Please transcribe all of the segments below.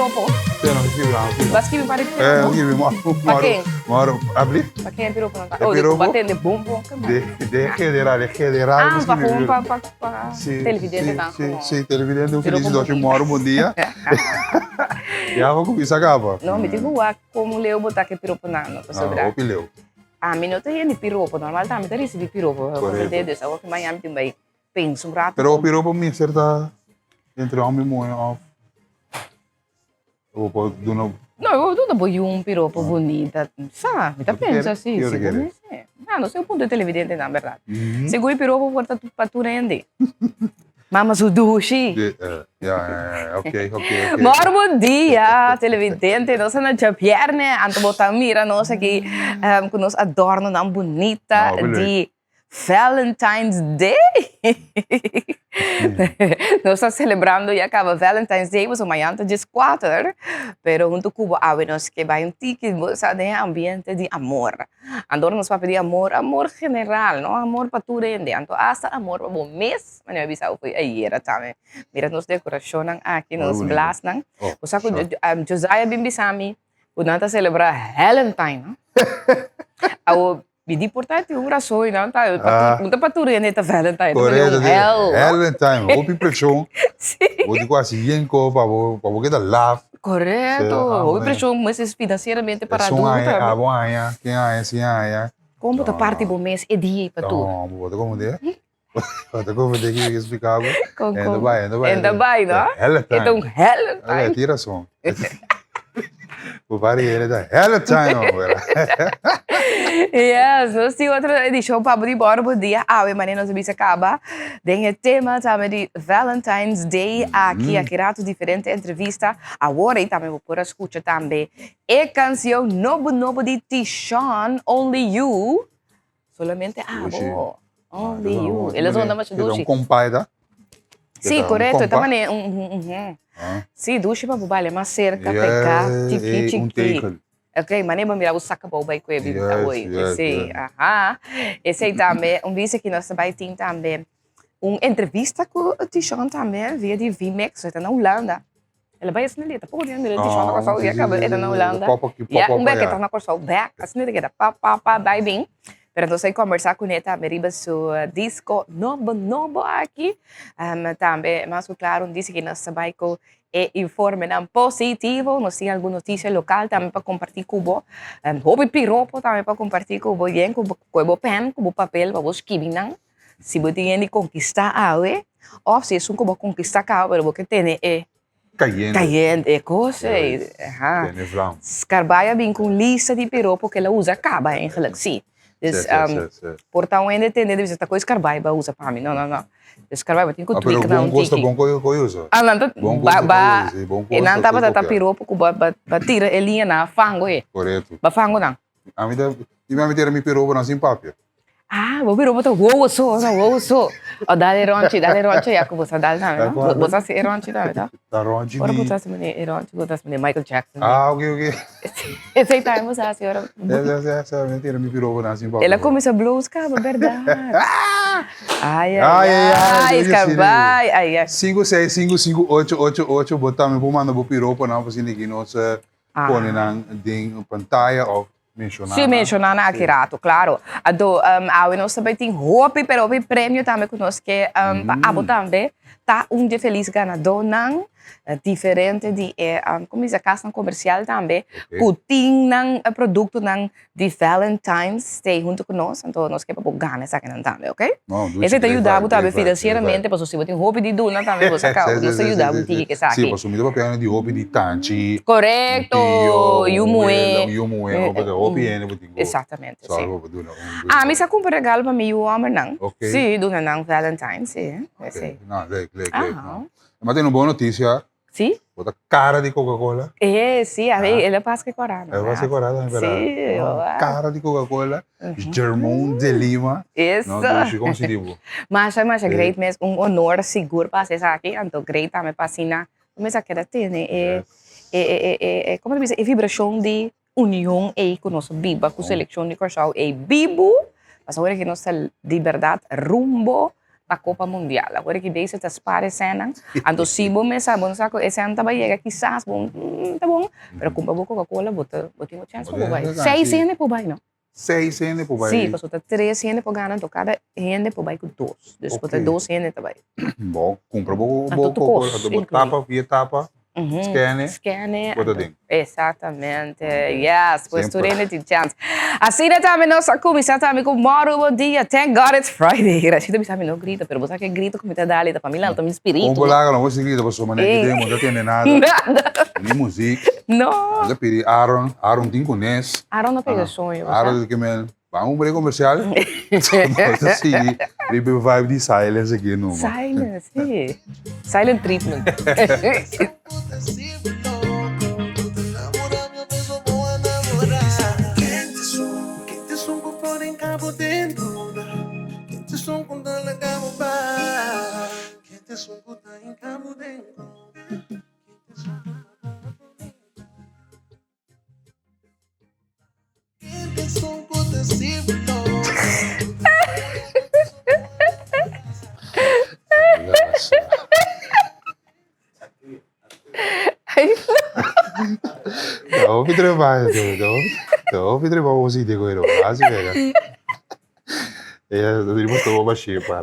piropo. Não, aqui, Mas que me parece que piropo. aqui, moro, abri? Para quem é piropo? É Oh, piropo? batendo de bom. De federal. Ah, para televidente não. Sim, televidente, eu feliz de moro, bom dia. Já vou começar a capa. Não, me digo como leu botar que piropo não, para sobrar. O pileu. A mim não tem piropo, normal também tem recebi piropo. Correto. Eu dessa, que Miami também penso rato. Pero o piropo me acerta entre homem e mulher. Ou pode do novo. Não, eu não vou um piropo bonita, sabe? Tá pensa assim, não sei o ponto de televidente na verdade. Se o piropo para tu render. Mamas o duche. Ok. Moro bom dia, televidente. Nós na Japierne, anto botar mira nós aqui com nós adorno tão bonita de Valentine's Day. Nós estamos celebrando e acaba Valentine's Day, mas amanhã está 4, pero junto com o nós que vai um tique de ambiente de amor. Andor nós para pedir amor general, não amor para tu rende, anto hasta amor para bom mês, mas eu avisava foi ayer também. Mira nos decoração aqui, nos blas nang. O saco Josiah Bimbisami, o nanta celebrar Valentine, não? Bidi importante um rações, não tá? Muita patura neta Valentine. Correto. Valentine, ou impressão. Sim. Ou de quase yenko para você dar laugh. Correto. Ou impressão, mas financeiramente para adulto. A bom aia, quem aia, sim aia. Como tá parte do mês é dia para tu? Não, vou te comandar. Vou te comandar aqui explicar. Ainda vai, não? Valentine. Então Valentine. Olha, tira som. O pare ele da Valentine, Yes, nós temos outra edição para abrir bom dia. Mas nós vamos acabar. Tem o tema também de Valentine's Day aqui, aqui rato diferente entrevista. Agora também vou pôr a escuta também. E canção novo de Tishon, Only You. Solamente Only You. Eles vão dar mais duche. Compadre. Sim, correto. Também sim, duche para bobale, mas cerca, pegar, tiki. Ok, mas nem mirar o saco bom vai com ele hoje. Esse aí também, vice que nós também tem também entrevista com o Tishon também, via de VMAX, está na Holanda. Ela vai assim, tá por dentro, ele Tishon na Corsol, e acaba, ele na Holanda. E que está na Corsol, back, assim, ele quer vai bem. Pero nós vamos conversar com ele também, riba seu disco novo aqui. Também, mas claro, disse que nós também com informe positivo, nós temos alguma notícia local também para compartilhar com você. Houve piropo também para compartilhar com você, com o pen, com o papel, para você escrever. Se você tem que conquistar algo, ou se é como conquistar algo, pero você tem caiente, coisa. Escarbaia bem com lista de piropo que ela usa, acaba, eigenlijk, sim. Dus, portanto, ainda tem de visitar coisa escarbai, usa para mim, não. Escarbai, tem que tweak na um tiki. Bom coisa. E não tá para piropo, que tira a linha na fango, Correto. Ba fango não. A mim me tira mi piropo na simpápia. Vou piropo tá wow so. Dale ronchi, ya que você dale não, você se ronchi tá? Tá ronchi. Ora botas me Michael Jackson. Ok. Esse aí tá, você senhora. Essa me tira mi piropo na simpápia. Ela começa blues, cara, verdade. Ai, escarbai. 5655888 botar me vou mandar pro piropo não para ninguém nós põe na ding pantalla ou mencionar. Sim, mencionar aqui rato, claro. Nós também tem roupa, pero o prêmio também conosco que também tá de feliz ganador não diferente de como diz a casa comercial também que tem produto de Valentine's Day junto com nós, então nós queremos ganhar essa também, ok? Esse te ajuda também financeiramente, para se você tem roupa de duna também você acaba, nos ajuda um tique que sabe. Sim, para sumir para pegar de roupa de tanchi. Correto, e o moe, exatamente. Mas se compra regalo para mim o homem não? Sim, duna não Valentine's, sim. Não, mas tem uma boa notícia. Sim? Bota cara de Coca-Cola. Sim, ela passa que corada. Ela passa corada, é verdade. Sim, cara de Coca-Cola, Germão de Lima. Isso. Não, como se diz. Mas é great mesmo, honor seguro para ser aqui, então great também para assinar. Mas a queda tem, como diz, vibração de união aí com nosso biba, com seleção de Corsol, vivo, mas agora que nós de verdade rumbo para a Copa Mundial. Agora que deixa te spare cena, ando se bom me sabe, saco esse ano também chega quizás bom, tá bom, pero compra Coca-Cola, bota uma chance para vai. 6 anos para vai, não? 6 anos para vai. Sim, passou 3 anos para ganhar, então cada ano para vai com 2. Dus bota 2 anos também. Bom, compra Coca-Cola, tapa, via tapa. Scanne. Bota dentro. Exatamente. Yes, pues tu rende ti chance. Assim também nossa comissão também com moro bom dia. Thank God it's Friday. Graças a Deus também não grita, pero você que grita como te dá ali da família, também espírito. Como lá, não você grita, você mané que demo, não tem nada. Nada. Nem música. Não. Já pedi Aaron tem conhece. Aaron não pega sonho. Aaron que me vamos para comercial. Então sim, ribe vibe de silence aqui no. Silence, sim. Silent treatment. Não, me trabalha, não, me trabalha você de coisa, assim pega. Eu digo tô baixinho para.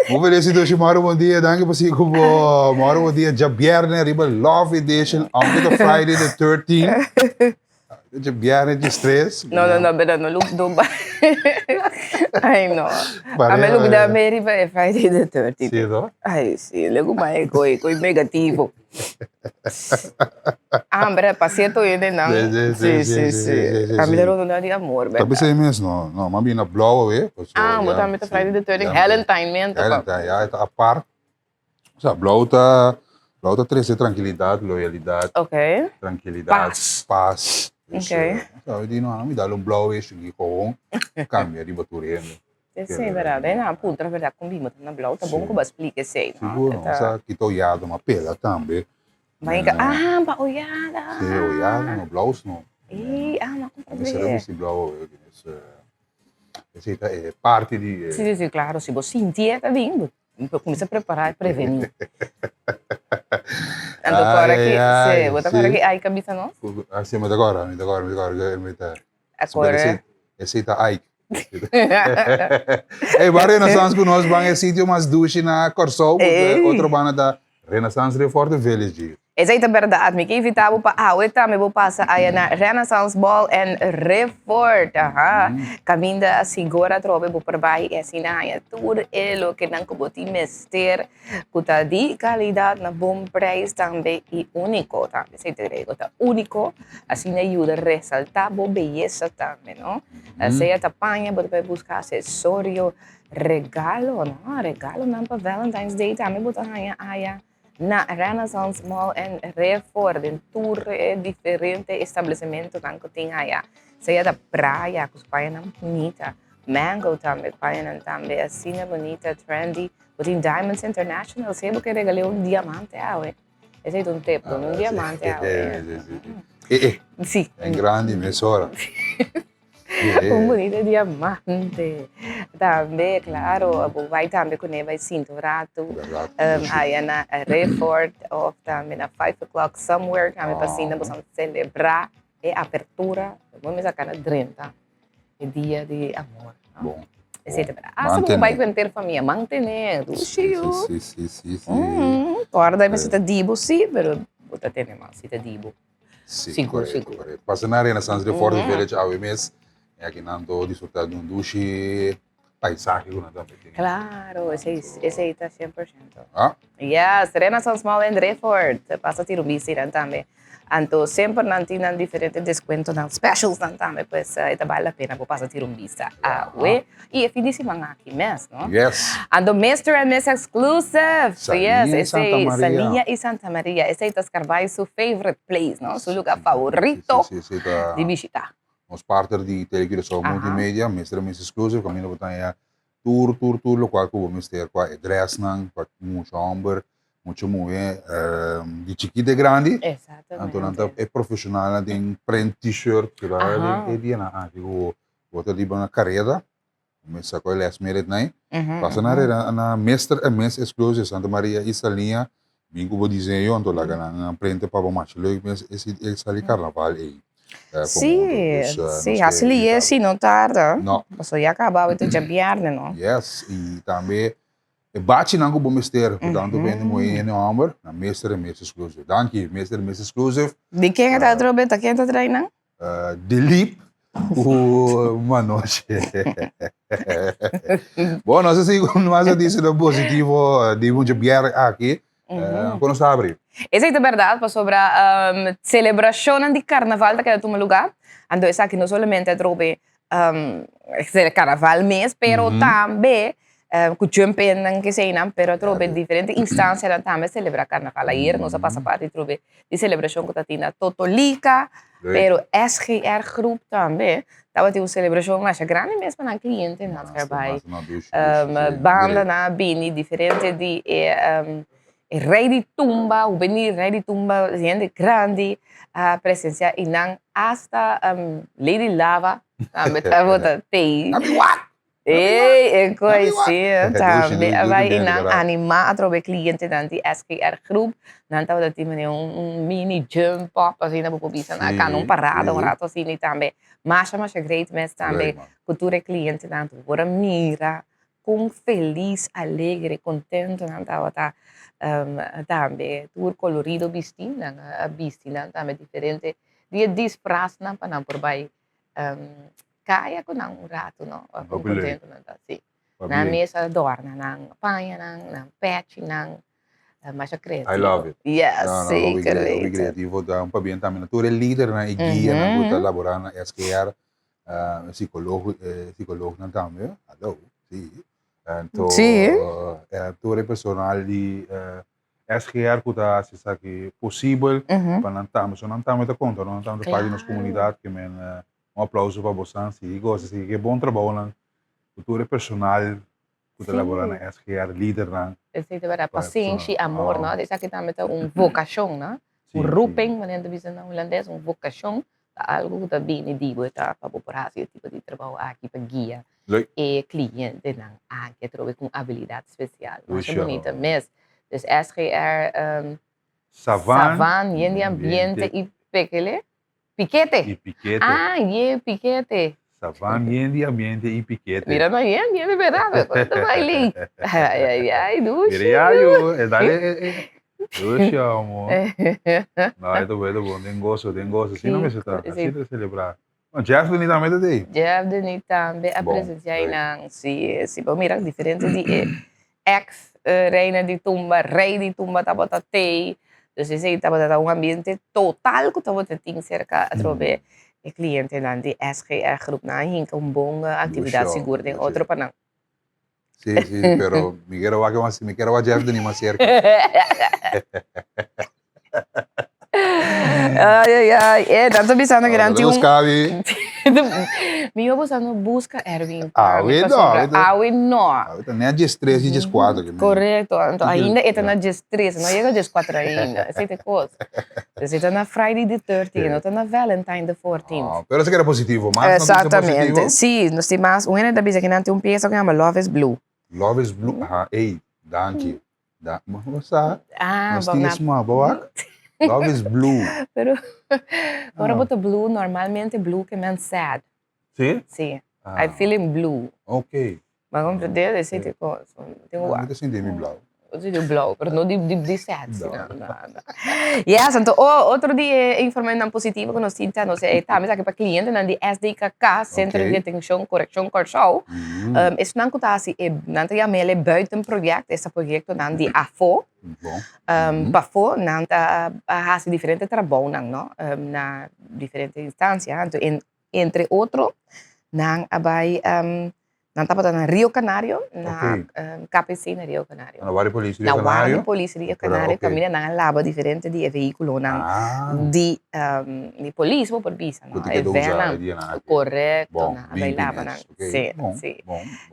Muito feliz de Moro bom dia, danke por si como Moro bom dia, já viernes riba Love Edition, on the Friday the 13th. Já viernes de stress. No, pero no look do ba. Ay no. A me look da Mary by Friday the 13th. Sim, não? Ay, sí, luego mai coi negativo. Hambre, paciente yun não. Sí. A me lero na di amor, ¿verdad? Tapi saya mesmo, não, mas na blauwe weer. Botar met Friday the 13th, Valentine mesmo. Valentine, ja, het apart. Sa blauw ta trece tranquilidade, loyalidade. Okay. Tranquilidade, paz. Dus, di no, mi dá blauw is aqui com cambia di baturendo. Sim, verdade. Não, puta, na verdade, combina na blauw, tá bom que eu explique sei. Seguro, sa quito yado ma pela também. Mas pa oyada. Sim, oyada, no blauw no. Ma Mas será que blauw é parte de Sim, claro, se você sentir tá vindo. Começa a preparar e prevenir. Ando agora aqui, bota agora aqui, ai, cabeça não? Assim, mas agora, Agora. Aceita ai. Vai Renaissance conosco, vai sítio mais duche na Corsol, outro banda da Renaissance Reforte Village. Essa é a verdade, me que invitava para também vou passar aí na Renaissance Ball and Refort, caminda assim agora trove vou para baixo e assim na é tudo o que não pode mister, com a de qualidade na bom preço também e único também, se te tá único, assim ajuda a ressaltar a beleza também, não? Assim a tapanha pode buscar acessório, regalo não para Valentine's Day também botar aí na Renaissance Mall and Refort, em tour diferente estabelecimento que tem aí. Seja da praia, com os paias bonita, Mango também, paias também, assim bonita, trendy, tem Diamonds International, sei que regalou diamante aí. Esse é um tempo, diamante aí. Sim. É grande, mesura. Un bonito diamante. Também, claro, vai também com vai cinturado. Aí na Refort, ou também na 5 o'clock somewhere, também para cima, vamos celebrar a abertura, vamos sacar na 30. É dia de amor. Bom. Você vai ter família, manter, luxio. Sim. Guarda, mas você dibo, sim, mas você tem mais, você dibo. Sim, correto. Passa na Renaissance Reforte Village, ao mês. Aqui não estou desfrutando de um duche paisaje. Claro, esse está 100%. Yes, Renaissance Mall and Refort. Passa a ter bici também. Então, sempre não tem diferentes descontos, specials também, pois vale a pena passar a ter bici. E é fim de semana aqui mesmo, não? Yes. Então, Mr. and Miss Exclusive. Salia e Santa Maria. Esse é Carvalho, seu favorite place, não? Seu lugar favorito de visitar. Nós partner de televisão multimédia, Mr. Miss Exclusive, caminho para aí tour, lo qual que vamos ter com address não, com muito amber, muito mulher, de chiquita grande. Exatamente. Então é profissional, tem print t-shirt, que lá é dia na, digo, bota ali na carreira, me sacou last minute, né? Passa na Mestre e Mes Exclusive, Santa Maria Isalinha, bingo bo desenho, então lá na frente para o macho, leuk, mas esse ali carnaval aí. Sim, assim é, sim, não tarda. Não. Passou e acabava de jabiar, não? Yes, e também bate nango bom mistério, portanto, vem no em number, na Mestre e Mes Exclusive. Danke, Mestre e Mes Exclusive. De quem é a trobeta? Quem está treinando? Dilip, o Manoche. Bom, não sei se mais eu disse do positivo de um jabiar aqui, quando está abrindo. Essa é a verdade, para sobre a celebração de carnaval daquele lugar. Então, isso aqui não somente é trobe carnaval mês, pero também com jumping que sei não, pero trobe diferentes instâncias também celebrar carnaval. Aí nós passa parte trobe de celebração que está tendo Totolica, pero SGR Group também. Tava tendo uma celebração mais grande mesmo na cliente, nós trabalhamos banda na bini diferente de Rei de Tumba, o Beni Rei de Tumba, gente grande, a presença e não hasta Lady Lava, também estava tei. É coisa, também vai animar a trobe cliente da SKR Group, não estava tendo mini jump pop, assim, na população, na canon parada, rato assim, também. Mas great, mas também cultura cliente, não, agora mira, com feliz, alegre, contente, não estava também tour colorido vestindo também diferente dia disfraz não para não por vai caia com um rato não com contento não assim na mesa adorna não apanha não pet não mas é criativo. I love it. Yes, sim, criativo para bem também tu é líder na guia na luta laboral na SKR psicólogo não também alô sim. Então, tu é personal de SGR que está se possível para não estamos a conta, não estamos a fazer nas comunidades que aplauso para vocês e gosto assim que bom trabalho lá. Tu é personal que trabalha na SGR líder lá. Esse é paciência, amor, não? Esse aqui também é vocação, não? Roeping, wanneer de visa na holandês, vocação, algo que está bem digo, tá para população, tipo de trabalho aqui para guia. E cliente não que trouxe com habilidade especial. Mas é bonita mesmo. Dus SGR Savan, e ambiente e pequele? Piquete. E piquete. Ah, piquete. Savan, e ambiente e piquete. Mira, no, é verdade. Quanto vai ali? Ai, ducha. Mira, eu, dale, ducha, amor. Não, é bom, tem gosto. Assim não me está, assim de celebrar. Jeff Denis também tem. Jeff Denis também, a presença aí não, sim, mira, diferente de ex-reina de tumba, rei de tumba, estava tei, então estava um ambiente total que estava tendo cerca a trobe e cliente lá de SGR Group na hinca boa atividade segura tem outro para não. Sim, pero me quero Jeff Denis mais cerca. Ai, tanto pensando que não cabe. Me eu buscando busca Erwin. Não. Nem a 13 e 14. Correto. Então ainda está na 13, não chega a 14 ainda. Essa é a coisa. Você está na Friday the 13th, não está na Valentine the 14th. Pero isso que era positivo, mas exatamente. Sim, nós temos uma da bisa que não tem peça que chama Love is Blue. Love is Blue. Ei, danke. Vamos lá. Nós temos uma boa. Love is blue. Pero agora bota blue, normalmente blue que means sad. Sim? Sim. I feeling blue. Ok. Mas vamos entender esse tipo. Tenho o senti blue. Eu digo blue, pero não de sad. Yes, então outro dia informação positiva que nós temos, não sei, tá, mas aqui para cliente não de SDKK, Centro de Detenção, Correcção, Corsau. Isso não está assim, não tem a mele buiten projeto, esse projeto não de AFO. Bafo não está a diferente trabalho não, na diferente instância, então entre outro não vai não estava na Rio Canário, na KPC na Rio Canário. Na Guarda Polícia Rio Canário. Na Guarda Polícia Rio Canário, caminha na laba diferente de veículo não de polícia por visa, não. É bem correto, na bailava não. Sim.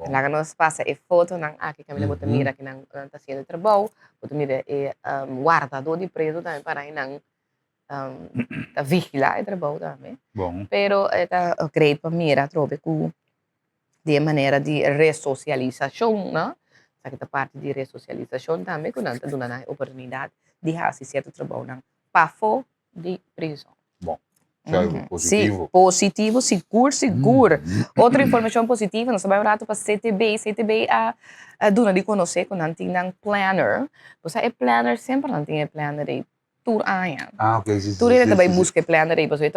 Lá nós passa e foto não aqui caminha bota mira que não está sendo trabalho, bota mira e guardador de preso também para aí não vigilar o trabalho também. Bom. Pero está great para mira trobe com de maneira de ressocialização, né? Essa parte de ressocialização também, quando a gente dá a oportunidade de fazer certo trabalho para fora de prisão. Bom, isso é positivo. Sim, positivo, seguro. Outra informação positiva, nós sabemos rato para CTB a dona de conhecer quando a gente tem um planner. Você é planner, sempre a gente tem planner aí, tour aia. Ok, sim. Tour ele também busca planner aí, você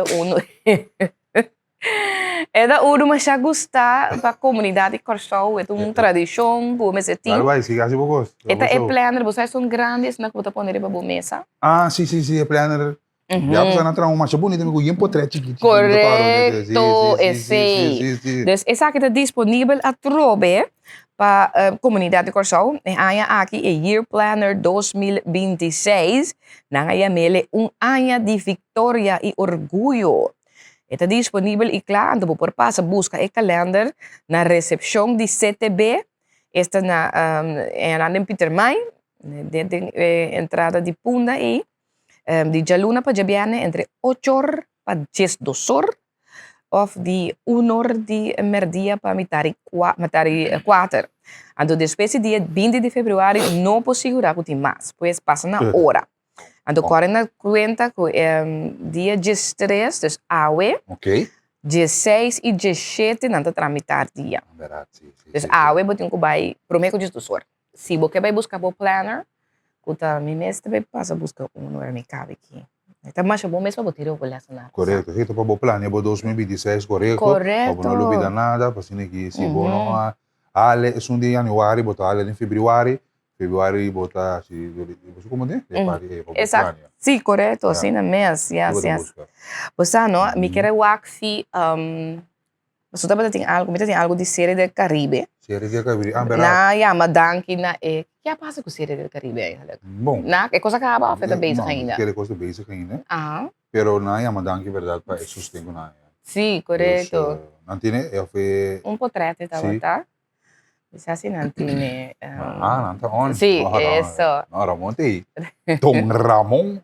é da uno mas já gostar para a comunidade Corsol, é uma tradição, por mas é Claro, vai, sim, assim eu gosto. é planner, vocês são grandes, não pode pôr para a mesa. Ah, sim, é planner. Já precisa na trama, mas é bonito, amigo, e portrait chiquito. Correto, sim. Dus essa aqui está disponível a trobe para a comunidade Corsol. E aí aqui é Year Planner 2026. Nang aí mele ano de vitória e orgulho. Está disponível e claro, então por passa busca o calendar na recepção de CTB. Esta na em Peter May, de entrada de Punda e de Jaluna para Jabiane entre 8 horas para 10 horas of de 1 hora de merdia para mitari 4. Então, depois do dia 20 de fevereiro, não posso segurar que tem mais, pois passa na hora. Então, corre na conta com dia 13, dus AUE, Ok. 16 e 17 não tramitar dia. Dus AUE, botem que vai, prometo que 10 horas. Se você vai buscar o planner, kuta mimes também passa buscar não é me cabe aqui. Então mas bom mesmo para tirar o relacionado. Correto, isso para o plano, é 2026, correto. Correto. Para não olvidar nada, para assim que se bom não ale é um de janeiro, botar ale em fevereiro botar se você como é? Exato. Sim, correto, assim na mês, yes. Você não, me quer o aqui você também tem algo de série do Caribe. Série do Caribe. Na mas danke na que passa com série do Caribe aí? Bom. Na é coisa que acaba afeta basic ainda. Que é coisa basic ainda. Ah. Pero na mas danke verdade para sustento na. Sim, correto. Não tem é portrait tá? Você assim não tem não tá on. Sim, isso. Não, Ramon tem. Tom Ramon.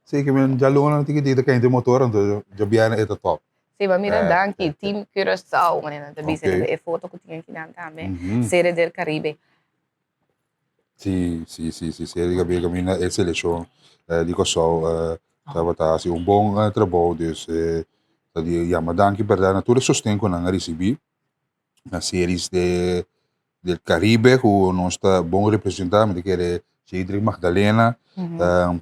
Sei que men jalona tem que ter motor então já viene é top. Sim, mas mira danke Team Curaçao, mané, também é foto que tinha aqui dentro também. Série do Caribe. Sim, série do Caribe mina é seleção de Curaçao, tava assim bom trabalho dus mas danke verdade natura sustento na recebi na séries del Caribe que nós está bom representar, me que é Cedric Magdalena,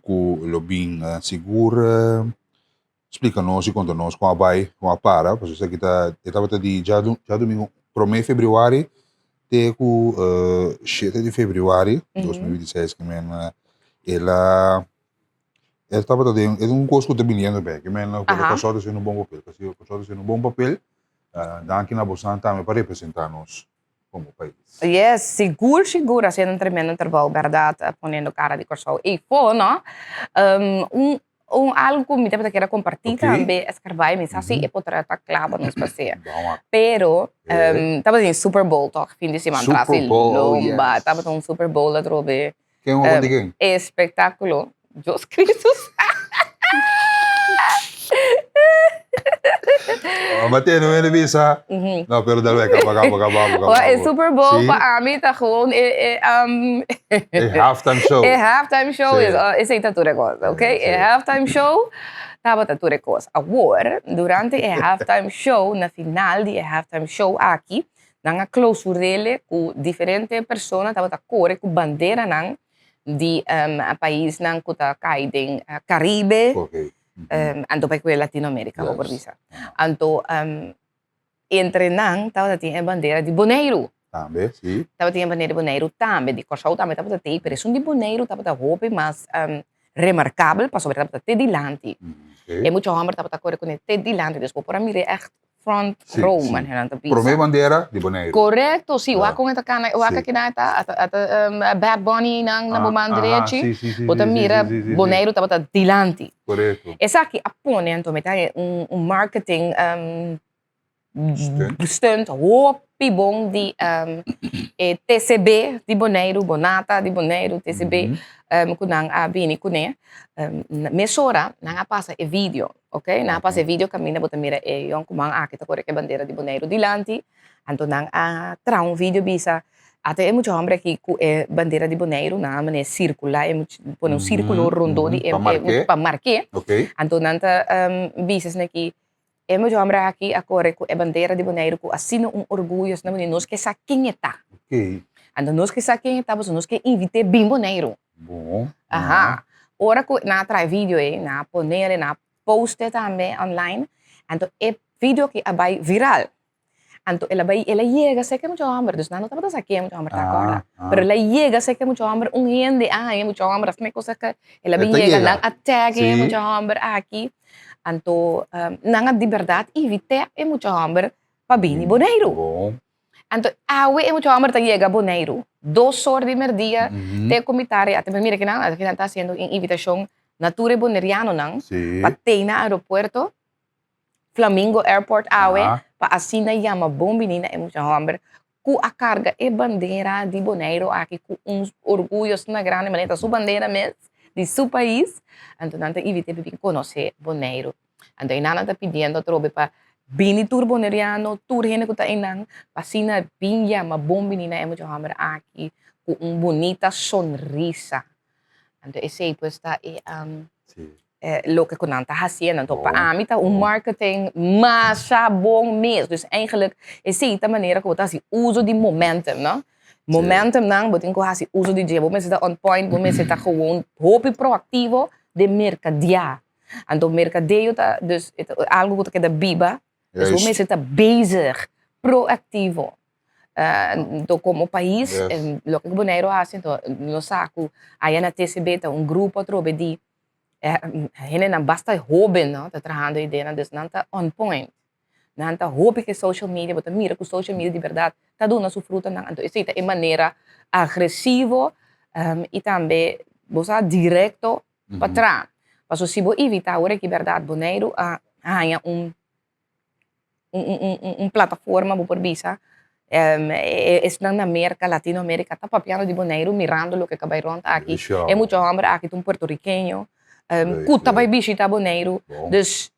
com Lobin Segura, explica-nos e conta-nos com a vai, com a para, porque isso aqui estava de já domingo, para o mês de fevereiro, até com 7 de fevereiro de 2016, que ela estava de um curso que eu bem, que o pessoal está fazendo um bom papel, porque o pessoal está fazendo um bom papel, daqui na Bolsa também para representar-nos como país. Yes, seguro, haciendo un tremendo trabajo, ¿verdad? Poniendo cara de Corsol. Y fue, ¿no? Algo que me quiero compartir también es que vai, me así, y poder estar claro, no es así. Pero, estaba en Super Bowl, toch? Fin de semana atrás, Lomba, estaba en un Super Bowl, la trove. ¿Qué es un espectáculo. Dios Cristo. Mateo, não é visa. Não, pero dale, acaba. O Super Bowl para mim tá gewoon halftime show. É halftime show, esse aí tá tudo coisa, ok? É halftime show, tá tudo coisa. Agora, durante o halftime show, na final de halftime show aqui, na clausura dele, com diferentes pessoas, tá corre com bandeira de país nang kuta kaiding Caribe. Okay. Anto pa Latinoamérica, yes. Por visa. Anto entre nang tava tinha bandeira de Bonaire. Também, sim. Tava tinha bandeira de Bonaire também, de Corsol também tava ter, pero de Bonaire tava roupa mais remarcável para sobre tava ter dilante. E muito homem tava correr com ter dilante, depois por mim é echt front row man heranta pisa. Promei bandeira de Bonaire. Correto, sim. Wa com esta cana, wa que nata Bad Bunny nang na bomandrechi. Bota mira Bonaire tava dilante. Correto. Essa aqui apone então metade marketing stunt hoop pibong di TCB di Bonaire, Bonata di Bonaire, TCB, kunang bini kune, mesora, nanga pasa e video, ok? Nanga pasa e video camina bota mira e yon kumang akita kore ke bandera di Bonaire di lanti, anto nang tra un video bisa, até é muito homem aqui com a bandeira de Bonaire, na maneira circular, é muito põe um círculo rondo de para marcar. Ok. Então nanta visas aqui é muito homem aqui agora com a bandeira de Bonaire com assim orgulho, na maneira nós que saquinha tá. Ok. Então nós que saquinha tá, nós que invite bem Bonaire. Bom. Aha. Ora que na trai vídeo na poner na poste também online. Então é vídeo que vai viral. Anto ela llega sé que mucho hambre, dus no estamos aquí mucho hambre agora. Pero ela llega sé que mucho hambre, gente é mucho hambre, as me coisa que ela llega nang attack é mucho hambre aqui. Anto nang de verdade evite é mucho hambre para bini Bonaire. Anto awe é mucho hambre ta llega Bonaire. 2 horas de merdia te comitária, até mira que nang está haciendo invitação nature boneriano nang patena aeropuerto Flamingo Airport awe para assim na yama bom menina é muito hambre com a carga e bandeira de Bonaire aqui com uns orgulhos na grande maneira sua bandeira mesmo de seu país então nanta evite bem conhecer Bonaire então aí nada tá pedindo trobe para bini tour boneriano tour hene que tá inang para assim na bem yama bom menina é muito hambre aqui com bonita sonrisa então esse aí pues tá lo que kon está haciendo. Então, para mim, tá marketing massa bom mesmo. Dus eigenlijk is het de manier que você usa de momentum, não? Momentum não, você tem que fazer uso de dia. Você está on point, você está gewoon hoop proactivo de mercadear. Então, mercadeio tá, dus algo que é biba. Dus você está bezig, proactivo. Então, como país, lo que Bonaire faz, então, no saco, aí na TCB tá grupo trobe de hene na basta hoben no tá trabajando ideia dus nanta on point nanta hope que social media bota mira que social media de verdade tá dando sua fruta não então isso é maneira agressivo e também bosa direto para trás mas se você evitar agora que verdade Bonaire há plataforma por visa na América Latinoamérica tá papiando de Bonaire mirando lo que acaba de aqui é muito homem aqui um porto-riquenho Kuta vai visitar Bonaire, dus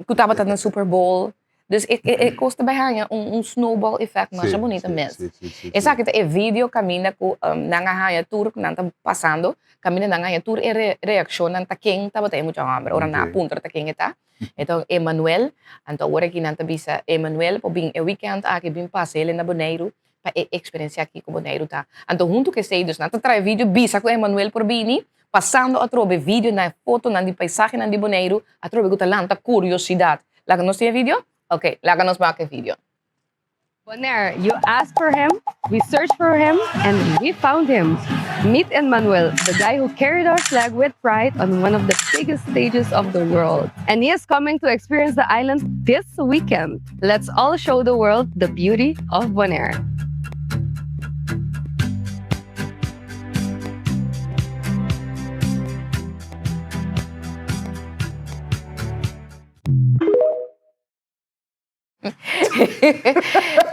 Kuta vai estar no Super Bowl, dus kosta bij haar snowball effect, mas é bonita mesmo. Essa aqui é vídeo camina com nanga haya tour que nanta passando, camina nanga haya tour e reação nanta quem tá batendo muito hambre, ora na punta tá quem tá. Então Emmanuel, então agora aqui nanta bisa Emmanuel, por bem weekend aqui bem passeio na Bonaire. Para experiência aqui com Bonaire tá. Então junto que sei, dus nanta trai vídeo bisa com Emmanuel por bini. Passando a trobe vídeo na foto na de paisagem na de Bonaire, a trobe guta lanta curiosidade. Laga nos tem vídeo? Ok, laga nos marca vídeo. Bonaire, you asked for him, we searched for him, and we found him. Meet Emmanuel, the guy who carried our flag with pride on one of the biggest stages of the world. And he is coming to experience the island this weekend. Let's all show the world the beauty of Bonaire.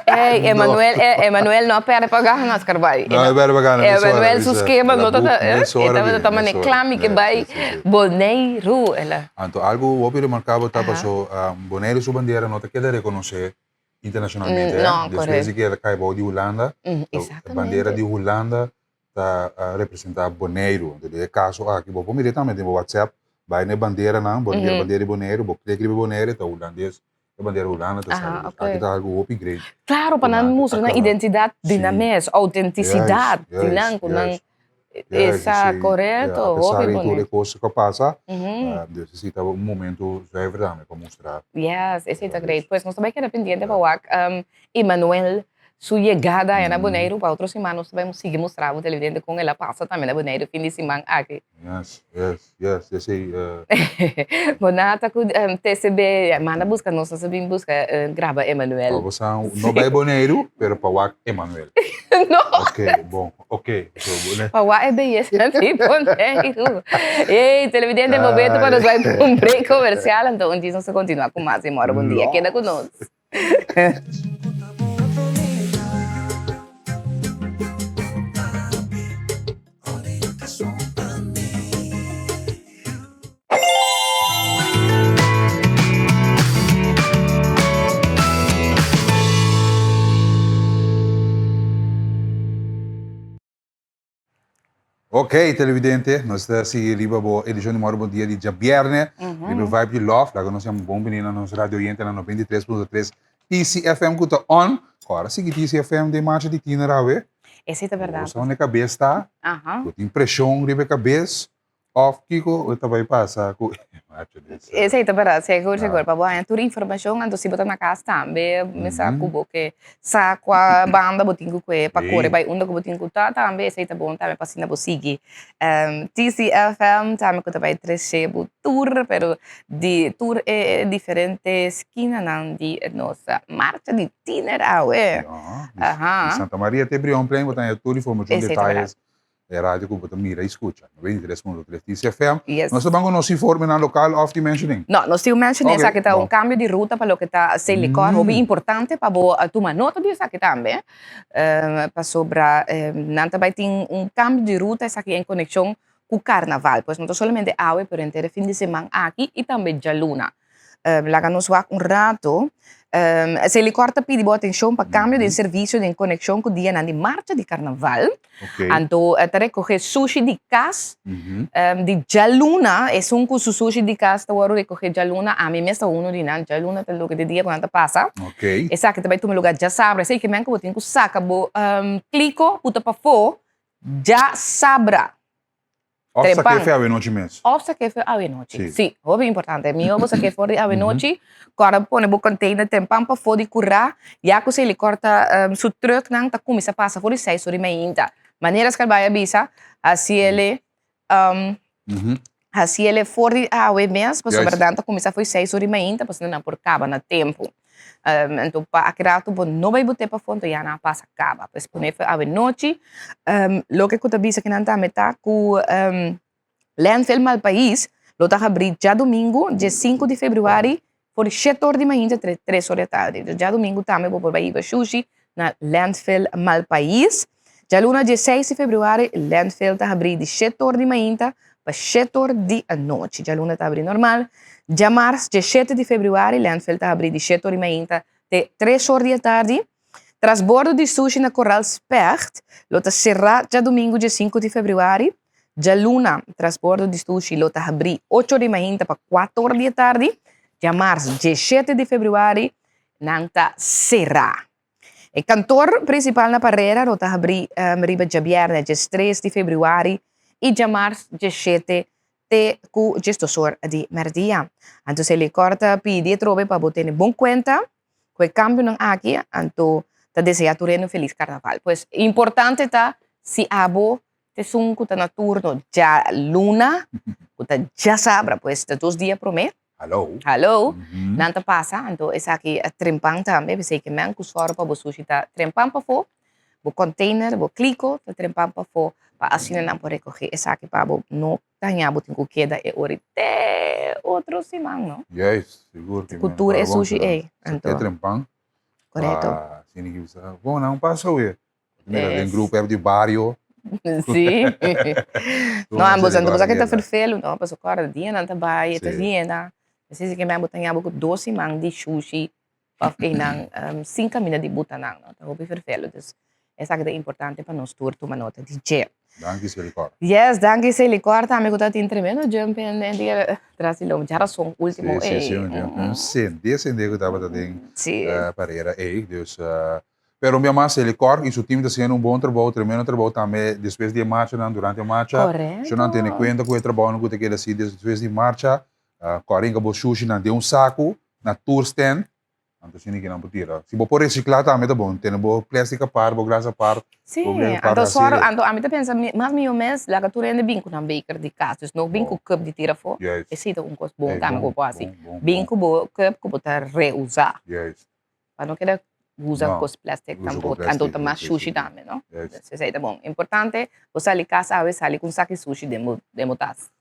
Hey, Emmanuel não perde para ganhar nas carvalho. Não, perde para ganhar. Emmanuel su esquema não tá tá mane clame que vai Bonaire ela. Então algo óbvio remarcável tá passou Bonaire sua bandeira não te queda reconhecer internacionalmente. Não, desde que ela caiu de Holanda, a bandeira de Holanda tá representar Bonaire. Então caso aqui vou me diretamente no WhatsApp, vai na bandeira não, bandeira de Bonaire, vou clicar Bonaire, tá holandês. A bandeira holanda tá aqui tá algo upgrade. Claro, para não mostrar na identidade dinâmica, autenticidade, dinâmico, não essa correto, apesar de tudo coisa que passa, necessita momento já é verdade para mostrar. Yes, esse é great. Pois nós também queremos pendiente para o Emmanuel sua chegada na Bonaire para outros semanas vamos seguir mostrar o televidente com ela passa também na Bonaire fim de semana aqui. Yes. Esse Bonata com TCB, manda busca nós sabemos busca grava Emmanuel. Você não vai Bonaire, pero para o Emmanuel. Não. Ok. Para o é beleza de Bonaire. Ei, televidente momento para nós vai break comercial então antes nós continuar com mais e mora bom dia queda conosco. Ok, televidente, nós estamos aqui a edição de Moro Bom Dia de Jabierne, Vibe de Love, lá que nós temos bom menino na nossa rádio oriente na 93.3 TCFM que está on, agora sigue TCFM de marcha de Tina Rawe. Essa é verdade. Você na cabeça tá, com impressão de cabeça, off Kiko, eu também passa com marcha desse. Essa é verdade, seguro, para boa, toda informação, então se botar na casa também, me saco porque saco a banda botinho que para correr, vai onde que botinho tá também, essa é bom também para sinal seguir. TCFM também que também recebo tour, pero de tour é diferente esquina não de nossa marcha de Tina Rawe. Santa Maria te Brion Plain, botar toda informação, detalhes. É rádio que você mira e escuta. 93.3 TCFM. Yes. Nós estamos nos informe na local of the mentioning. Não, nós temos mentioning que está um cambio de ruta para o que está sem licor, é importante para tomar nota disso aqui também. Para sobre, não também tem um cambio de ruta essa aqui em conexão com o carnaval, pois não somente a pero inteiro fim de semana aqui e também já luna. Lá que nós vamos rato, se ele corta pedi boa atenção para cambio de serviço de conexão com o dia de marcha de carnaval. Então, terei que sushi de casa, de jaluna, é um sushi de casa, tá hora de correr jaluna, a mim mesmo uno de nan jaluna, pelo lugar de dia quando passa. Essa aqui também tu me lugar já sabe, sei que mesmo que eu tenho que sacar, clico, puta para fora, já sabra. Ossa que foi a noite mesmo. Ossa que foi a noite. Sim, é bem importante. Meu ossa que foi a noite, agora põe o container tempão para fora de curar, já que se ele corta seu truck, não tá começa a passar por 6 horas e meia. Maneiras que ele vai avisar, assim ele for de água mesmo, para sobretanto começa a foi 6 horas e meia, para não por cabo no tempo. Então para aquele bom não vai botar para fora, já não passa cabo. Pois põe foi a noite, lo que eu te avisa que não tá metade com landfill mal país, lo tá abrir já domingo, dia 5 de fevereiro, por 7 horas de manhã, 3 horas da tarde. Já domingo também vou para ir sushi na landfill mal país. Já luna, dia 6 de fevereiro, landfill está abrindo de 7 horas de manhã para 7 horas de noite. Já luna está abrindo normal. Já março, dia 7 de fevereiro, landfill está abrindo de 7 horas de manhã até 3 horas da tarde. Transbordo de sushi na Coral Spert, lo está cerrado já domingo, dia 5 de fevereiro. Já luna, transbordo de sushi, lo está abrindo 8 horas de manhã para 4 horas da tarde. Já março, dia 7 de fevereiro, não está cerrado. O cantor principal na parreira está abrindo dia viernes, dia 3 de fevereiro, e dia março, dia 7 de gestor de merdia. Então, se ele corta, pede trobe para botar em bom conta, com o câmbio aqui, então, está desejando um feliz carnaval. Pois, importante está, se abo, te sunco, está na turno, já luna, está já sabra, pois, está 2 dias prometo. Hello. Nanta passa, então essa aqui é trempang também, você que mesmo que os fora para o sushi tá trempang para fora, o container, o clico, tá trempang para fora, para assim não pode recorrer. Essa aqui para o não ganhar, o tempo que queda é hora até outro semana, não? Yes, seguro que cultura é sushi é. Então. É trempang. Correto. Sim, que você. Bom, não passa o é. Tem grupo é de barrio. Sim. Não, ambos andamos aqui tá perfeito, não, para o cara dia não tá bem, tá viena. Assim que mesmo tenho algo 12 man de sushi para ficar 5 minutos de butanang, não? Então, bem perfeito. Essa é importante para nós tour tomar nota de dia. Danke, Selicor. Yes, danke, Selicor. Também que está em tremendo jump em dia traz ele já era som último. Sim, desde que estava também parreira, dus pero minha mãe Selicor e seu time está fazendo bom trabalho, tremendo trabalho também depois de marcha, durante a marcha. Correto. Eu não tenho conta com o trabalho que tem que ser depois de marcha. Coringa bo sushi na de um saco na tour stand, então se ninguém não pode tirar. Se você reciclar também tá bom, tem bo plástico a par, bo grasa a par. Sim, então só a mim pensa mais meu mês lá que tu rende binco na baker de casa, não binco cup de tira fora. Esse é um coisa bom também que eu assim. Binco bo cup que botar reusar. Para não querer usar coisa plástico também, então tá mais sushi também, não? Esse é bom. Importante, você ali casa a vez ali com saque sushi de motas.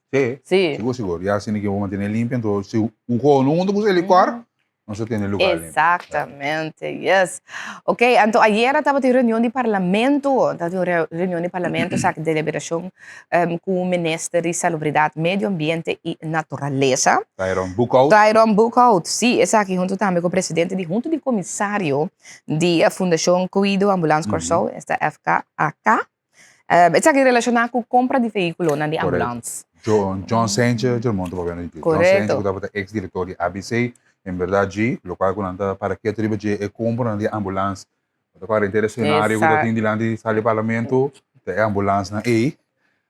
Sí. Seguro. Ya tiene que mantener limpio. Entonces, si un juego no mundo con el licor, no se tiene lugar. Exatamente, yes. Ok, então ayer estava em reunião de parlamento, sabe, de deliberação com o ministro de Salubridade, Meio Ambiente e Natureza. Tyrone Buckout, sim, essa aqui junto também com o presidente de junto de comissário da Fundação Cuido Ambulance Corso, esta FKAK. Isso aqui relacionado com compra de veículo na de Correto. ambulância. John Sanchez, John Correto. Sanchez, que é ex-diretor de ABC, em verdade, o local que nós para que tribo de compra de ambulância. Agora, interessante cenário que tem diante de sala de parlamento, é ambulância na aí.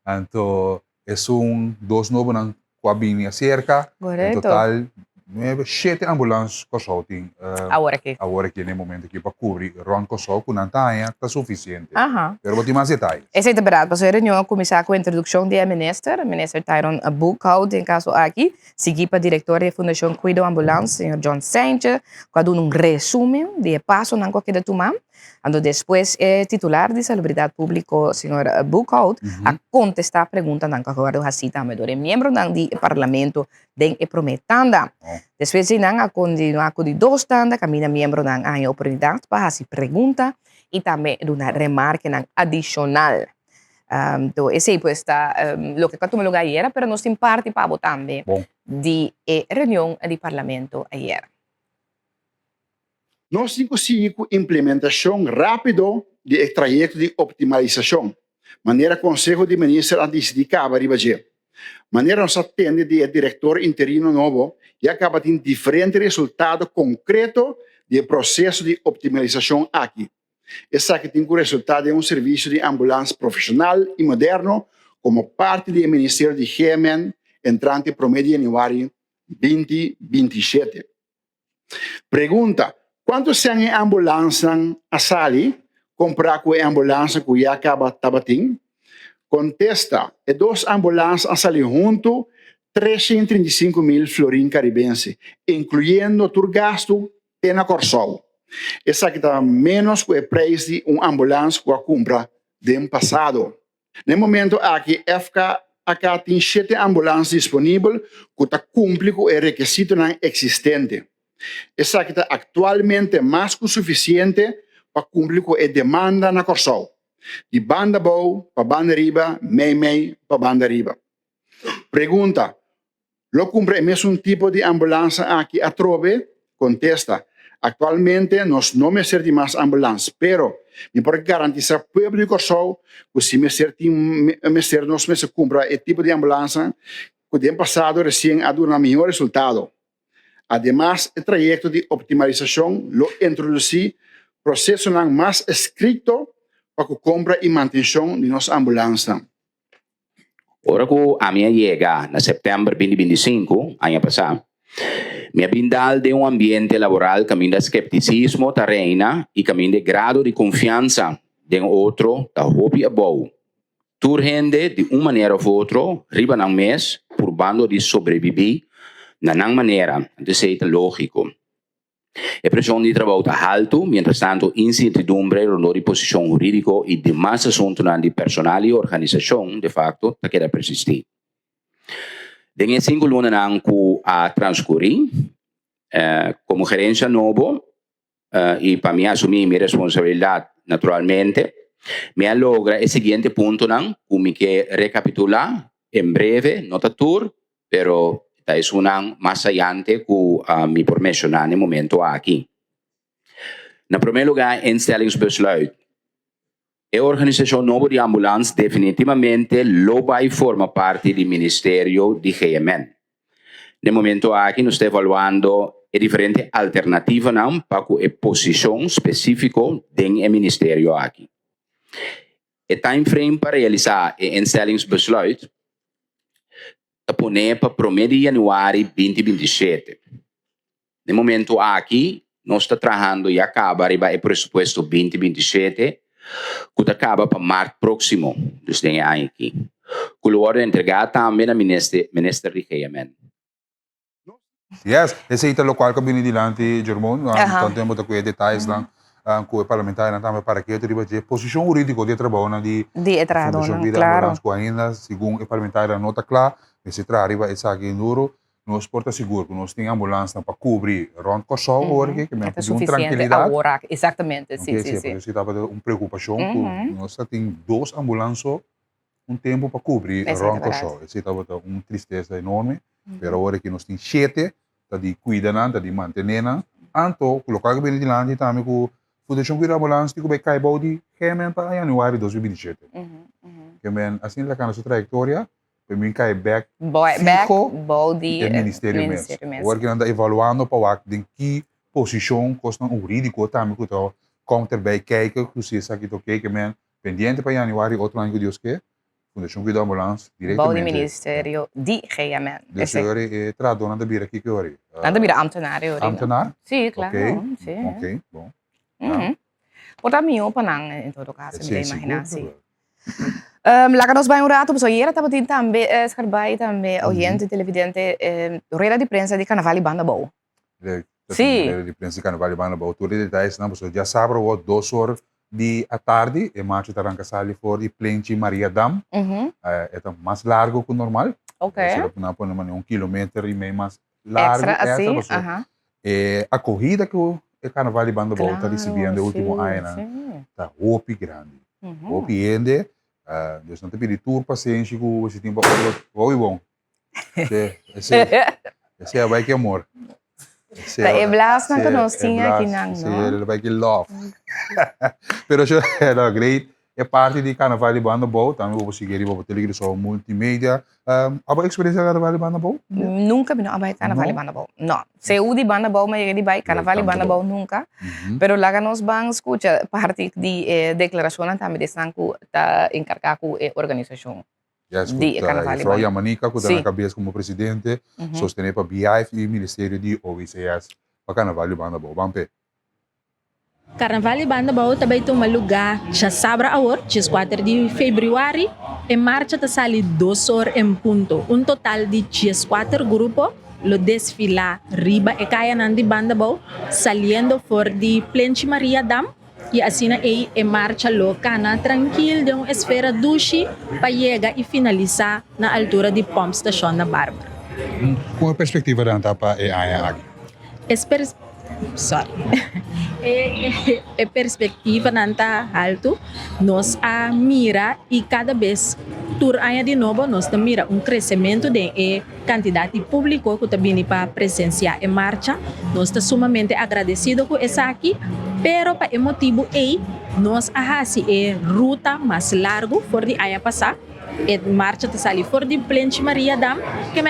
Então, é dois novos na cabine cerca. Correto. Em total, 7 ambulâncias que só tem. Agora aqui. Agora aqui, no momento que para cobrir, ronco só, com não está suficiente. Aham. Pero vou ter mais detalhes. Essa é a verdade. Para a reunião começar com a introdução do ministro Tyron Buchhout, em caso aqui, seguir para a diretora da Fundação Cuido Ambulância, senhor John Sanchez, quando resumo de passo na qualquer tomar. Ando depois titular de Salubridade Pública, senhor Buchhout, a contestar a pergunta na qual a cita a membro do parlamento den e prometanda. Depois a continuar com 2 tanda, caminha membro na a oportunidade para fazer pergunta e também uma remarca adicional. Então, esse aí está o que tomou lugar ayer, mas nós temos parte para votar também de reunião do parlamento ayer. Nós conseguimos implementação rápida de projeto de optimalização. Maneira Conselho de Ministros a decidir que arriba de. Maneira nos atende de diretor interino novo e acaba tendo diferentes resultados concretos do processo de optimalização aqui. Essa que tem como resultado é serviço de ambulância profissional e moderno como parte do Ministério de GMN entrante promédio em janeiro 2027. Pergunta: quanto são ambulâncias a sali comprar com a ambulância que já acaba tabatim? Contesta: 2 ambulâncias a sali junto 335 mil florins caribense, incluindo todo gasto e na Corsol. Essa que está menos que o preço de ambulância que a compra do ano passado. No momento aqui, FK tem 7 ambulâncias disponíveis que cumprem com o requisito existente. Essa que está atualmente mais que suficiente para cumprir com a demanda na Corsol. De banda boa para banda riba, meio para banda riba. Pergunta: lo cumpre o mesmo tipo de ambulância aqui a Trove? Contesta: atualmente nós não me ser de mais ambulância, pero me pode garantizar para o povo de Corsol que se me ser nós me cumpra o tipo de ambulância que o ano passado recém a dar um melhor resultado. Además, el proyecto de optimalización lo introducí proceso más estricto para la compra y mantención de nuestra ambulancia. Ahora que a mí llega en septiembre 2025, año pasado, me bindal de un ambiente laboral camino de escepticismo reina y camino de grado de confianza de otro da hobby abou. Turgende de uma maneira ou outra, riba ng mês, por bando de sobreviver, na nang maneira, de ser lógico. A pressão de trabalho está alto, mientras tanto, incertidumbre no de posição jurídica e demais assuntos de personal e organização, de facto, está queda persistir. Dengue 5 lunas que a transcorrer, como gerência novo, e para mim assumir minha responsabilidade naturalmente, me logra o seguinte ponto, como que recapitular em breve, nota tour, pero é um mais adiante que me por mencionar no momento aqui. Na primeiro lugar, instellingsbesluit. A organização nova de ambulância definitivamente vai formar parte do Ministério de GMN. No momento aqui, nós estamos evaluando diferentes alternativas para a posição específica do Ministério aqui. O time frame para realizar o instellingsbesluit para promedio de januário 2027. No momento aqui, nós estamos trabalhando e acaba o presupuesto 2027, que acaba para março próximo, dos ano aqui. Que o vai entregar também ao Ministério de GMN. Yes, esse é o local que vem dilante, Germão, tanto tempo que detalhes lá, com o parlamentar, também para que eu a posição jurídica de trabalho de entrada, claro. Ainda, segundo o parlamentar, nota clara, esse arriba esse aqui duro, nós porta seguro, nós temos ambulância para cobrir rond Kosovo, porque que me dá tranquilidade. Agora, exatamente, sim. Isso estava uma preocupação, nós temos 2 ambulâncias tempo para cobrir rond Kosovo. Isso estava uma tristeza enorme, mas agora que nós temos 7, está de cuidar, está de manter, então, o local que vem de lá também com Fundação Cuida Ambulância, que vai cair body, que é para januário 2027. Que é assim lá na sua trajetória, para mim cair back, Back, body, e Ministério mesmo. Agora que anda evaluando para o em que posição custa um jurídico também, que está counter by kijken, que você sabe que ok, que é pendiente para januário, outro ano que Deus quer, Fundação Cuida Ambulância, Body diretamente. Ministério di GMN. Dus je tradou nada bira aqui que eu ori. Nada mira ambtenario. Ambtenaar? Sì, claro. Ok, Sì. ok, bom. Por mim, panang in todo caso, Sim, me sim, imaginasi. seguro. Lá que nós vai um rato, pessoal, e era também também, escarbei também, audiente, televidente, reda de prensa de Carnaval e Banda Boa. Sim. De Prensa Carnaval Banda Boa. Tudo detalhes, não, pessoal. Já sabe, o 2 horas de a tarde, e marcha taranca sali for de Plenty Maria Dam. É mais largo que o normal. Ok. Será que não põe 1,5 km mais largo. Extra, assim, pessoal. A corrida que o Carnaval Banda Boa está recebendo no último ano, está roupa grande. Roupa grande. Dus não te pedir tour paciência que você tem para oi bom. Esse é vai que amor. Tá e blas na conostinha aqui não. Sim, ele vai que love. Pero eu era great. É parte de Carnaval de Banda Boa, também vou seguir e vou ter só multimédia. A experiência de Carnaval de Banda Boa? Nunca vi no Carnaval de Banda Boa. Não. Se eu de Banda Boa, mas ele vai Carnaval de Banda Boa nunca. Pero lá que nós vamos escutar parte de declaração também de Sanco tá encarregado com a organização. De Carnaval de Banda. Yamanica, que está na cabeça como presidente, sostener para BIF e Ministério de OVCS para Carnaval de Banda Boa. Vamos ver. Carnaval de Banda Boa também tem um lugar já sabra agora, dia 4 de fevereiro, em marcha está sali 2 horas em ponto. Um total de 4 grupos lo desfilar riba e kaya nandi Banda Boa, saliendo for de Plenty Maria Dam, e assim em marcha locana tranquilo de uma esfera dushi para chegar e finalizar na altura de Pomp Station na Bárbara. Com a perspectiva da etapa é aqui. A perspectiva nanta alto, nós a mira e cada vez tur aya de novo nós a mira crescimento de quantidade de público que também para presenciar em marcha. Nós está sumamente agradecido com essa aqui, pero para o motivo nós a ruta mais largo for de aya passar, marcha te sali for de Plenty Maria Dam, que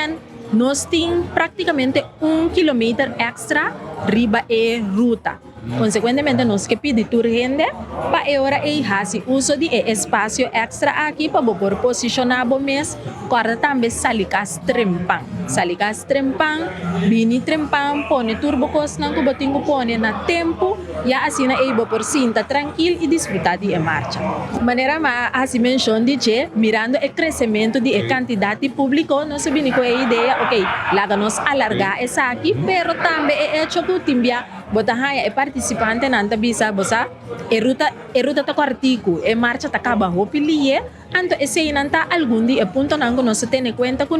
nós temos praticamente 1 quilômetro extra riba e ruta. Consequentemente, nós que pedimos gente para agora fazer uso de espaço extra aqui para poder posicionar o mês, para também salikas trempang. Salikas trempang, bini trempang, pone turbocos não que botinho pone na tempo, e assim é por sinta tranquilo e desfrutar de marcha. De maneira mais, assim menciono de que, mirando o crescimento de quantidade de público, nós sabemos com a ideia, ok, lá nós alargar essa aqui, pero também é hecho que timbia botahaya participante nanta bisa bosa ruta ta quartico marcha ta acaba hopilie anto esse nanta algum dia ponto nango nós tem conta com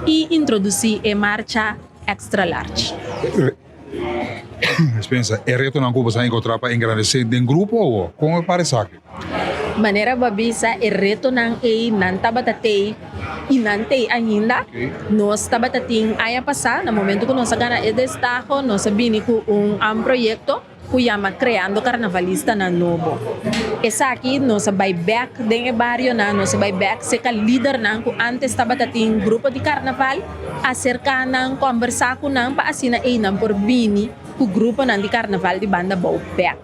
e introduzir marcha extra large. Pensa, é reto não como você encontrar para engrandecer em grupo ou como parece aqui? Maneira babisa reto nang nanta batatei e nante ainda nós tabatating aya passar no momento que nós gana destaco nós sabemos que projeto que chama Creando Carnavalista na Novo. Essa aqui nós vai back dentro do barrio na nós vai back se que líder nang que antes tabatating grupo de carnaval acerca nang conversar com nang para assina nang por bini o grupo nang de carnaval de Banda Boa back.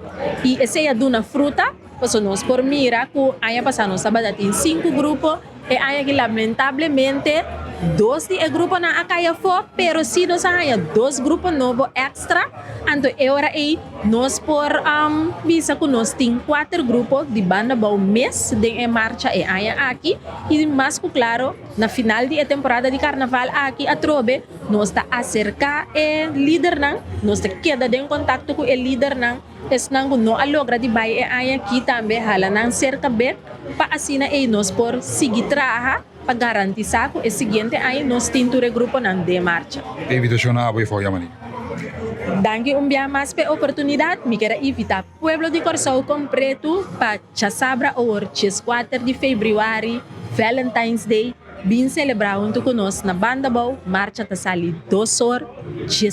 E essa é duna fruta. Pues nós por mira que haya pasado sábado em 5 grupos e haya que lamentavelmente 2 de grupo na acaya fo, pero si nós haya 2 grupos novos extra, então agora nós por visa que nós tem 4 grupos de Banda Boa mês de marcha e haya aqui e mais que claro na final de temporada de carnaval aqui a trobe nós está acerca e líder não nós está queda em contato com o líder não esnango no alogra de bai e aya aqui também hala nang cerca bet pa asina nós por seguir traha para garantizar que o seguinte aí nós tinture grupo nang de marcha. Invitação a apoio foi Yamani. Danke dia mais pe oportunidade me quero invitar pueblo de Corsau completo para Chasabra or 4 de fevereiro Valentine's Day Bin celebrar junto conosco na Banda Bau, marcha tá sali 2 horas,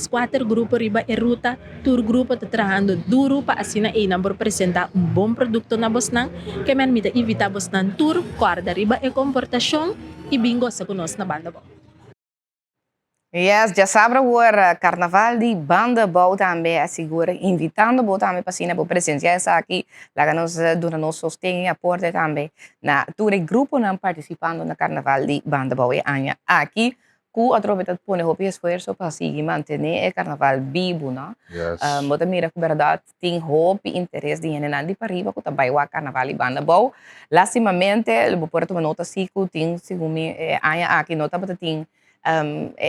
4 grupos riba e ruta, tur grupo tá trabalhando duro para assina e não apresentar bom produto na Bosnan, que men mita evitar Bosnan tur, corda riba e comportação e bingo sa conosco na Banda Bau. Yes, já sabe agora, Carnaval de Banda Bau também assegura, invitando o também para a presença aqui, lá que nós durante nosso sostém e aporte também, na todo grupo não participando no Carnaval de Banda Bau e Anha aqui, que a tropa põe o esforço para seguir manter o Carnaval vivo, não? Yes. Mas mira que verdade tem hope e interesse de gente de para arriba que também o Carnaval de Banda Bau, lastimamente, eu vou tomar nota se que tem, segundo me, Anha aqui nota para tem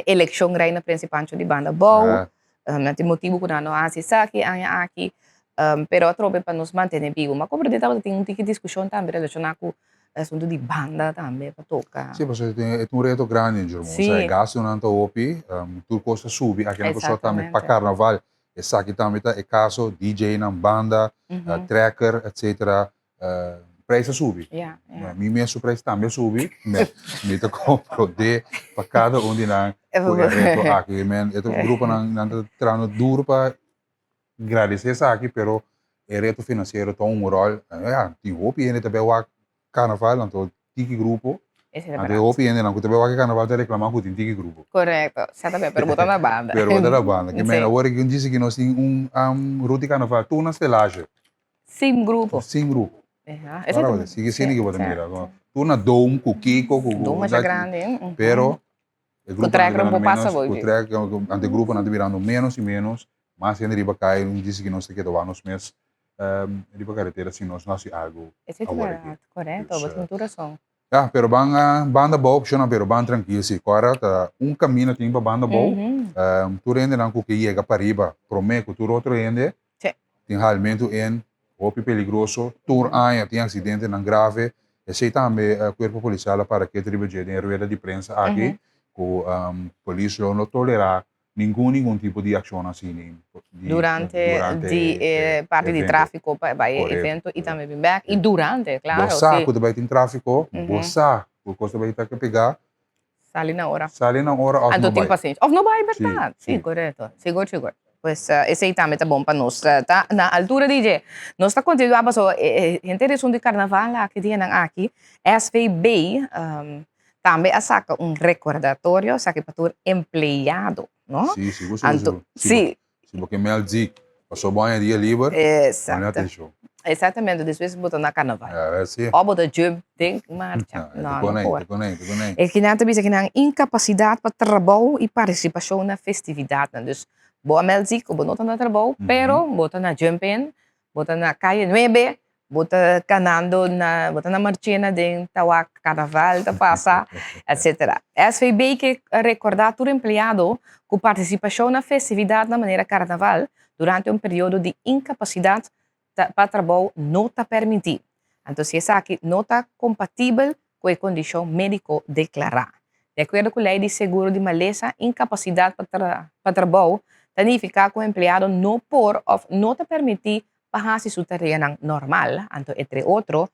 eleksyon rin na principante di Banda Bau. Nanti motivo ko na no asi sa aki anya aki. Pero trobe pa nos mantene vivo. Ma como de tava tem um tiki discussão também relacionado com assunto di banda também para tocar. Sì, perché è un reto grande in Germania. Sì. Sai, gasto un anto opi, tu costa subi, anche una cosa também para carnaval, e sa che também è caso DJ na banda, tracker, eccetera. Preço subi. Yeah. Mi messo preço também subi, me te compro de para cada um de nós. Foi reto aqui, men. Ito grupo nang trano duro para agradecer sa aqui, pero é reto financeiro tão moral. Tem hopi ainda também o carnaval, então tiki grupo. Ante hopi ainda não, também o carnaval te reclamar que tem tiki grupo. Correto. Sa também pero botar na banda. Pero botar na banda. Que men agora que disse que nós tem ruta carnaval, tu na estelagem. Sim grupo. Sim grupo. Exatamente. Sigue sendo que você mira. Tu na dom, com Kiko, com Dom é grande. pero o grupo não passa hoje. O track, ante grupo não virando menos e menos, mas ainda riba cai, disse que nós te quedamos nos meses, riba carretera assim nós nasce algo. Exatamente. Correto, você tem razão. Pero banda Bau, opciona pero ban tranquilo, sim. Agora tá caminho tem para banda Bau. Tu rende não que chega para riba, prometo tu outro rende. Tem realmente em hopi peligroso, tour anha, tem acidente não grave, e sei também o corpo policial para que tribo de rueda de prensa aqui, que a polícia não tolerar nenhum tipo de ação assim durante parte de tráfico para evento e também back e durante, claro. Você quando vai ter tráfico, você por costa vai ter que pegar sale na hora. Então tem paciência. Of não vai, verdade. Sim, correto. Seguro. Pues esse aí também tá bom para nós. Tá na altura DJ. Nós está continuando so interessante de carnaval aqui dia nang aqui. SVB também saca recordatório saca para todo empregado, não? Sim, sim. Sim, porque Melzik passou bom dia livre. Exato. Exatamente, depois botou na carnaval. Sim. Ou botou job, tem marcha. Não pode. É que não também que não incapacidade para trabalho e participação na festividade. Dus boa Melzik, ou botou na trabalho, pero botou na jumping, botou na calle 9, botou canando botou na marchina de tawa carnaval, da passa, etc. SVB que recordar todo empregado com participação na festividade na maneira carnaval durante período de incapacidade para trabalho não está permitido. Então, se essa aqui não está compatível com a condição médico declarada. De acordo com a lei de seguro de maleza, incapacidade para trabalho significa que o empregado não pode ou não está permitido para sua tarefa normal, então, entre outros,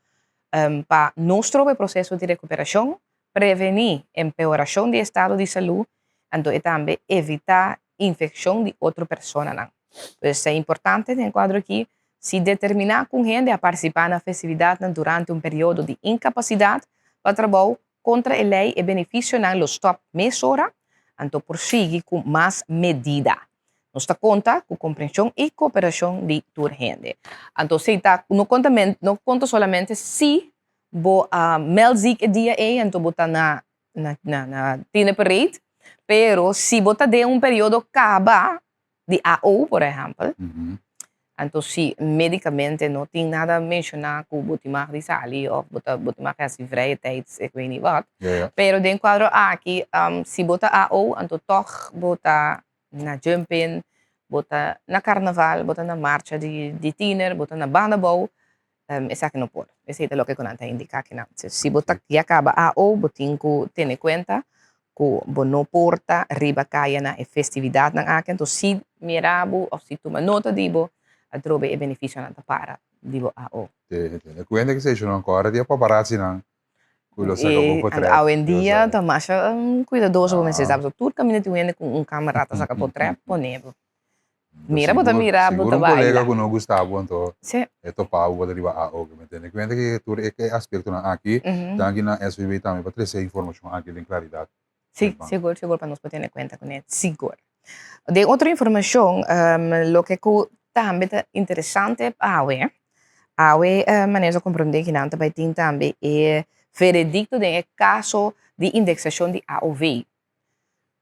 para nosso processo de recuperação, prevenir empeoração do estado de saúde, então, e também evitar infecção de outra pessoa. Então, é importante, no quadro aqui, se determinar com gente a participar na festividade durante período de incapacidade para trabalho contra a lei e benefício nos top mesura, então prosseguir com mais medida. Nós conta com compreensão e cooperação de toda gente. Então, se não conta somente se a Melzik dia então botar na tina parede, pero se botar de período acaba de AO, por exemplo, então, se medicamente não tem nada a mencionar com o botimar de sali ou botimar que é assim, vrije tijd, ik weet niet wat. Pero dentro quadro aqui, se botar AO, então toch botar na jumping, botar na carnaval, botar na marcha de tiener, botar na Banda Bau, essa que não pode. Esse é o que eu não indicar que não. Se botar que acaba AO, botin que ter conta que não porta riba caia na festividade na aqui, então se mirabo ou se toma nota dibo, a trobe e benefício na para dibo AO. Cuenta que se sono ancora di paparazzi nan. Kulo sa kapotrap. Hoy en día, más cuidadoso como se sabe. Tú caminas con un camarada sa kapotrap, pone. Mira, bota mira, bota Siguro un colega baila. ko no Gustavo anto. Sí. Ito pa ako dali ba AO que me tiene cuenta que tu aspecto na aqui, daqui na SVB também para trazer informação aqui de claridade. Sí, seguro para nos tener cuenta con él. Seguro. De otra información, lo que también es interesante awe manejo comprender que nanta by tin también é veredicto de caso de indexação de AOV.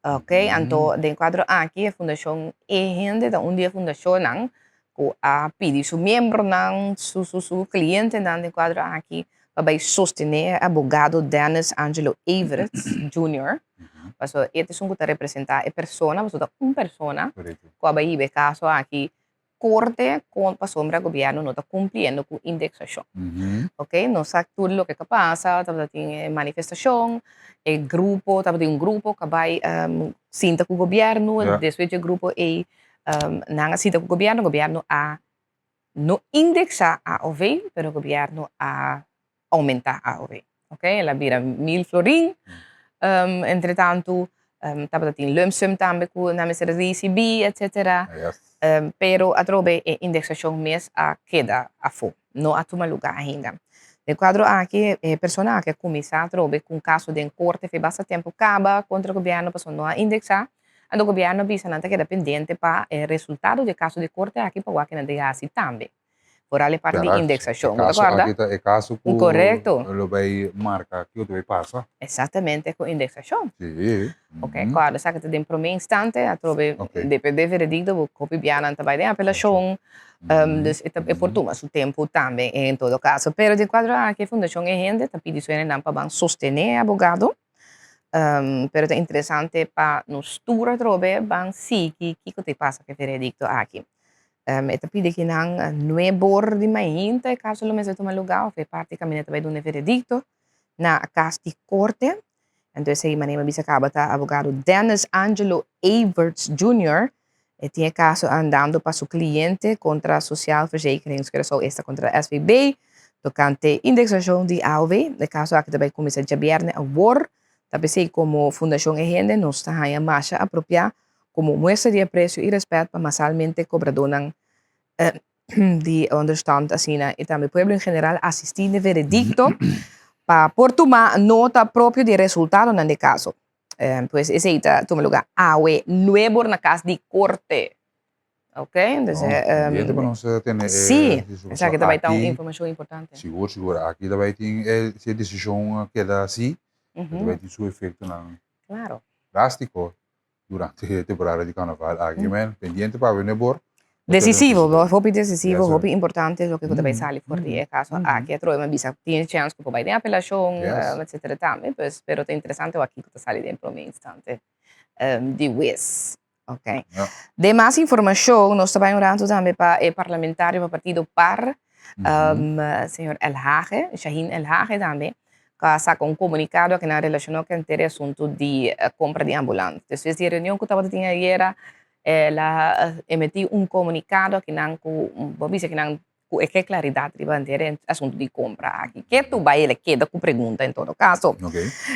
Ok, então de quadro aqui a fundação é gente da onde a fundação não ko a pedir su membro não su cliente não de quadro aqui para sostener abogado Dennis Angelo Everett Jr. Paso este son que representa a persona, paso uma persona ko abai be caso aqui corte com a sombra governo não está cumprindo com indexação. Ok, não sabe tudo o que passa, tem manifestação, grupo, tem um grupo que vai sinta com o governo, depois o grupo não sinta com o governo a não indexar a OV, mas o governo a aumentar a OV. Ok, ela vira 1.000 florin, entretanto, tem lump sum também com na mesa recebi, etc. Pero a trobe indexação mês a queda a fo, não a tomar lugar ainda. De quadro aqui, persona que começa a trobe com caso de corte foi bastante tempo acaba contra o governo passou não a indexar, e o governo visa não queda pendente para o resultado de caso de corte aqui para o que não diga assim também. Por ali parte de indexação, É caso que correto. Lo vai marcar que o vai passar. Exatamente com indexação. Sim. Ok, claro, sabe que tem primeiro instante, a trobe depende do veredicto, o copy biana também de apelação, dus é por tomar seu tempo também em todo caso. Pero de quadro aqui a fundação é gente, tá pedindo não para sostener abogado, pero é interessante para nos tura trobe, bang sim que te passa que veredicto aqui. Esta pide que não nuevor de mainta, caso lo mesmo toma lugar, foi parte caminhada também do veredicto, na casa de corte. Então, aí, maneira bisa kabata abogado Dennis Angelo Everts Jr. Tinha caso andando para seu cliente contra a Social Verzekeringsgerecht, esta contra a SVB, tocante indexação de AOV. De caso aqui também começa a viernes a war. Também sei como fundação e gente não está a marcha apropriada como muestra de aprecio e respeito para masalmente cobrador de understand assim, e também o povo em geral assistir no veredicto para por tomar nota própria de resultado nesse caso. Pues esse aí toma lugar AOE nuevo na casa de corte. Ok? Então, sim, essa aqui também está uma informação importante. Seguro. Aqui também tem se a decisão queda assim, também tem seu efeito drástico durante a temporada de carnaval. Aqui, pendiente para o nebor. Decisivo, hobby decisivo, hobby importante, lo que também sale por de caso aqui a uma bisa tem chance que vai ter apelação, etc. também, pues, pero é interessante o aqui que sale dentro do instante de WIS. Ok. De mais informação, nós também orando também para o parlamentário do partido PAR, senhor El Hage, Shaheen El Hage também, que sacou comunicado que não relacionou com o assunto de compra de ambulância. Depois da reunião que estava tendo ayer, ela emitiu comunicado que não que claridade de bandeira assunto de compra aqui. Que tu vai ele queda com pergunta em todo caso.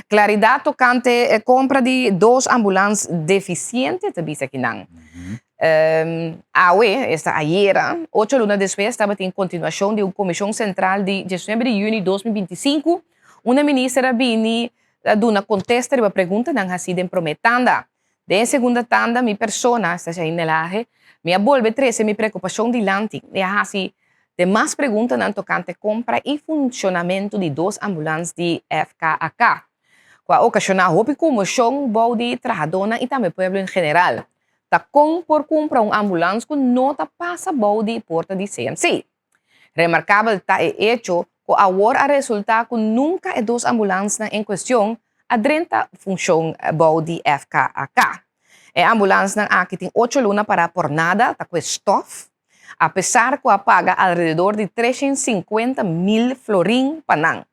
Claridade tocante compra de 2 ambulâncias deficientes, te diz que não. Esta ayer, 8 lunas depois, estava em continuação de uma comissão central de dezembro de junho de 2025. Uma ministra vini duna contesta de uma pergunta não ha sido prometanda. De segunda tanda, minha persona, esta já inelaje, me volve 13 minha preocupação de lante. E assim, de mais perguntas não tocante compra e funcionamento de 2 ambulâncias de FKAK. Qua ocasionar houve comoção de trabalhadora e também povo em geral. Tá por comprar ambulância que não tá passa de porta de CMC. Remarcável tá hecho que agora a resultar que nunca é 2 ambulâncias em questão a 30 função de FKAK. A ambulância aqui tem 8 lunas para por nada, está com stuff, apesar que paga alrededor de 350.000 florin panang.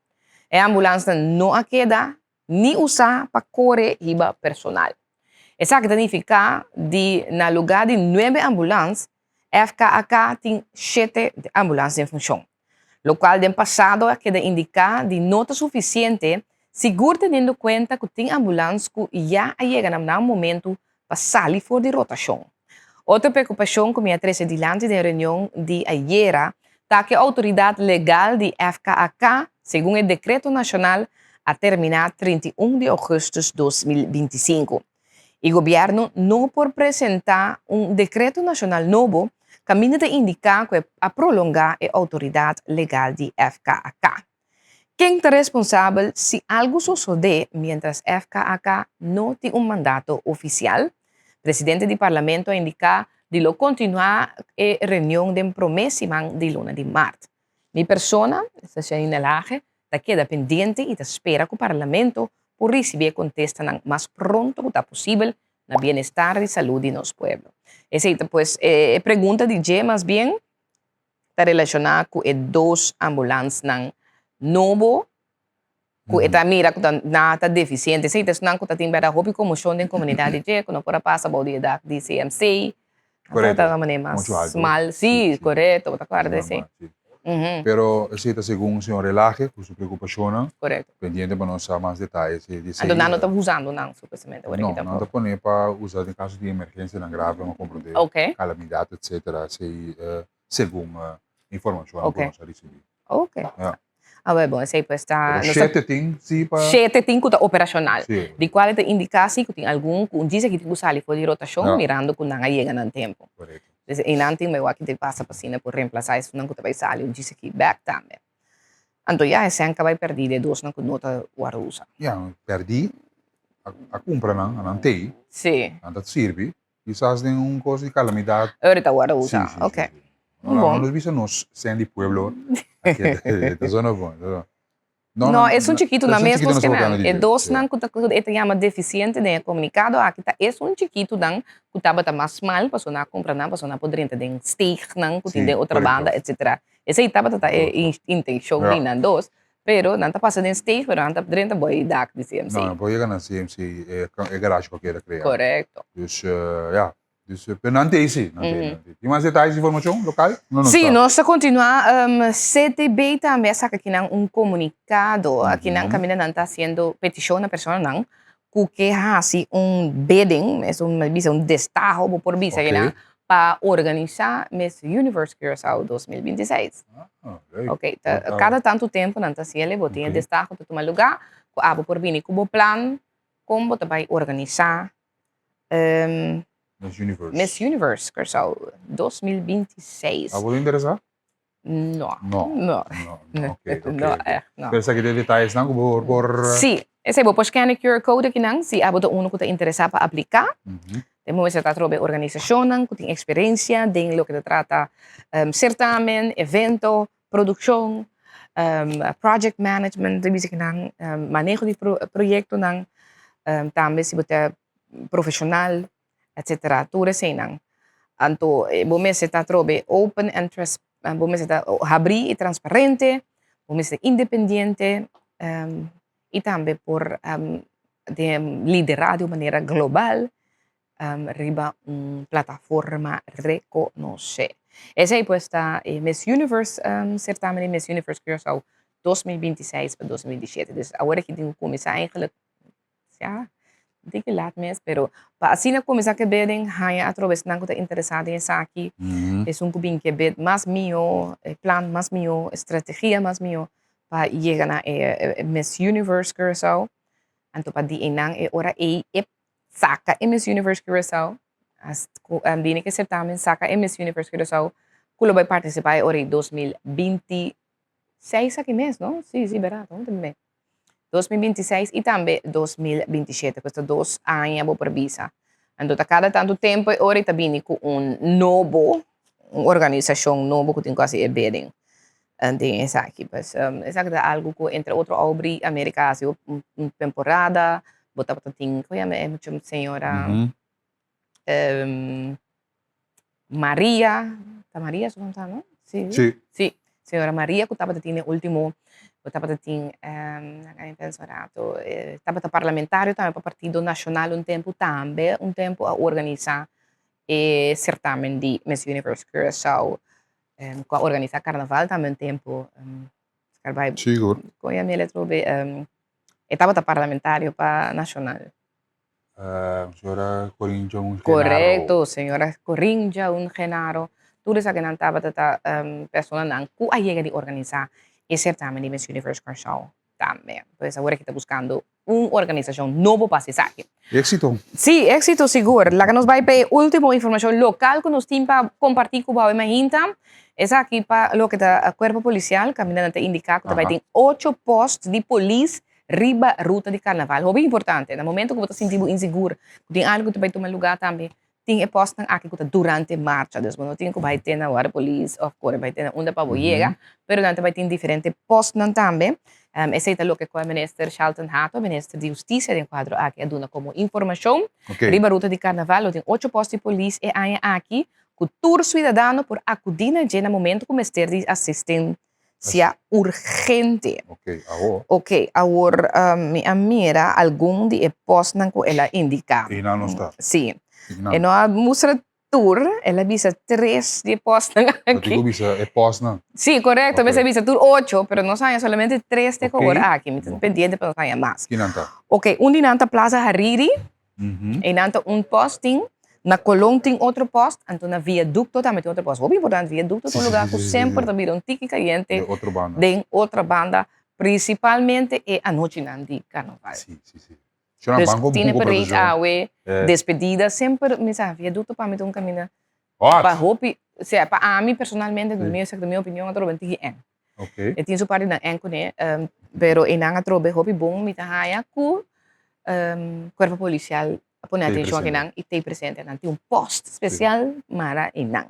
A ambulância não queda nem usar para correr riba personal. Isso significa que na lugar de 9 ambulâncias, FKAK tem 7 ambulâncias em função. Lo qual, no passado, queda indicar de nota suficiente Seguro tendo em conta que tem ambulância que já chega no momento para sair fora de rotação. Outra preocupação que me atrasa diante da reunião de ayer é que a autoridade legal de FKAK, segundo o decreto nacional, a terminar 31 de agosto de 2025. O governo não pode apresentar decreto nacional novo, caminho de indicar que a prolongar a autoridade legal de FKAK. Quem é responsável se algo suceder mientras FKAK não tem mandato oficial? Presidente do Parlamento a indicar de lo continuar a reunião de promessa de luna de março. Mi persona, esta Janine Lage, está queda pendiente e espera que o Parlamento por receber contesta mais pronto que possível no bem-estar e saúde de nosso povo. Essa pues, pergunta de G, mais bem, está relacionada com dois ambulâncias novo, que está mira que está deficiente. Essa é não que está tendo a roupa como chão da comunidade G, que não pode passar o dia da CMC. Correcto. Está de mais Mucho mal, sí, correto, ¿te acuerdas? Sí. Pero esa según el señor Relaje, por su preocupación, Correcto. pendiente para nos dar más detalles. Então, não está usando, não, supostamente. No, no está poniendo para usar en caso de emergencia tan grave, no comprender Ok. calamidad, etc. Según información Ok. que nos ha recibido. Ok. Ja. Ah, bem, bom, esse aí está... Pero siete ting, sí, para... Sete tem que estar operacional. Sí. De qual é indicação que tem algum, que diz que tem que usar for de rotação, Ja. mirando que não chega no tempo. Correcto. E não tem mais que te passa para cima por reemplazar isso, não que vai sair, diz que back também. Então, já esse ano vai perder de dois, não que não está usa. Ja, perdi, a compra não tem, Sim. não serve, quizás tem coisa de calamidade. Ahorita usa. Sí, Ok. sí. Bom. No, nos visa nos sean de pueblo, aqui da zona bom. Não, é um chiquito na mesma que não. É dois sim. não que está chama deficiente de comunicado, aqui tá é um chiquito não que estava mais mal, passou na compra não, passou na podrenta de steak não, que tem de outra correcto. banda, etc. Esse aí estava tá intenção Ja. de não dos, pero não tá passando em steak, pero não tá podrenta boy dak de CMC. Não, pode chegar na CMC, é garagem qualquer criar. Correto. Dus, ja. Dus, não tem sim, não tem. Tem mais detalhes de informação local? Não, Sim, está. nós continuar CTB também saca que não comunicado, aqui não caminha não está sendo petição na pessoa não, que assim bidding, é destajo por visa Ok. não para organizar Miss Universe Curaçao 2026. Ok. Ok, cada tanto tempo não está sendo botinha Ok. destajo para tomar lugar, que abo por vir com o plano como você vai organizar Miss Universe. Miss Universe Curaçao 2026. Algo interessar? Não. Não. Não. Não. Ok, ok. Não, não. Pensa que tem detalhes não por... Sim, esse é o scan o QR Code aqui não, se abo uno que está interessado para aplicar, temos essa trobe organização que tem experiência em lo que trata certamen, evento, produção, project management, que não, manejo de projeto não, também se você profissional, etc. Tudo assim não. Então, vamos estar trobe open and vamos estar abrir e transparente, vamos estar independente e também por de liderar de maneira global riba plataforma reconhecer. Essa aí pues está Miss Universe certamen Miss Universe Curaçao 2026 para 2027. Dus agora que tem que começar eigenlijk ja, denk je laat mes, pero pa asina começar que bedem haya através não está interessado em aqui é kubing que bed mais mio plan mais mio estratégia mais mio para chegar na Miss Universe Curaçao anto pa di enang ora saca Miss Universe Curaçao as dini que certamen saca Miss Universe Curaçao kulo vai participar ora 2026 aqui mês, não? Sim, verdade, também. 2026 e também 2027, questi 2 anni por visa. Então, cada tanto tempo, ora está vindo com novo, uma organização nova que tem quase bidding. Então, essa aqui, pues, essa é algo que, entre outros, abre América, assim, uma temporada, botar para tem, que é uma senhora Maria, tá Maria, se não tá, não? Sim. Sim. Senhora Maria, que estava tendo último, estava tendo, pensato, estava parlamentário também para o Partido Nacional tempo também, tempo a organizar certamen de Miss Universe Curaçao, a organizar carnaval também tempo, Seguro. com a minha letra Estaba parlamentario para nacional. Señora Corincho, un Correcto, señora Corinja, un Genaro. Tudo sa que estava persona nang ku ayega de organizar esse certamen de Miss Universe Show também. Pues agora que está buscando uma organização novo para se saque. Éxito. Sí, éxito seguro. La que nos va a pedir última información local que nos tiene para compartir con la Mahinta. Es aquí para lo que está el cuerpo policial, caminando indica que vai ter 8 postos de polícia riba ruta de carnaval. É bem importante. No momento que você se sentir inseguro, tem algo que vai tomar lugar também. Tem posto aqui que durante a marcha. Então, não tem que vai ter na hora polícia, of course, vai ter onde para chegar, pero não vai ter diferentes postos também. Esse é o que o ministro Charlton Hato, ministro de Justiça, tem quadro aqui, a dona como informação. Riba ruta de carnaval, tem 8 postos de polícia e aí aqui, que todo cidadão por acudir no momento que ministério de assistência urgente. Ok, agora, minha mira, algum de postos que ela indica. E não está. Sim. E não mostra tour, ela visa 3 de postos aqui. Digo visa é posto não? Sí, correcto. A veces visa tour 8, pero no saben solamente 3 de cobrar aquí. Pendiente, pero no saben más. Kinanta. Ok, un dinanta Plaza Hariri, e nanta un posting, na Colón tem outro post, então na viaducto também tem outro post. Muito importante, viaducto é um lugar que sempre também um tique caliente de outra banda, principalmente a noite de carnaval. Sim, sim, sim. Dus tiene parade awe, despedida, sempre, misa, viaduto para mim tem caminho. Para hopi, se para mim personalmente, do minha opinião, eu trovo que é. Ok. E tem sua parte na enco né, pero em nanga trovo hopi bom, me tá haya cu corpo policial, põe atenção aqui nang e tem presente nang tem post especial para nang.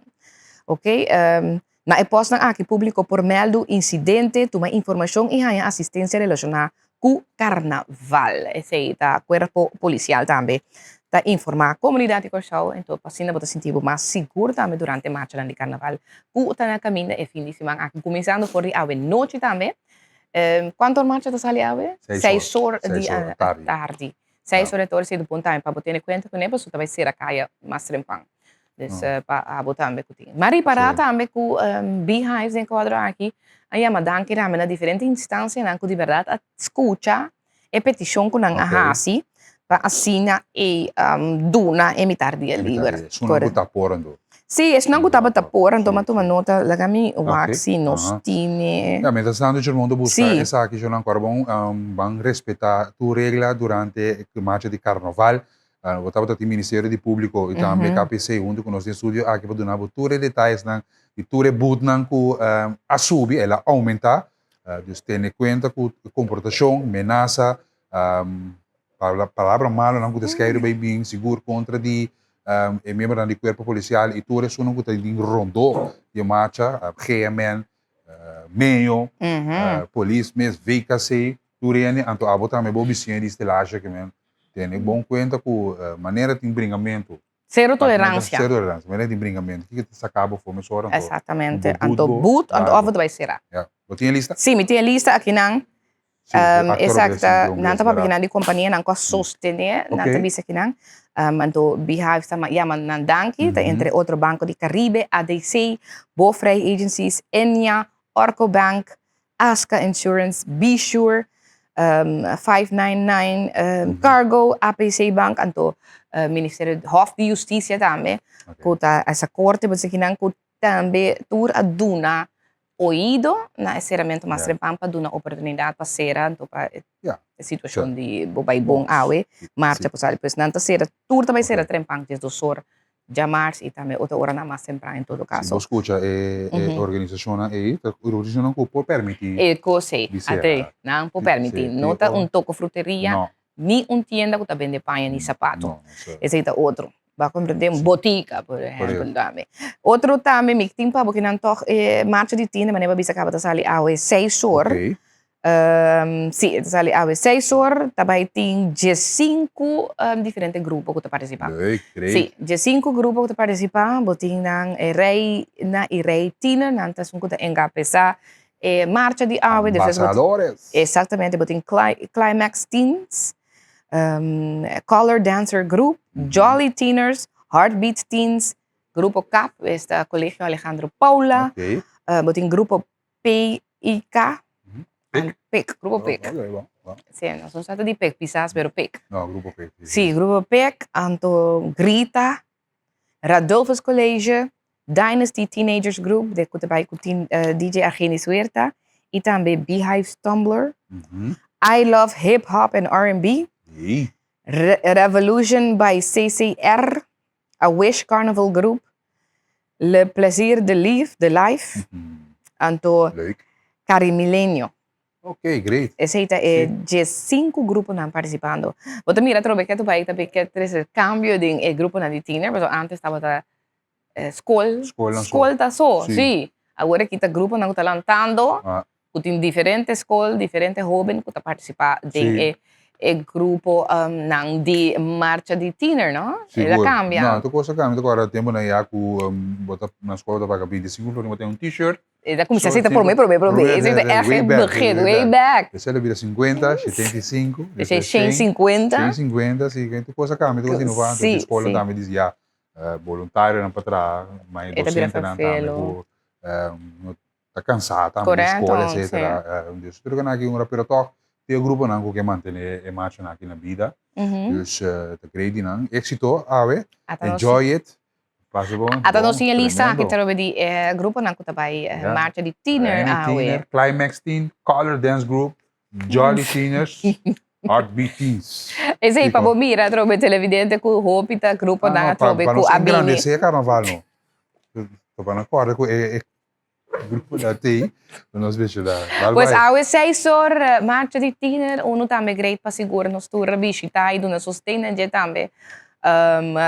Ok? Na e-post nang aqui público por meldo incidente, toma informação e haya assistência relacionada com carnaval. Esse é o corpo policial também. Tá informar a comunidade que show, então assim você sentir mais seguro também durante a marcha de carnaval. O tá na caminho é fim de semana, começando por a noite também. Quanto marcha está saliendo? 6 horas de tarde. 6 horas de tarde do ponto para botar em conta que você vai ser a caia mais trempang. Então para botar também com Mari para também com beehives em quadro aqui. Aí a danke namin na diferentes instâncias na de verdade escuta e petição com nang ahasi para assina e duna emitar dia livre. Sunan ko taporando. Sì, es não estava tapor, então toma nota, lagami waxi nostine. Ja, mas estando de mundo busca essa aqui já não bom, bang respeitar tu regla durante a marcha de carnaval. Votava do Ministério de Público e também KPC junto com nosso estúdio aqui para donar tudo detalhes na e tudo boot nan ku a subir, ela aumenta, dus tem conta com comportação, ameaça, palavra malo não que descair bem seguro contra de membro do corpo policial e tudo isso não que tem rondou de marcha, GMN, meio, polícia, mes VKC, tudo isso, então a botar me bobicinha de estelagem que men tem bom conta com maneira de embringamento. Zero tolerância. Zero tolerância, maneira de embringamento. O que você acaba por me só? Exatamente. Então boot, então ovo vai ser. Você tem a lista? Sim, me tem a lista aqui não. Exato. Não tá para pequena de companhia não com sostener, não tá bisa aqui não. Então Beehive sama yaman nan danki, tá entre outro banco de Caribe, ADC, Bofrey Agencies, Enya, Orco Bank, Aska Insurance, Be Sure, 599 Cargo, APC Bank, então Ministério Hof de Justiça também, que essa corte você que não também tur aduna oído na encerramento mais trempam para dar uma oportunidade para ser então para a situação de bobai bom awe marcha passar depois não ser tur também ser trempam desde 2 horas de março e também outra hora na mais temprano em todo caso. Escuta, organização aí, a organização não pode permitir. É coisa, até não pode permitir, não tá toco fruteria, nem tienda que tá vende panha nem sapato. Esse é outro. Vai compreender botica, por exemplo, também. Outro também, me tem para porque não toca marcha de tienda, mas não bisa acaba de sair ao 6 horas. Sim, sali ao 6 horas, também tem 5 diferentes grupos que participam. Sim, 5 grupos que participam, botin nang rei na rei tina, nantas um que engapesa marcha de awe, Ambassadores. Exatamente, botin Climax Teens, Color Dancer Group, Jolly Teeners, Heartbeat Teens, Grupo CAP, este Colegio Alejandro Paula, botin Grupo PIK, PIC, Grupo PIC. Sì, non sono stata di PEC, quizás, pero PEC. No, Grupo P. Sì, gruppo PEC, Anto Grita, Radolfus College, Dynasty Teenagers Group, de kutabay ko DJ Argenis Huerta, e também Beehive Tumblr, I Love Hip Hop and R&B, Sim. Revolution by CCR, A Wish Carnival Group, Le Plaisir de Life, Anto Leuk. Carimilenio. Ok, great. Esse é de 5 grupos não participando. Você mira, trobe que tu vai também que ter esse cambio de grupo na de teenager, mas antes estava da escola tá só, sim. Agora que tá grupo não tá lantando, tem diferentes escolas, diferentes jovens que tá participar de grupo não de marcha de teenager, não? Ela cambia. Não, tu coisa cambia, agora tempo na iaco bota na escola da paga 25, não tem t-shirt. Da come se aceita por me. Esse é way back. Esse é vira 50, 75. Esse é 150. 150, sim, que tu coisa cambia, tu coisa inovante, a escola também dizia voluntário não para trás, mas docente não também, tá cansado também da escola, etc. Dus tudo que aqui pero toch tem grupo não que mantém a marcha aqui na vida. Dus te creio não, éxito, enjoy it. Até nós tinha lista que trobe de grupo não que também marcha de teenager, Climax Teen, Color Dance Group, Jolly Teeners, Heartbeat Teens. Esse aí para mira trobe televidente com roupa tá grupo não trobe com a bini. Grande esse carnaval não. Tô para na corda com grupo da TI, nós vejo lá. Pois ao 6 horas marcha de teenager, uno também great para segurar nos tour visita e do nos sostenen je também.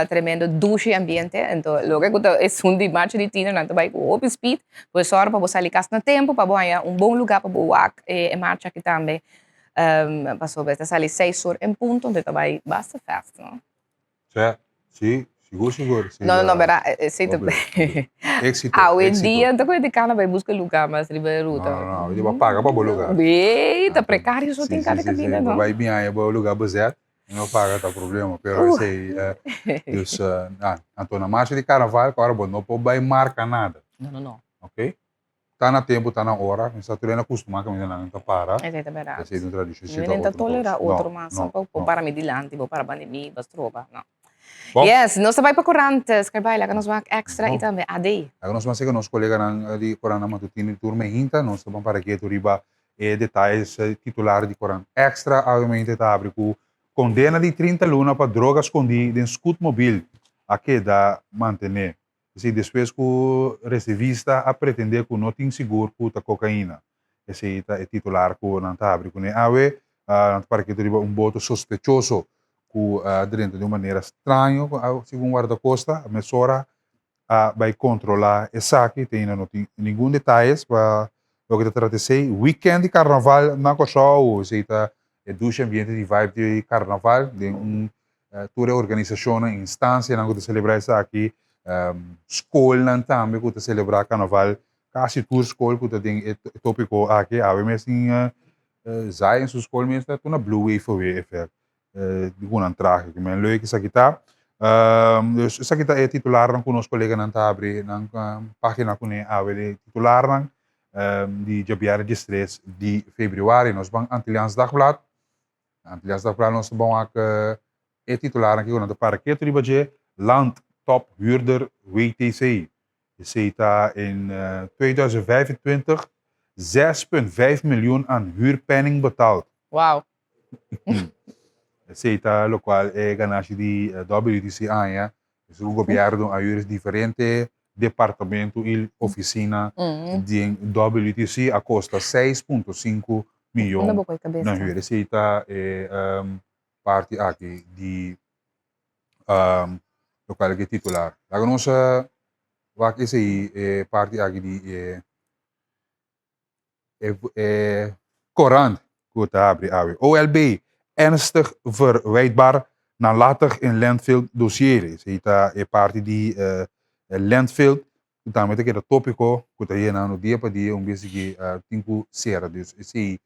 Tremendo douche ambiente, então logo que é de marcha de teenager, não vai com open speed, pois só para você ali no tempo, para você bom lugar para você e marcha aqui também. Passou bem, está ali 6 horas em ponto, então vai basta festa, não? Sim, seguro. Não, verá, sei também. Éxito. Hoje em dia, então quando cara vai buscar lugar mais liberado. Não, ele vai pagar para o lugar. Eita, precário só tem cada cabine, não? Vai bem aí, o lugar baseado. Não paga tá problema, pero sei, dus então na marcha de carnaval, agora não pode marcar nada. Não. Ok? Tá na tempo, tá na hora, está tudo acostumado com isso não tá para. É verdade. Esse é um tradição. Não tenta tolerar outro mas para me dilante, para a pandemia, para tropa, não. Bom. Yes, nós vai para corante, trabalha, que nós vamos extra e também AD. Agora nós vamos seguir nosso colega de Corante Matutino turma hinta, nós vamos para aqui tu riba detalhes titular de Corante extra, obviamente tá abre com condena de 30 luna para droga escondida em Scootmobil, aqui da manter. Se depois que o reservista a pretender que não tem seguro com a cocaína. Esse é titular que não está abrindo. Para que tu boto sospechoso que dentro de uma maneira estranha, segundo o guarda-costa, a emissora vai controlar esse aqui, não tem nenhum detalhe para o que trata de ser weekend de carnaval na show, é duas ambiente de vibe de carnaval, de toda organização, instância, não que celebrar isso aqui, escola também que celebrar carnaval, quase toda escola que tem tópico aqui, mas já em sua escola mesmo está na Blue Wave effect, de um traje que é leuk isso aqui tá, isso aqui tá é titular não com os colegas não tá abre na página com ele titular não de Jabiar de 3 de fevereiro nós vamos Antilliaans Dagblad nós vamos é titular aqui quando para que tu budget land top huurder WTC esse está em 2025 6,5 miljoen aan huurpenning betaald. Wow. Esse está lo qual é ganagem de WTC año. O governo ajuda diferentes departamentos e oficina de WTC a custa 6,5 milhões na huur. Esse está parte aqui de lo qual é titular. Agora nós vamos esse parte aqui de Courant, goed abre. OLB, ernstig verwijtbaar nalatig in landfill dossier. Ita é parte de landfill, também tem que tópico, que está aí no dia para dia, basic tempo será. Dus esse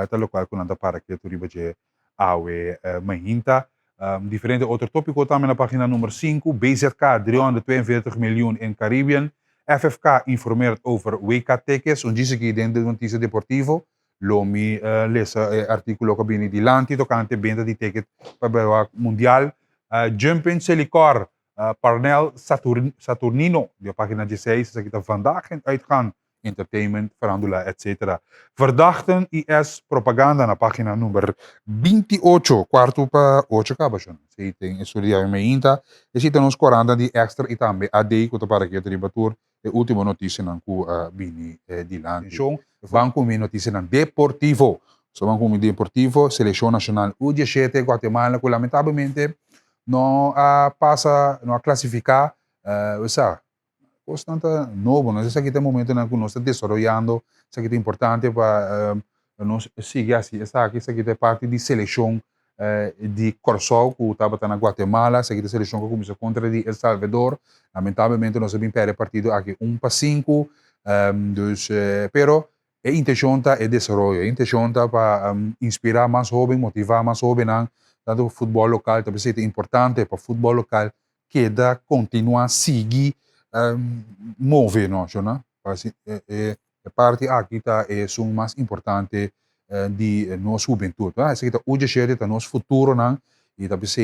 tá local que nada para que tu riba de awe mahinta. Diferente outro tópico também na página número 5, BZK 342 miljoen in Caribbean. FFK informeert over WK-tickets, und diese die de notícia deportivo. Lomi lesa articolo che viene di lanti toccante venda di ticket per il mondial. Jumping Silicor, Parnell Saturnino, die pagina 16, zeg ik vandaag in uitgaan, entertainment, farandula, etc. Verdachten IS propaganda na pagina nummer 28, quarto pa 8 kabasyon. Sa iting estudiar may inta, isita nos 40 di extra itambe AD ko to para kaya tribatur, e ultimo noticia ng ku bini di lanti. Banco may noticia ng Deportivo. So Banco Deportivo, Seleção Nacional U17 Guatemala, que lamentavelmente não passa, não a classificar, constante novo, não sei se aqui momento na que nós estamos desenvolvendo, isso aqui é importante para nós seguir assim, isso aqui é parte de seleção de Corsol, que estava na Guatemala, isso aqui é seleção que começou contra de El Salvador, lamentavelmente nós vamos perder partido aqui 1-5, pero a intenção é desenvolver, a intenção para inspirar mais jovens, motivar mais jovens, tanto o futebol local, talvez seja importante para o futebol local que continua a seguir mover, não é? A parte aqui é o mais importante de nossa juventude. Isso aqui hoje é o nosso futuro, não? E talvez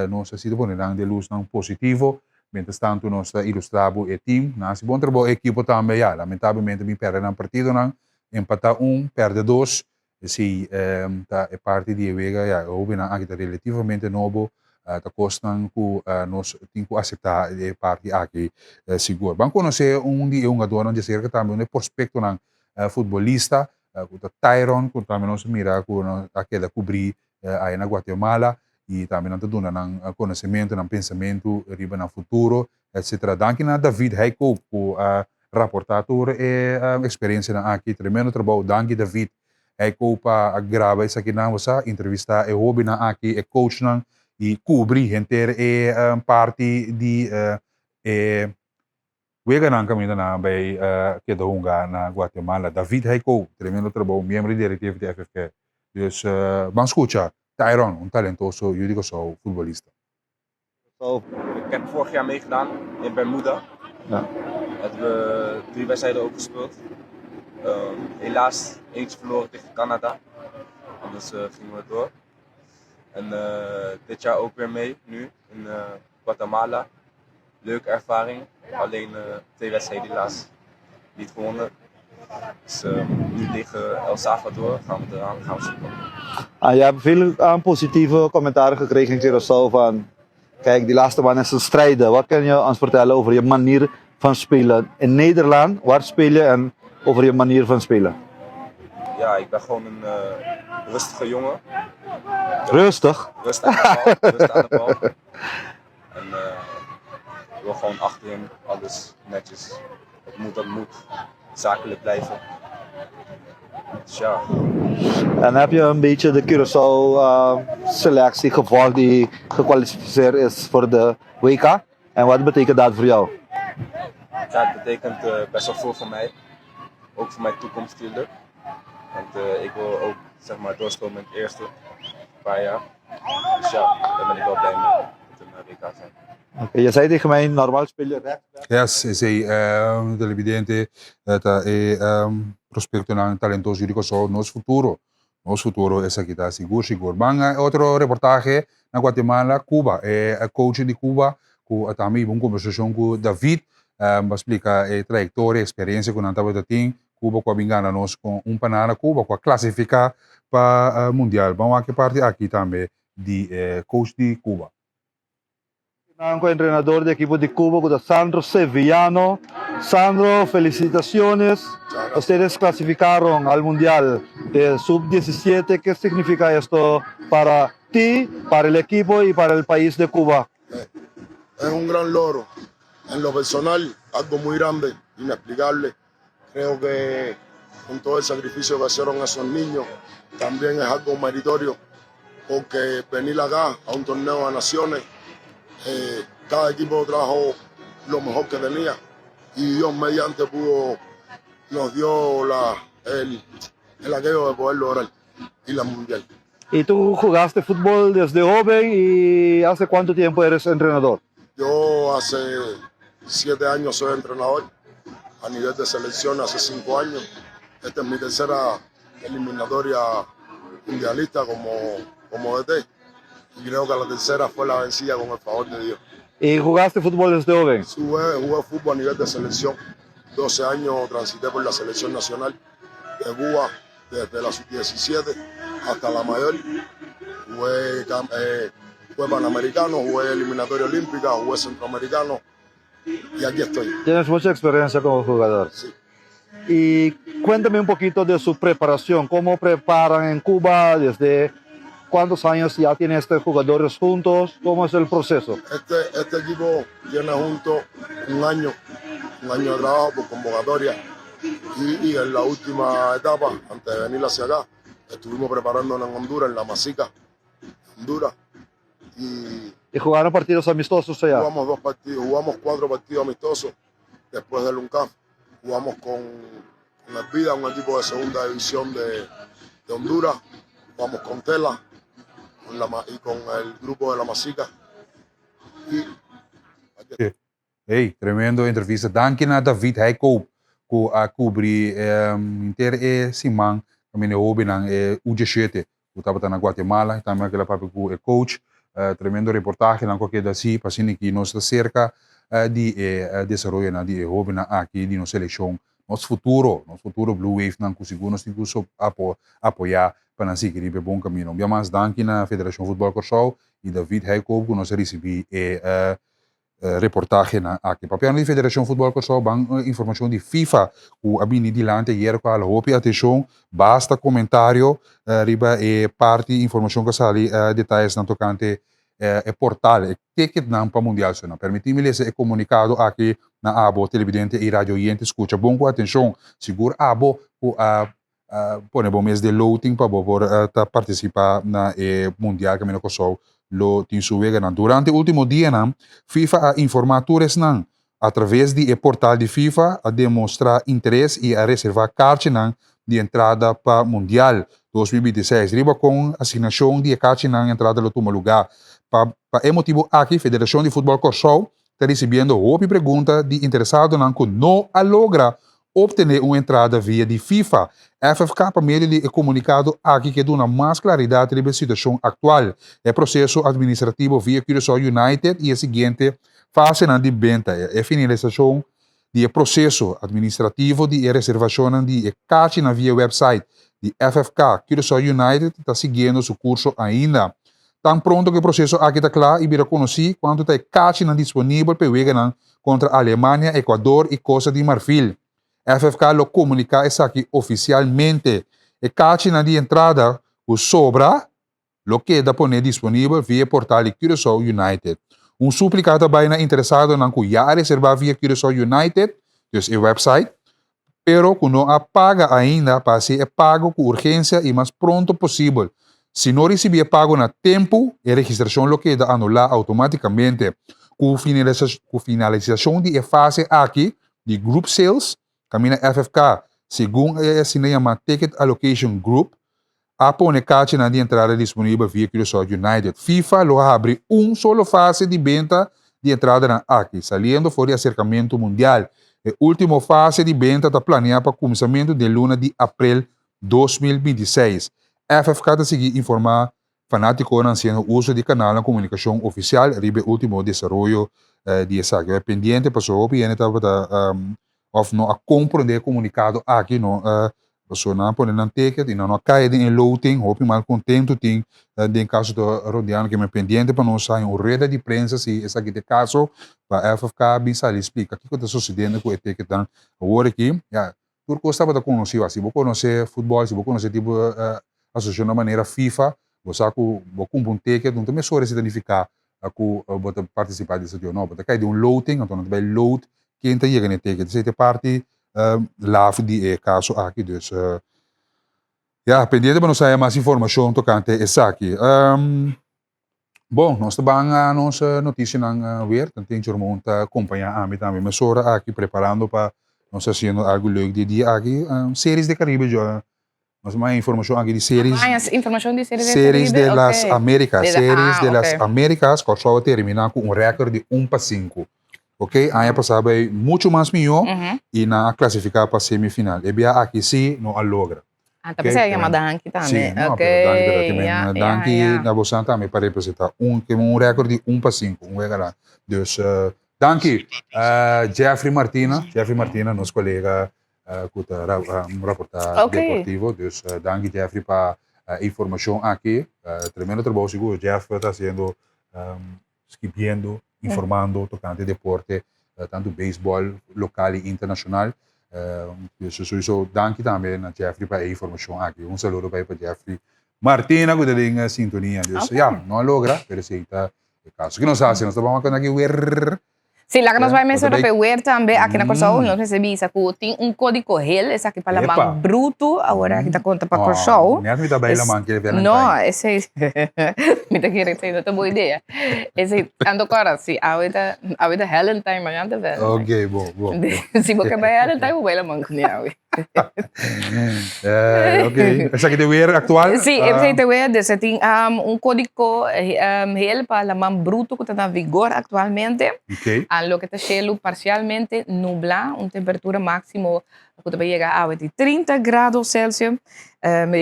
nós estamos ponendo de luz positivo, mientras tanto nós ilustramos o time, se bom trabalho a equipe também, lamentavelmente me perde um partido, não? Empatar perde 2, se é parte de Vega, houve aqui relativamente novo, tá custando que nós temos que aceitar a parte aqui seguro. Vamos conhecer de jogador onde cerca também um prospecto futebolista, o Tyron, que também nós mira que aquela cobrir aí na Guatemala e também nós dando conhecimento, pensamento riba no futuro, etc. Danke na David Heiko, rapportator e experiência aqui, tremendo trabalho. Danke David Heiko para gravar isso aqui na nossa entrevista, e hobby aqui, e coach e cobrir inteira parte de wega nang kami na bay Kedahunga na Guatemala. David Heiko, tremendo trabalho, membro diretivo de FFK. Dus vamos escuchar Tyron, talentoso, jullie zo voetballista. Ik heb vorig jaar meegedaan in Bermuda. Ja. Hebben we 3 wedstrijden ook gespeeld. Helaas eentje verloren tegen Canada. Anders gingen we door. En dit jaar ook weer mee, nu in Guatemala. Leuke ervaring. Alleen 2 wedstrijden helaas niet gewonnen. Dus nu tegen El Salvador gaan we eraan gaan zoeken. Je hebt veel positieve commentaren gekregen in Curaçao van, kijk, die laatste man is een strijder. Wat kan je ons vertellen over je manier van spelen in Nederland? Waar speel je en over je manier van spelen? Ja, ik ben gewoon een rustige jongen. Rustig? Rustig aan de bal. En ik wil gewoon achterin alles netjes. Dat moet. Zakelijk blijven. Dus ja. En heb je een beetje de Curaçao selectie gevolgd die gekwalificeerd is voor de WK? En wat betekent dat voor jou? Ja, het betekent best wel veel voor mij. Ook voor mijn toekomst natuurlijk. Want ik wil ook zeg maar doorskomen in het eerste paar jaar. Dus ja, daar ben ik wel blij mee met een WK zijn. Okay, je zei tegen mij, normaal speel je rechts. Yes, sei televidente, prospecto talentoso juridico so nos futuro. Nos futuro essa aqui tá seguro. Bang outro reportagem na Guatemala, Cuba. Coach de Cuba, com também uma conversação com David, explica a trajetória, experiência com Antaba da Team, Cuba com a bingana nós com panana Cuba com a classificar para mundial. Vamos aqui parte aqui também de coach de Cuba. Entrenador de equipo de Cuba, Sandro Sevillano. Sandro, felicitaciones. Ustedes clasificaron al Mundial Sub-17. ¿Qué significa esto para ti, para el equipo y para el país de Cuba? Es un gran logro. En lo personal, algo muy grande, inexplicable. Creo que con todo el sacrificio que hicieron esos niños, también es algo meritorio, porque venir acá a un torneo de naciones, cada equipo trajo lo mejor que tenía y Dios mediante nos dio el aquello de poder lograr ir al mundial. ¿Y tú jugaste fútbol desde joven y hace cuánto tiempo eres entrenador? Yo hace 7 años soy entrenador a nivel de selección, hace 5 años. Esta es mi tercera eliminatoria mundialista como DT. Y creo que la tercera fue la vencida con el favor de Dios. ¿Y jugaste fútbol desde joven? Jugué fútbol a nivel de selección. 12 años transité por la selección nacional de Cuba, desde la sub-17 hasta la mayor. Jugué panamericano, jugué eliminatoria olímpica, jugué centroamericano y aquí estoy. Tienes mucha experiencia como jugador. Sí. Y cuéntame un poquito de su preparación. ¿Cómo preparan en Cuba? ¿Desde cuántos años ya tienen estos jugadores juntos? ¿Cómo es el proceso? Este equipo tiene junto un año de trabajo por convocatoria y en la última etapa, antes de venir hacia acá, estuvimos preparándonos en Honduras, en La Masica, Honduras. ¿Y jugaron partidos amistosos allá? Jugamos 2 partidos, jugamos 4 partidos amistosos después del UNCAF. Jugamos con el Vida, un equipo de segunda división de Honduras. Jugamos con Tela y con el grupo de La Masica. Hey, tremendo entrevista. Dank je David Heikoop, ku cobrir inter Simang, kami hobi ng UG7, utapata na Guatemala, também aquela papi ku coach, tremendo reportaje lang qualquer dasi, pasini que nos cerca de desarrollo na de hobi na aqui de nossa seleção, nosso futuro Blue Wave não conseguiu nos tinha apoiar para assim que ribe bom caminho. Bem mais dank na Federação Futebol Curaçao e David Heikoop que nos recebi reportaje na aqui. Papiano de Federação Futebol Curaçao bang informação de FIFA o abini dilante hier com a hopi atenção basta comentário riba parte informação que sali detalhes na tocante portal ticket não para mundial só não permitir-me ler comunicado aqui na abo televidente e radio oyente escuta bom com atenção seguro abo o pone bom mês de loading para por participar na mundial que me no lo tinsuwega nan. Durante o último dia, FIFA a informadores através do portal de FIFA a demonstrar interesse e a reservar cartas de entrada para o Mundial 2026. Riba com assignação de cartas de entrada no último lugar. Para motivo aqui, a Federação de Futebol Curaçao está recebendo outra pergunta de interessado que não logra obter uma entrada via de FIFA. FFK, para meio de comunicado aqui que dá mais claridade sobre a situação atual. É processo administrativo via Curaçao United e a seguinte fase de venda. É finalização do processo administrativo de reservação de cartas via website de FFK. Curaçao United está seguindo seu curso ainda. Tão pronto que o processo aqui está claro e virá conhecido quanto está cartas disponível para o contra a Alemanha, Equador e Costa de Marfil. FFK lo comunica isso aqui oficialmente. E carta de entrada, o sobra, lo queda poner disponível via portal de Curaçao United. Suplicado também interessado em que já reservar via Curaçao United, então o website, pero que não paga ainda para ser pago com urgência e mais pronto possível. Se não receber pago na tempo, a registração lo queda anular automaticamente. Com finalização de fase aqui, de Group Sales, camina FFK, segundo se chama Ticket Allocation Group, a pone carta de entrada disponível via Curaçao United. FIFA lo abre solo fase de venda de entrada na aqui, saliendo fora de acercamento mundial. A última fase de venda está planeada para começamento de luna de abril 2026. FFK está seguindo informar fanático haciendo uso de canal de comunicação oficial ribe último desenvolvimento de essa. É pendiente para sua opinião of no a compreender comunicado aqui no pessoa não pode não ticket e não cai em loading hope mal contento tem de caso do rodeano que me pendiente para nós sair uma rede de prensa se essa aqui de caso para FFK bem sali explica o que está sucedendo com o ticket dan agora aqui já turco estava da conhecer se vou conhecer futebol se vou conhecer tipo associação de maneira FIFA você vou comprar ticket não também só significa aku vou participar desse jogo não porque cai de loading então não vai load quem está chegando ticket se te parte lá de caso aqui dus pendiente para nós sair mais informação tocante essa aqui bom nós também nossa notícia não ver tem que acompanhar a mim também mas agora aqui preparando para nós fazendo algo legal de dia aqui séries de Caribe já mas mais informação aqui de séries informação de séries de las Américas séries de las okay. Américas que só terminar com recorde de 1-5. Ok, aí passava muito mais melhor e na classificar para semifinal. E bem aqui sim não logra. Ah, tapi saya yang Danki Sì, também. no, Ok, pero Danki dati ja, Danki ja, ja. na Bosanta me pare representar um recorde de 1-5, lá. Dus Danki, Jeffrey Martina, nosso colega reportar Ok. deportivo, dus Danki Jeffrey para informação aqui, tremendo trabalho seguro, Jeff está sendo escrevendo, informando, tocante deporte, tanto beisebol local e internacional. Dus sowieso dank também a Jeffrey para a informação aqui. Saludo para Jeffrey Martina, que está em sintonia. Dus Okay. ja, não logra, pero sim, está caso que nós fazemos, nós vamos aqui ver. Sim, lá que nós vai mencionar também- para ver também aqui na Corsol, nós recebemos que tem código REL, esse aqui para Epa. lá bruto, agora aqui está conta para Corsol. Não é que bem lá man que ele No, esse me está querendo dizer, não é boa ideia. Esse ando agora, se ahorita Helen time amanhã tá vendo. Ok, bom. Se você vai Helen time, vai lá man com ele. Ok, essa aqui de weer atual? Sim, eu sei que você tem código REL para lá man bruto que está em vigor atualmente. Ok. Lo que está cielo parcialmente nublado, temperatura máxima que vai chegar a 30 graus Celsius,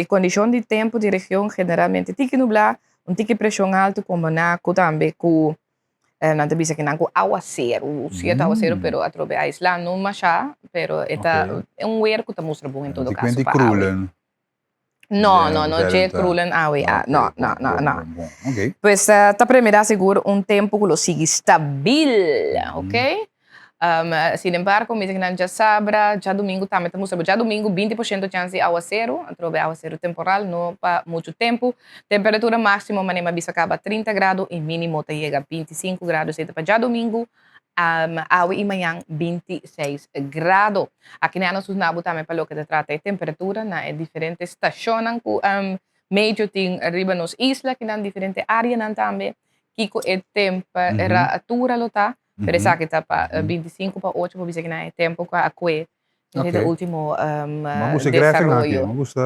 condição de tempo de região generalmente tique nublado, tique pressão alta combinado também com não te bisa que não com aguaceiro, cierto aguaceiro, pero a trobe a isla não machá, pero está um weather que está mostra bom em todo caso. Tipo Krulen. No, Valentine. je Krulen awe, no. Ok. Pues está primeira seguro um tempo que lo sigue stabil, ok? Sin embargo, me dicen já sabra, já domingo também estamos já domingo 20% de chance de aguaceiro, trove aguaceiro temporal, não para muito tempo. Temperatura máxima, manema bisa acaba 30 graus e mínimo te chega 25 graus, então para já domingo, awe e manhã 26 graus. Aqui na nossa nabo também para o que se trata de temperatura, na diferente estação, meio tem arriba nos islas, que na diferente área também, kiko e temperatura lo tá. Pero esa que está para 25 para 8, porque que é tempo com a que Ok. o último Me gusta gráfico aqui, desarrollo. me gusta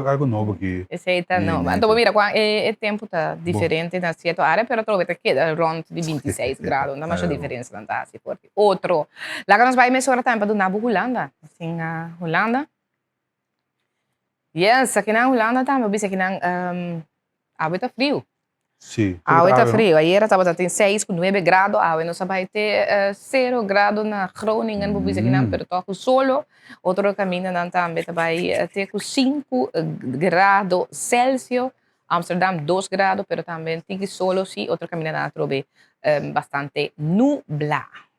algo novo aqui. Esse tá não, Sim, então mira, o tempo tá diferente na certa área, pero trova que queda rond de 26 graus, não mais a diferença não tá assim forte. Outro, lá que nós vai mesurar também para do Nabo Holanda, assim a Holanda. Yes, aqui na Holanda também, eu que na água tá frio. Sim. A está frio. Ayer estava em 6 com 9 graus. A não sabe ter 0 graus na Groningen, porque aqui não, pero toco solo. Outro caminho não também vai ter com 5 graus Celsius. Amsterdam 2 graus, pero também tem solo se outro caminho não trobe bastante nublado.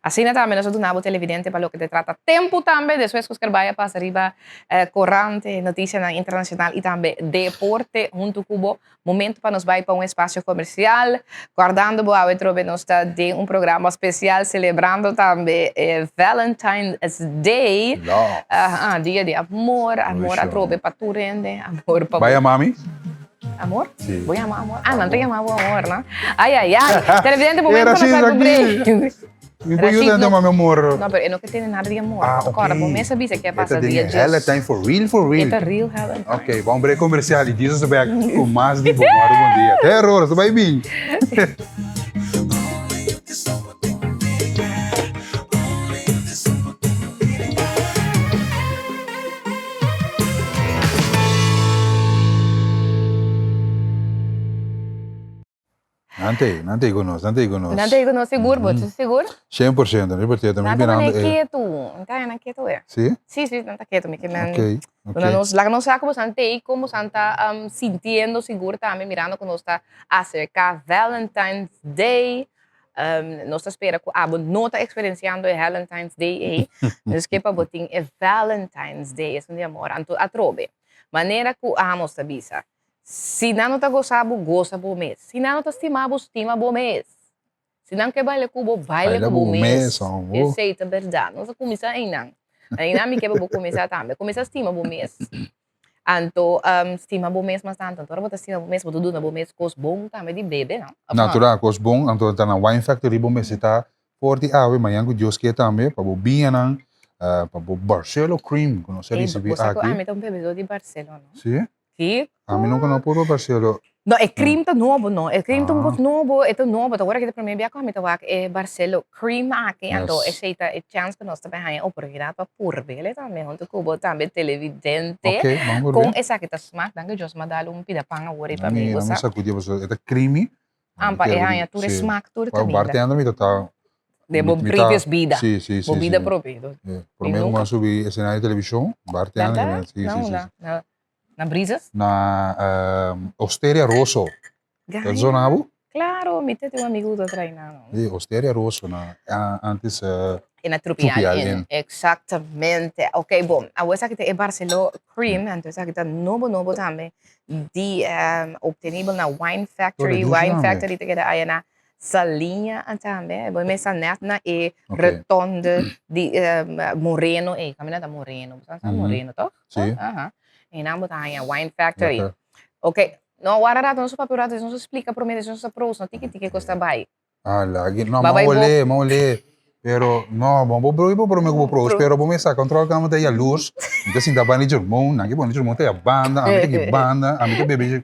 Assim também nós donamos televidente para o que se trata tempo também, depois que os vai para arriba corrente, notícia internacional e também deporte junto com momento para nos vai para espaço comercial, guardando boa trobe nós está de programa especial celebrando também Valentine's Day, dia de amor a trobe para tu rende, amor para Vai a mami? Amor? Sim. Voy a amar amor. Não tem amar amor, não? Ai. Televidente, momento Era para nós vai assim cobrir. Me puoi aiutare a meu amor? No, pero eu não tenho nada de amor. Ah, Agora, ok. por mim, sabia que é Esta passar ding dia is hele time for real. É real Valentine. Ok, vamos break comercial e Jesus back com mais de bom dia. Terror, você vai bem? Nanti conosco. Não tenho no seguro, você seguro? 100%, ripeto, Não estou quieto. Não está quieto, é. Sim? Sim, não está quieto. Ok. Lá não sabe como sante como santa sintiendo seguro também mirando que nós está acerca Valentine's Day. Nós espera que a não está experienciando Valentine's Day, nós que para botar é Valentine's Day, é um dia amor, a trobe. Maneira que amo esta bisa. Se não está gostando, gosta bom mês. Se não está estimado, estima bom mês. Se não quer baile cubo, baile com bom mês. Essa é a verdade. Nós começamos ainda. Ainda me quer começar também. Começar a estima bom mês. Então, estima bom mês, mas tanto. Agora você estima bom mês, você duna bom mês, coisa bom também de bebê, não? Natural, coisa bom. Então, está na Wine Factory, bom mês, está forte. Amanhã que Deus quer também, para o Bianan, para o Barcelo Cream, que nós recebemos aqui. Ah, me está um bebê de Barcelona. Sim? Que? A mim nunca não puro Barcelona. No, é cream tá novo, no. É cream tá novo, é tá novo. Agora que para mim bia kami tawag é Barcelo cream aqui, então é seita é chance que nós também há oportunidade para purvele também, onde kubo também televidente. Ok, vamos Com ver. essa que tá smack, danke Jos madalo um pida panga worry para mim, A mim você. sacudia você, é creamy. Ampa é hanya tu smack tu O também. bartender me tá. De bo previous vida. Sim, sim, sim. Bo vida provido. Por mim, eu subi cenário de televisão, bartender. Sim, Não, sim. na brisas? Na Osteria Rosso. É zona abu? Claro, me tem um amigo da treinando. Sim, Osteria Rosso, antes E na Trupial Trupial. Exatamente. Ok, bom. Agora sa kita é Barcelona Cream, então sa kita novo também de obtenível na Wine Factory. Todo Wine isso Factory te queda aí na salinha também. Bom, mesa net na e retonde de Moreno, caminhada Moreno. Sabe Moreno, toh? Sim. Aham. E na botanya Wine Factory. Ok. No, guarda, não se papurato, não se explica, promete, não se approach, não tiki tiki costa bai. Ah, lagi. No, Babay mau ler. Pero, no, bom, ibo pro meu pro, pero bom essa control que não tem a luz. Então assim, da bani germão, não que bom germão tem a banda, a mim que banda, a mim que bebê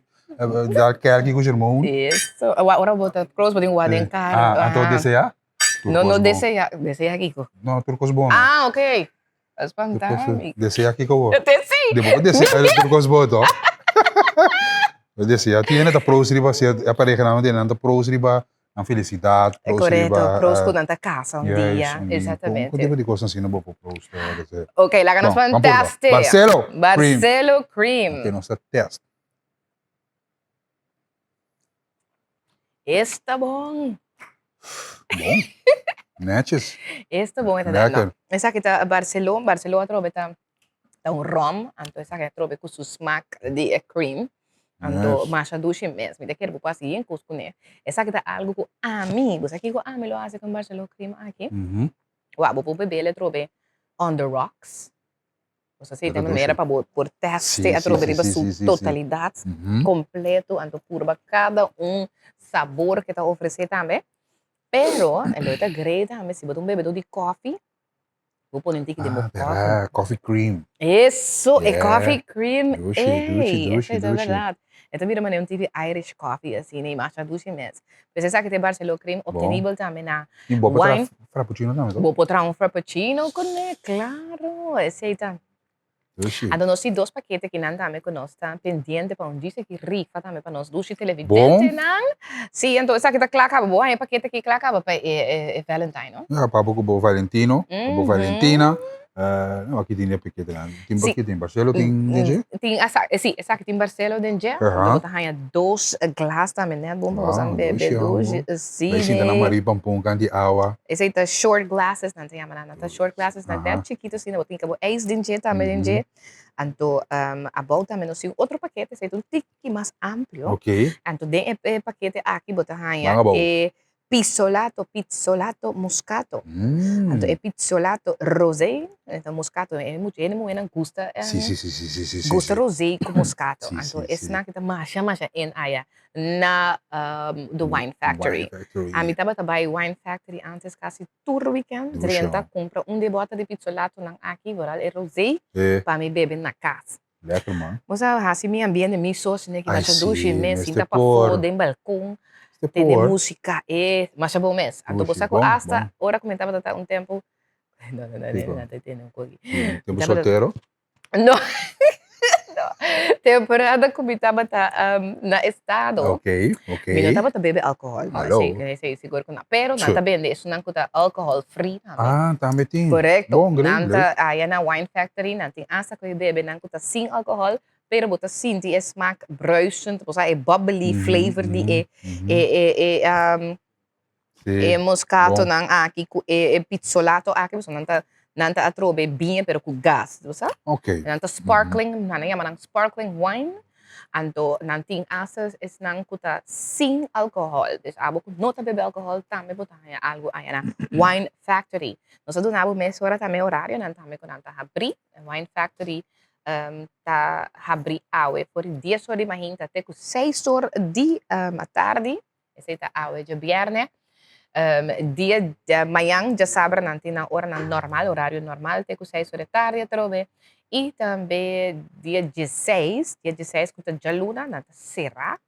da quer que com germão. Isso. Agora bota cross, bota guarda em cara. Ah, então desejar? Não deseja Kiko. Não, turcos bom. Ah, ok. Espantar-me. Desejar Kiko. Sim. Depois desejar turcos bom, to. Eu desejar, tinha nada pros riba, se a pareja não tem nada pros riba. Ang felicidade, É correto, pros com tanta casa um dia, exatamente. Kung di ba di ko sa sino ba po pros? Ok, lá que nós vamos teste. Barcelo Cream. Ok, nós teste. Está bom. Bom? Netes? Está bom, entendeu? Essa aqui tá Barcelona trobe tá um rum, então essa aqui trobe com o smack de cream. Anto masha dushi mesmo, de quero passar em Cusco né. Essa que tá algo com amigos, aqui com amigos hace com Barcelona cream aqui. Uau, vou beber ele trobe on the rocks. Você sei tem maneira para por teste a trobe riba sua totalidade completo, anto purba cada sabor que tá oferecer também. Pero ele tá great também se botar bebedor de coffee. Vou pôr um tique de coffee. Coffee cream. Isso, é coffee cream. Dushi. É verdade. Então, mira, mano, tive Irish coffee, assim, nem marcha dushi mesmo. Você sabe que tem Barcelona cream, obtenível também na wine. Frappuccino também, vou botar um frappuccino com ele, claro, aceita. Então, nós temos 2 paquetes que não também conosco, tá pendente para dice que rifa também para nós, dushi televidente, não? Sim, então, essa aqui tá claca, boa, é paquete que claca para Valentine, não? Ah, para o Valentino, para Valentina. Aqui tem paquete lá. Tem paquete em Barcelona, tem DG? Tem, sim, essa aqui tem Barcelona, DG. Então, tá 2 glasses também, né? Bom, para usar bebê, 2, sim. Mas ainda não marido para um de água. Esse aí tá short glasses, não tem a tá short glasses, não é chiquito, assim, não tem que é DG também, DG. Então, a volta também, nós temos outro paquete, esse é um tique mais amplo. Ok. Então, tem paquete aqui, bota pizzolato moscato. Então, é pizzolato rosé. Então, moscato é muito gusta. Sim. Gusta rosé com moscato. Então, esse na que tá masha em aya na the Wine Factory. A mim tava trabalhando Wine Factory antes quase todo weekend. Renta compra de bota de pizzolato nang aqui, voral é rosé para me beber na casa. Lekker man. Você assim meu ambiente, meu sócio, né, que vai duche, mesmo, sinta para fora, tem balcão. Tem música, mas é bom mesmo. Então, você hasta hora comentava até um tempo. Não. Tempo solteiro? Não. Temporada comentava na estado. Ok. Não estava beber álcool. Não sei seguro que não. Pero não está bem, isso não está álcool free. Ah, também tem. Correto. Não está aí na Wine Factory, não tem asa que bebe, não está sem álcool. Pero bota sim, die smaak bruisend, é bubbly flavor, die é moscato nang aqui, é pizzolato aqui, você não tá atrobe bem, pero com gas, sabe? Ok. Não tá sparkling, não é nang sparkling wine, anto não tem asas, é nang kuta sem álcool, dus abo ku nota bebe álcool, também bota algo aí na Wine Factory. Nós adunamos mês hora também horário, não também quando não tá abrir, Wine Factory. Tá abrir awe por 10 horas de manhã até com 6 horas de tarde. Essa é a awe de viernes. Dia de manhã, já sabe, não tem na hora normal, horário normal, tem que 6 horas da tarde, trove. E também dia 16, que já luna, não será.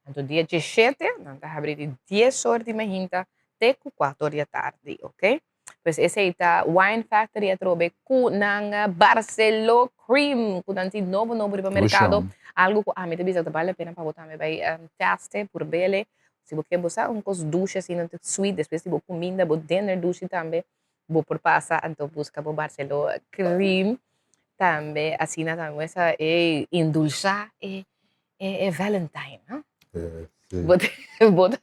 Então, dia 17, não está abrindo 10 horas de manhã, até 4 horas da tarde, ok? Pues esse aí tá Wine Factory a trove com nang Barcelo Cream, com nanti novo no mercado. Algo que a mim também vale a pena para botar me vai teste por bele. Se você quer buscar coisa ducha assim, não sweet, depois se você comida, você dinner ducha também, você por passar, então busca o Barcelo Cream também, assim também essa é endulçar é Valentine, não? Bota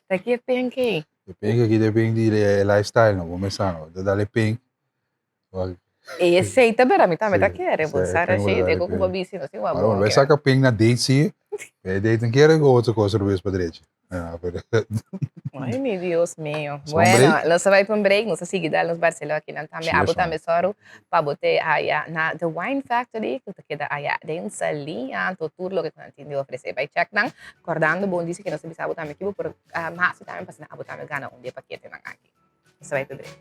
daqui é pancake. Depende do lifestyle, não começar, não. Dá-lhe pink. Esse também, me também tá querendo, Sim, Sara, tem cheio de verdade, coco babici, não sei o Mas vai sacar pink na date, sim. Date não quer outra coisa no para direito. Ay, mi Dios mío. ¿Son Bueno, break? los vai para un break, nos sigue dar los Barcelona aqui na também. Sim, Abo são. também soro para botar aí na The Wine Factory, que queda aí dentro salinha, tudo lo que não entendeu oferecer. Vai check nang, acordando bom disse que nós sabemos abo também que por mas também para abo também gana dia paquete nang aqui. Isso vai para break.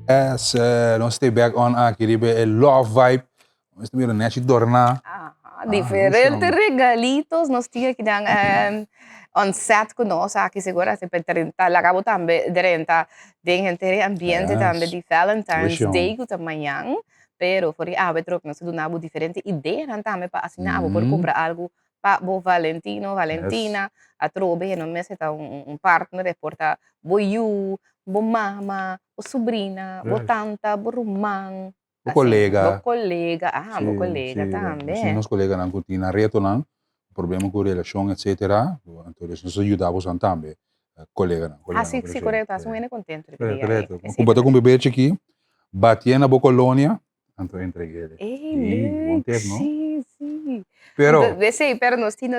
Yes, nós stay back on aqui, é love vibe. Nós temos net dorna. Diferentes regalitos nos tinha que dar on set com nós aqui segura se per 30 la acabo também 30 den entre ambiente Yes. também de Valentine's Wish you. Day que amanhã pero for a vetro que nós do nabo diferente ideia também para assinar por comprar algo para o Valentino Valentina a trobe no mês tá partner porta boiu bo mama o sobrinha bo Yes. tanta bo rumang O colega. bo colega bo colega Sim, também nós colegas não curtem reto não, problema com relação, etc. Então, nós ajudamos também, colega não. sim, correto, estou muito contente de ver Correto. Como botar com bebê aqui, batia na boa colônia, então entreguei ele. Bom tempo, não? Sim. Pero, Sì, pero non sei.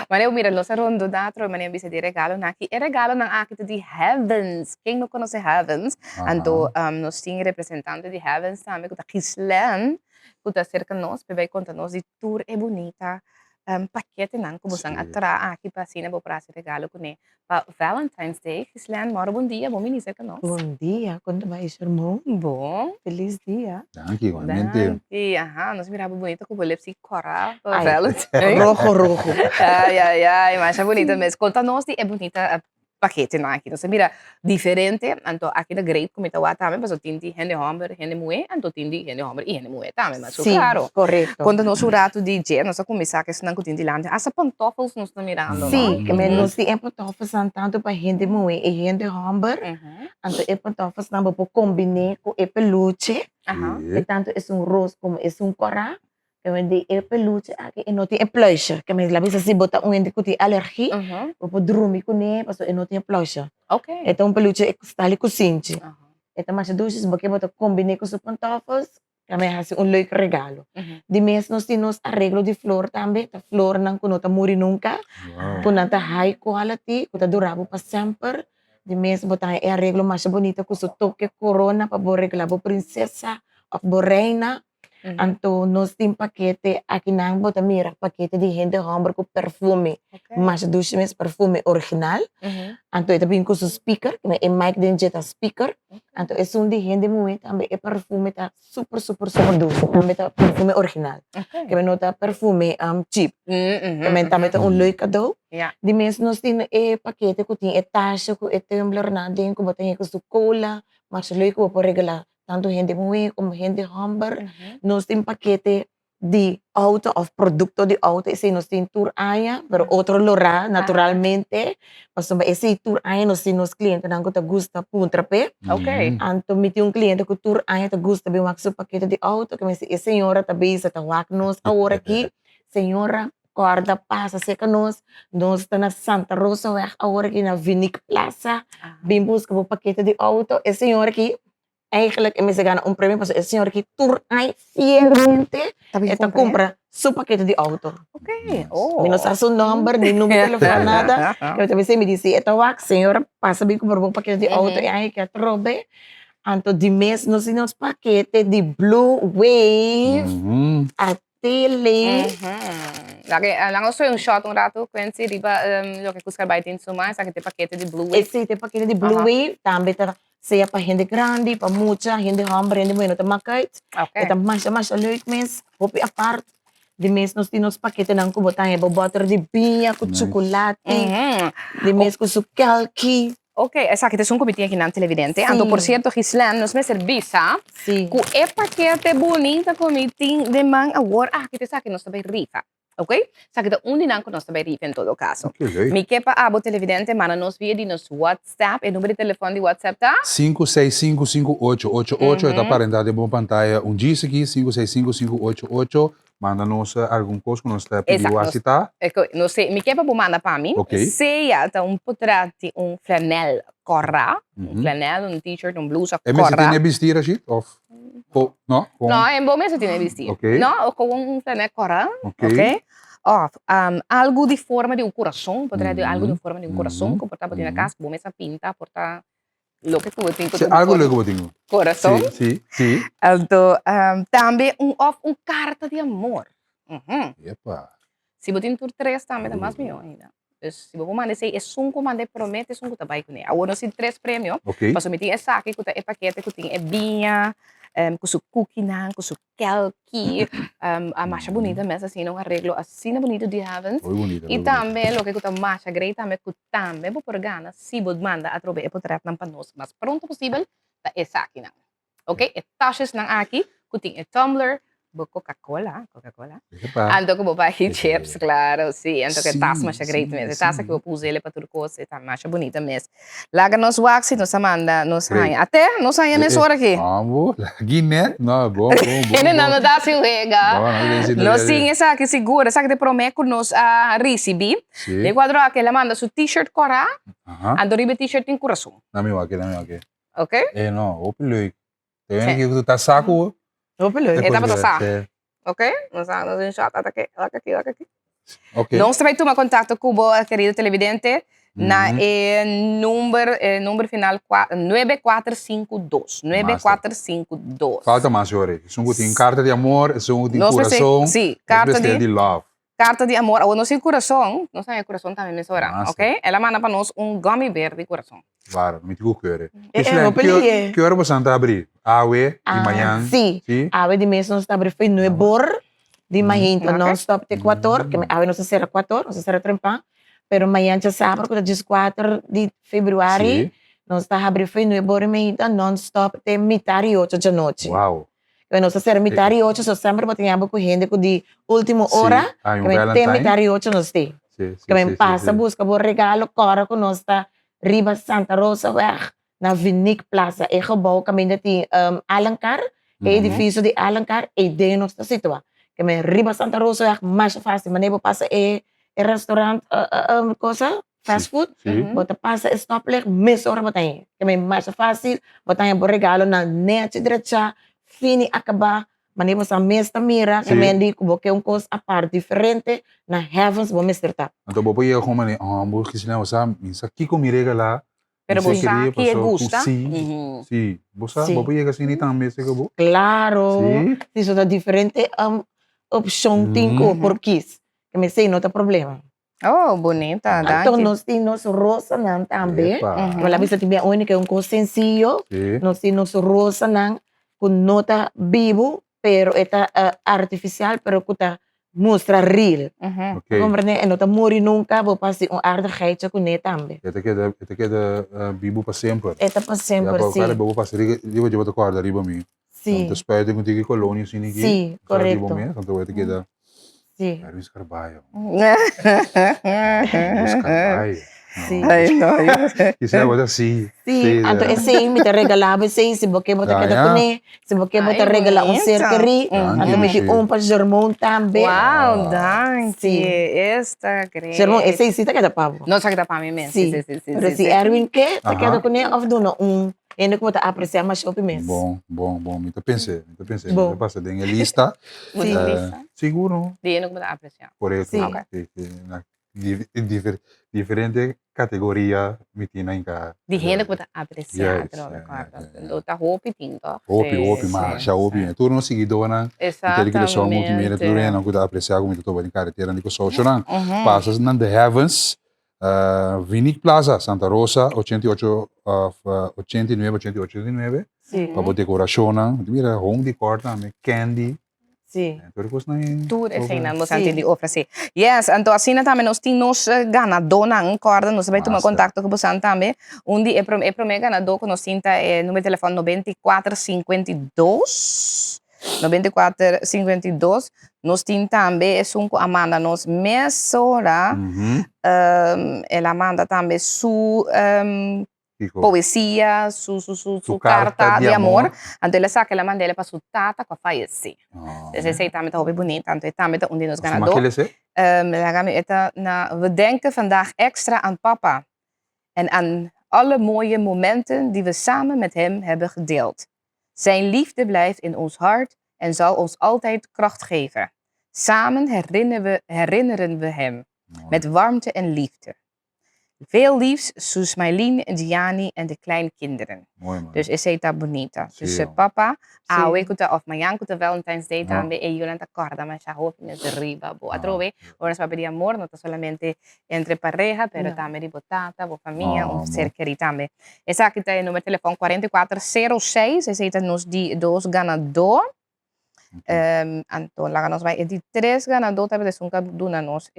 Ma ne mira, lo sarondo d'altro, ma ne bisa di regalo naki. E regalo ng akit di Heavens. Quem não conhece Heavens? Anto, nós tinha representante de Heavens também, que tá Kislen, que tá cerca nós, vai contar nós de tour é bonita. Paquete nang kumusang atra aqui para sina bo para regalo ko ne. Pa Valentine's Day, Kislen, moro bom dia, bom minister ka nós. Bom dia, quando vai ser irmão? Bom. Feliz dia. Danke, igualmente. Nós mirava bonito com o lepsi cora, Ai, Valentine's. rojo. Ai, mas é bonita mesmo. Conta-nos é bonita paquete na aqui. Então, mira, diferente, então aqui na great como está também, mas eu tinha gente homem, gente mulher, então tinha gente homem e gente mulher também, mas Sim, claro. correto. Conta-nos o rato de dia, nós começar que isso não tinha de lá. Essa pantofas nós estamos mirando, Sim, que menos de pantofas tanto para gente mulher e gente homem. Então, pantofas não vou combinar com peluche. E tanto é rosto como é cora. Que me di peluche aqui e não tem plush. Que me labis assim bota ende que tem alergia. Vou dormir com ele, passo e não tem plush. Ok. Então peluche está ali com cinti. Então mas duas porque bota combinar com os pantofas. Que me hace leuk regalo. De mês nós temos arreglo de flor também. A flor não que não tá muri nunca. Que não tá high quality, que tá durável para sempre. De mês botar arreglo mais bonito com o toque corona para borreglar a princesa ou reina. Então, nós temos paquete, aqui não bota mira, paquete de gente homem com perfume, mas dois meses perfume original. Então, também com o speaker, que é mic dentro da speaker. Então, é de gente mulher também, é perfume tá super doce, também tá perfume original. Que não tá perfume cheap. Também tá leuk cadeau. De mês nós temos paquete que tem taxa, que tumbler na dentro, que bota com cola, mas leuk que pode regalar. Tanto gente mulher como gente homem. Nós temos paquete de auto ou produto de auto. Esse nós temos tour aia, pero outro lugar, naturalmente. Mas esse tour aia nós temos clientes que gusta puntrape. Então, me tem cliente que tour aia te gusta bem o paquete de auto. Que me diz, senhora tá bem, tá nos agora aqui. Senhora, corda passa seca nós estamos na Santa Rosa, agora aqui na Vinic Plaza. Bem busca o paquete de auto. E senhora aqui, eigenlijk, en se gana un premio, pues el señor que tour ay fielmente, esta compra su paquete de auto. Okay. Oh. Menos a su number, ni número de teléfono, nada. Que también se me dice, esta wax, señora, pasa bien comprar un paquete de auto, y ay, que trobe. Anto de mes, nos nos paquete de Blue Wave, a tele. Lang gusto yung shot ng rato, Quincy, di ba, lo que kuscar ba itin suma, sa kite paquete de Blue Wave. Esse paquete de Blue Wave, também tá seja para gente grande, para muita, gente hambre, gente bueno, tá makait. Okay. Ita mais leuk mes, hopi apart. De mes nos tinos paquete ng kubotan, butter de binha, com chocolate. De mes com su kelki. Ok, esa que te son comité aqui na televidente. Ando, por cierto, Gislan, nos me servisa. Sim. Com e paquete bonita comité de man award. Que te saque nos também rifa. Ok? Saque de uninang nos também rifa em todo caso. Okay, leuk. Mi kepa abo televidente, mana nos via di nos WhatsApp. E número de telefone de WhatsApp tá? 5655888 está aparentado em boa pantalla. Diz aqui, 5655888. Manda-nos algum coisa que nós pedimos a citar. Não sei, me quer para manda para mim. Ok. Seja potrati flanel corra, flanel, t-shirt, blusa É mesmo corra. tem vestir assim? Não? Não, é bom mesmo tem vestir. Ok. Não, com flanel corra. Ok. Ok. Algo de forma de coração, potrati algo de forma de coração, que portar na casa, bom mesmo pinta, portar lo que tu tem que algo legal que tenho. Coração. Sim. Então, também carta de amor. Epa. Se você tem 3 também dá mais milhões ainda. Se você manda sei é 5 manda promete 5 tá vai com ele. Agora se 3 prêmio. Ok. Mas me tem essa aqui que tá paquete que tem binha, com su cookie nan, com su kelki, a marcha bonita mesmo assim, um arreglo assim bonito de heavens. Foi bonito. E também o que tá marcha great também que também por gana se você manda a trobe é por trás nan panos, mas pronto possível tá essa aqui nan. Ok? E taxas nan aqui, que tem tumbler, Coca-Cola. Ando que vou para chips, claro, sim. Ando que taça mais great mesmo. Taça que eu pus ele para tudo coisa, tá mais bonita mesmo. Laga nos wax, nos Amanda, nos Rainha. Até nos Rainha nessa hora aqui. Vamos, Guiné. Não, bom. Ele não dá se rega. Nós sim, essa aqui segura, essa que te prometo nos receber. De quadro aqui, ela manda seu t-shirt cora, ando ribe t-shirt em coração. Na minha aqui. Ok? Não, open leuk. Tem que tu tá saco. Eta para sa. Ok? Nos shot aqui. Ok. Nós também toma contato com o querido televidente na número final 9452. 9452. Falta mais, Jore. São tem carta de amor, são de coração. Sim, carta de love. Carta de amor. Ou não sei coração, não sei coração também nessa hora, ok? Ela manda para nós gummy bear de coração. Claro, me digo que hora. Que hora você anda a abrir? Awe, de manhã? Sim. Awe de mês nós abrimos foi 9 de manhã, então non-stop de 4, que awe não se será 4, não se será 30, pero manhã já sábado, que é 4 de fevereiro, nós está abrindo foi 9 de manhã, então non-stop de metade 8 da noite. Uau. Bueno, se será metade 8, so sempre batemos com gente de última hora, que tem metade 8 nós tem. Que passa, busca o regalo, cora com nós está Riba Santa Rosa weg, na Vinic Plaza. E gebouw que ainda tem Alencar, edifício de Alencar, e de nós está situado. Que Riba Santa Rosa weg, mais fácil, mas nem passa restaurante, coisa, fast food, bota passa stoplight, mes hora botar. Que mais fácil, botar o regalo na net direita, fini acabar, mas nem passa mês da mira, que me digo que é coisa a parte diferente, na Heavens, vou me estar. Então, vou ir como né, vou que se não usar, isso aqui como irega lá. Pero você que gusta? Sim, você vou ir assim também, se eu vou. Claro, isso é diferente, opção tinko por quis, que me sei não tem problema. Oh, bonita, então nós temos rosa não também, ela vista também a única coisa sencillo, nós temos rosa não com nota vivo, pero esta artificial, pero que está mostra real. Compreende? E não está morrer nunca, vou passar aardigheidje com ele também. Esta aqui é da Bibo para sempre. Esta para sempre, sim. Cara, vou passar, eu vou te corda riba mim. Sim. Então, espero que tenha colônia assim aqui. Sim, correto. Então, esta aqui é da Luis Carvalho. Luis Carvalho. Sim. Isso é outra sim. Sim, então esse me te regalava esse, se você botar cada cone, se você botar regalar cercari, então me deu para Germão também. Uau, danke. Esta great. Germão, esse tá cada pavo. Não sabe da pavo mesmo. Sim. Mas se Erwin que, tá cada cone of dono Ainda como tá apreciar mais shopping mesmo. Bom. Muito pensei. Bom. Muito passa em lista. Sim. Seguro. Die ene moet apreciar. Por isso, Sim. diferente categoria mitina em cá. Die ene moet apreciar. Yes, Então tá roupa tinta. Hopi, marcha, hopi. Tudo no seguidor, né? Então, que só muito menos, tudo bem, não cuida apreciar como tu vai em carretera, nico social, não. Passas na The Heavens, Vinic Plaza, Santa Rosa, 88, 89, 89. Sim. Para decoração, mira, home decor, candy. Sim. Tudo assim, não vamos entender oferecer. Yes, então assim também nós temos ganador na corda, nós vamos tomar contato com você também. Dia é para mim ganador que nós temos número de telefone 9452. 9452. Nós temos também Amanda nos mesora. Ela manda também sua poesia, sua carta de amor. Então ela sabe que ela manda para sua tata que falece. Essa também está bem bonita. Então também está nos ganador. We denken vandaag extra aan papa en aan alle mooie momenten die we samen met hem hebben gedeeld. Zijn liefde blijft in ons hart en zal ons altijd kracht geven. Samen herinneren we hem met warmte en liefde. Veel liefs, Susmailin, Gianni en de kleinkinderen. Mooi, man. Dus is está bonita. Dus Sim. papa, Sim. we kuta of manhã kuta Valentine's Day também e eu não acorda, mas já roupa de riba, boa. Trove, ahora se pedir amor, não solamente entre pareja, pero também de botata, boa família, ser querido também. Essa aqui está no meu telefone 4406, esse está nos dos ganador. Então, lá nós vai, de 3 ganador, talvez nunca duna nos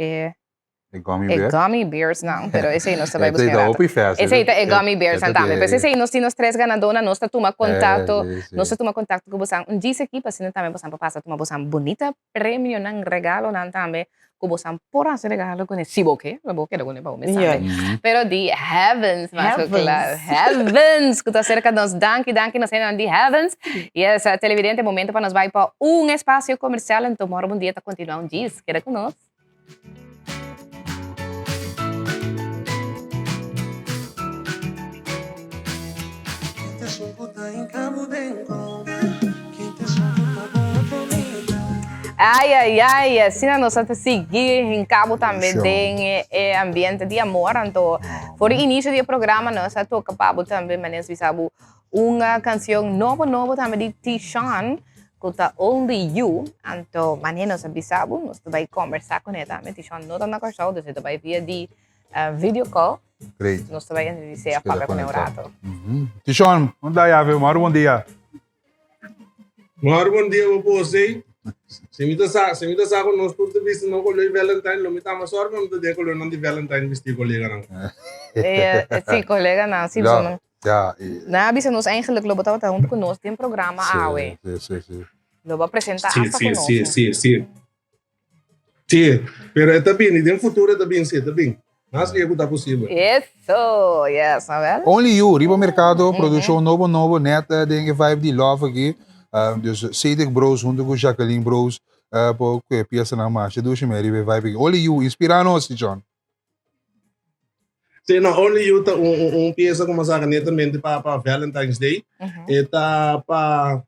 gummy bears, não, pero esse aí nós também buscamos. Esse aí é gummy bears também. Mas esse aí nós temos 3 ganadores, nós toma contato, nós toma contato com você. Diz aqui para você também você passa tomar você bonita prêmio nang regalo nan também. Que você por esse regalo com esse boque, o boque do para o mensagem. Pero the heavens, mas claro, heavens, que está cerca de nós, danke, nós temos the heavens. E esse televidente momento para nós vai para espaço comercial, então morro bom dia tá continuar diz, queda conosco. Ai, assim nós vamos seguir em cabo também tem ambiente de amor, então por o início do programa nós toca para também mas sabe uma canção nova também de T-Sean que está Only You, então maneira nós avisamos, nós vai conversar com ele também, T-Sean não está na corção, nós vai via de video call, nós vai entrevistar a falar com ele um rato. T-Sean, onde é a bom dia? Bom dia, você. Se me dá com nós por vista não colhei Valentine, não me dá mais sorte, não me colhei não de Valentine vestir colega não. Sim, colega não, sim, não. Na bisa nos eigenlijk lo botava junto conosco tem programa awe. Sim. Lo va apresentar hasta conosco. Sim. Pero está bem, e no futuro está bem. Mas que está possível. Isso, yes, a ver? Only You, Riba Mercado, produção novo, neta, denk ik vibe die love aqui. Dus Cedric Bros, junto com Jacqueline Bros, porque peça na marcha, do Chimeri, vibe aqui. Only You, inspirando-nos, John. Sim, não, Only You tá peça como sabe netamente para Valentine's Day. Eta para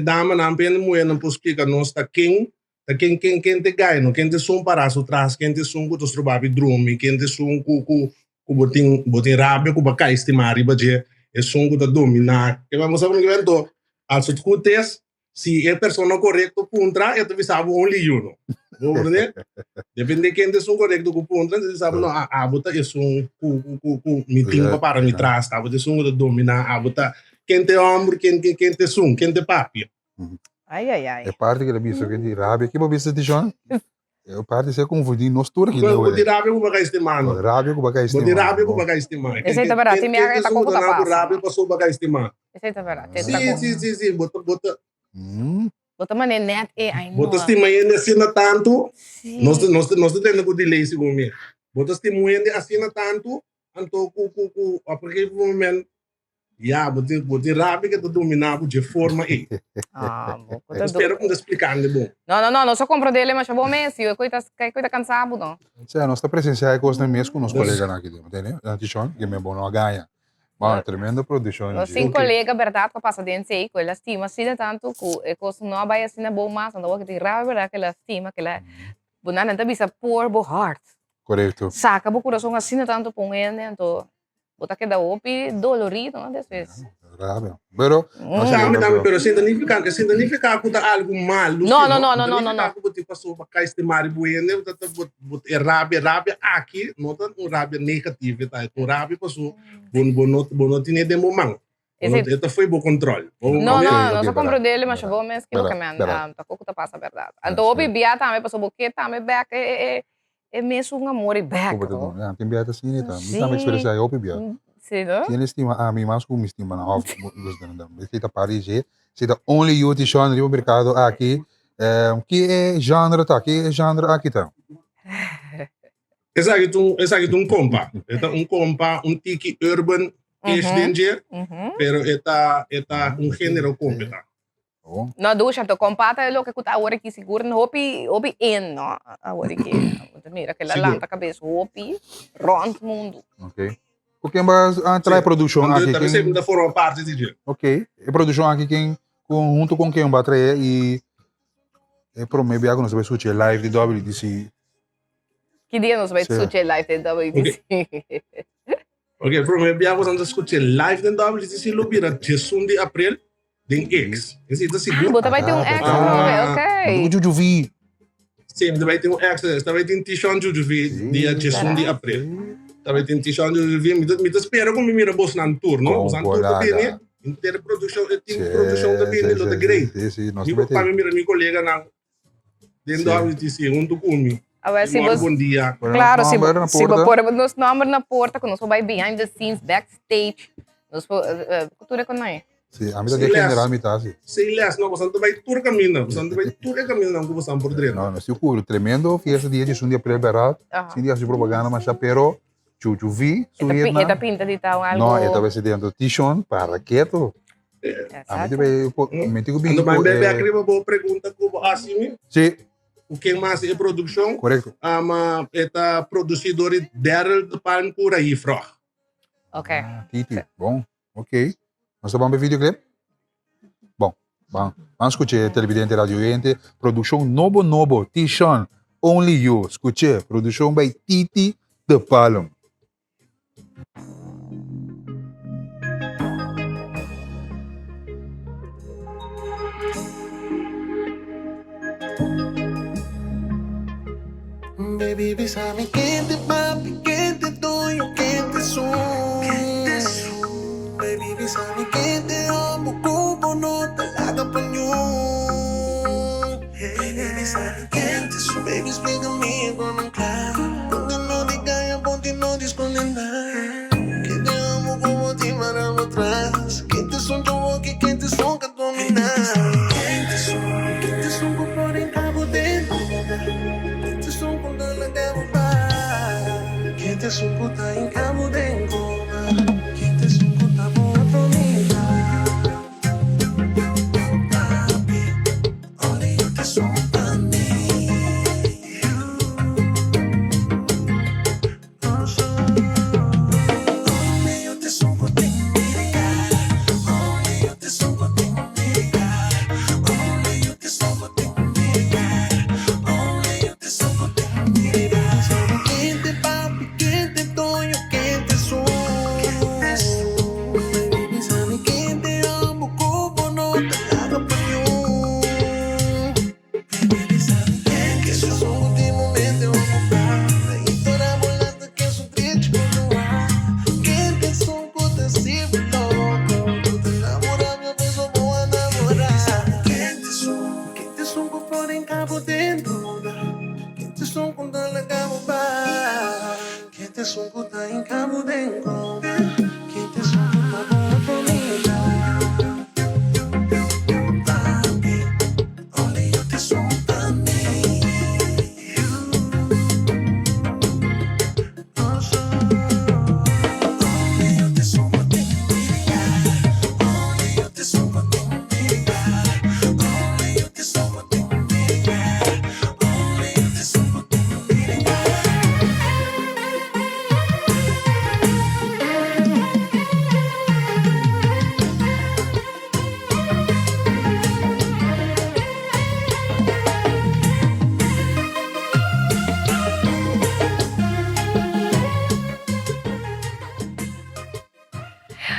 dama na pena mulher não pode explicar nós tá quem te ganha, não quem te som para so traz, quem te som com os trabalhos drume, quem te som com botin rábia com bacai estimar riba je é som com dominar. Que vamos saber que evento also escutes se é pessoa correta contra é tu sabe Only You no. Vamos depende quem te som correto com contra você sabe não bota é som com meeting para me traz, tá bota som com dominar, bota quem te amor, quem te som, quem te papi. Ai. É parte que ele disse que de rábia, que você disse, John? É parte se confundir nós tudo aqui, não é? De rábia com bacai estimado. Rábia com bacai estimado. De rábia com bacai estimado. Esse é verdade, tem minha tá com boca passa. Rábia passou bacai estimado. Esse é verdade. Sim, bota. Bota mané net ai. Bota estima ainda assina tanto. Nós temos que delay segundo mim. Bota estima ainda assina tanto, anto cu a porque momento bote rápido que tu dominava de forma aí. Espero que me explicando bom. Não só compro dele, mas bom mês, eu coita cansado, não. Sim, nós está presenciando coisas mesmo com os colegas aqui, entendeu? Antes que me bom não ganha. Mano, tremenda produção. Nós cinco colegas, verdade, que passa dentro aí, que ela estima assim tanto que coisa não vai assim na boa massa, não vai ter raiva, verdade, que ela estima, que ela bunana não bisa por bo heart. Correto. Saca bo coração assim tanto com ele, então bota que dá opi dolorido, não desses. Rápido. Pero, Pero significa que tá algo mal. Não. Que tipo passou para cá este mar buene, é rábia aqui, não tá um rábia negativa, tá? Um rábia passou, não tinha de momento. Isso foi bom controle. Não só compro dele, mas eu vou mesmo que eu caminho, tá pouco tá passa a verdade. Então opi bia também passou boquete também back é mesmo um amor e back. Tem biata assim, tá? Não tá me expressar eu opi bia. Sim, não? Tiene estima a mim mais como estima na half dos dando. Você tá Paris, você tá only you de genre no mercado aqui. Que é genre tá? Que é genre aqui tá? Exact um compa. Um compa, um tiki urban case danger, pero eta um gênero competa. Não, ducha, então compata é o que custa agora aqui seguro, não hopi não, agora aqui. Mira que ela lanta a cabeça, hopi rondo mundo. Ok. Porque mas trai produção aqui. Também sempre da forma parte de. Ok. E produção aqui quem junto com quem vai trazer e promete que nós vamos assistir live de WDC. Que dia nós vamos assistir live de WDC? Ok, promete que nós vamos assistir live de WDC no dia 18 de abril de X. Esse é seguro. Você vai ter um X, ok. O Jujuvi. Sim, vai ter um X, vai ter um T-shirt Jujuvi dia 18 de abril. Também tem t-shirt me espera como mira boss na turno, os antur da bene, inteira produção da bene lo da great. Eu para mira meu colega na dentro da WTC junto comigo. Bom dia. Claro, se pôr nos números na porta, quando nós vai behind the scenes, backstage, nós cultura com nós. Sim, a mim da general me tá assim. Sei lá, não, você vai tour caminho, não você por dentro. Não, não, seguro, tremendo, fiesta dia de dia preparado, sem dia de propaganda, mas já pero Jujuvi, Esta pinta de tal algo. No, esta vez dentro t-shirt para quieto. A mí me digo bem. Quando vai beber aqui, uma boa pergunta como assim. Sim. O que mais é produção? Correto. Esta producidor Daryl de Pan por aí, fro. Ok. Titi, bom, ok. Nós vamos ver videoclip? Bom, vamos escutar televidente radio gente, produção novo, t-shirt, only you, escuche, produção by Titi de Palom. Baby, besame quente, papi, quente, tuyo, quente son. Baby, besame quente, amo, cubo, no te la campañón. Baby, besame quente son. Baby, explícame con un claro. Donde no diga ya, ponte no descondenar. Que te amo como te maramos atrás. Quente son, yo voy que quente son, que dominar. Quente son, por en cabo de Quinte sungkuta in kamu den goma Quinte sungkuta boa promesa Papi, only you te son pa' mí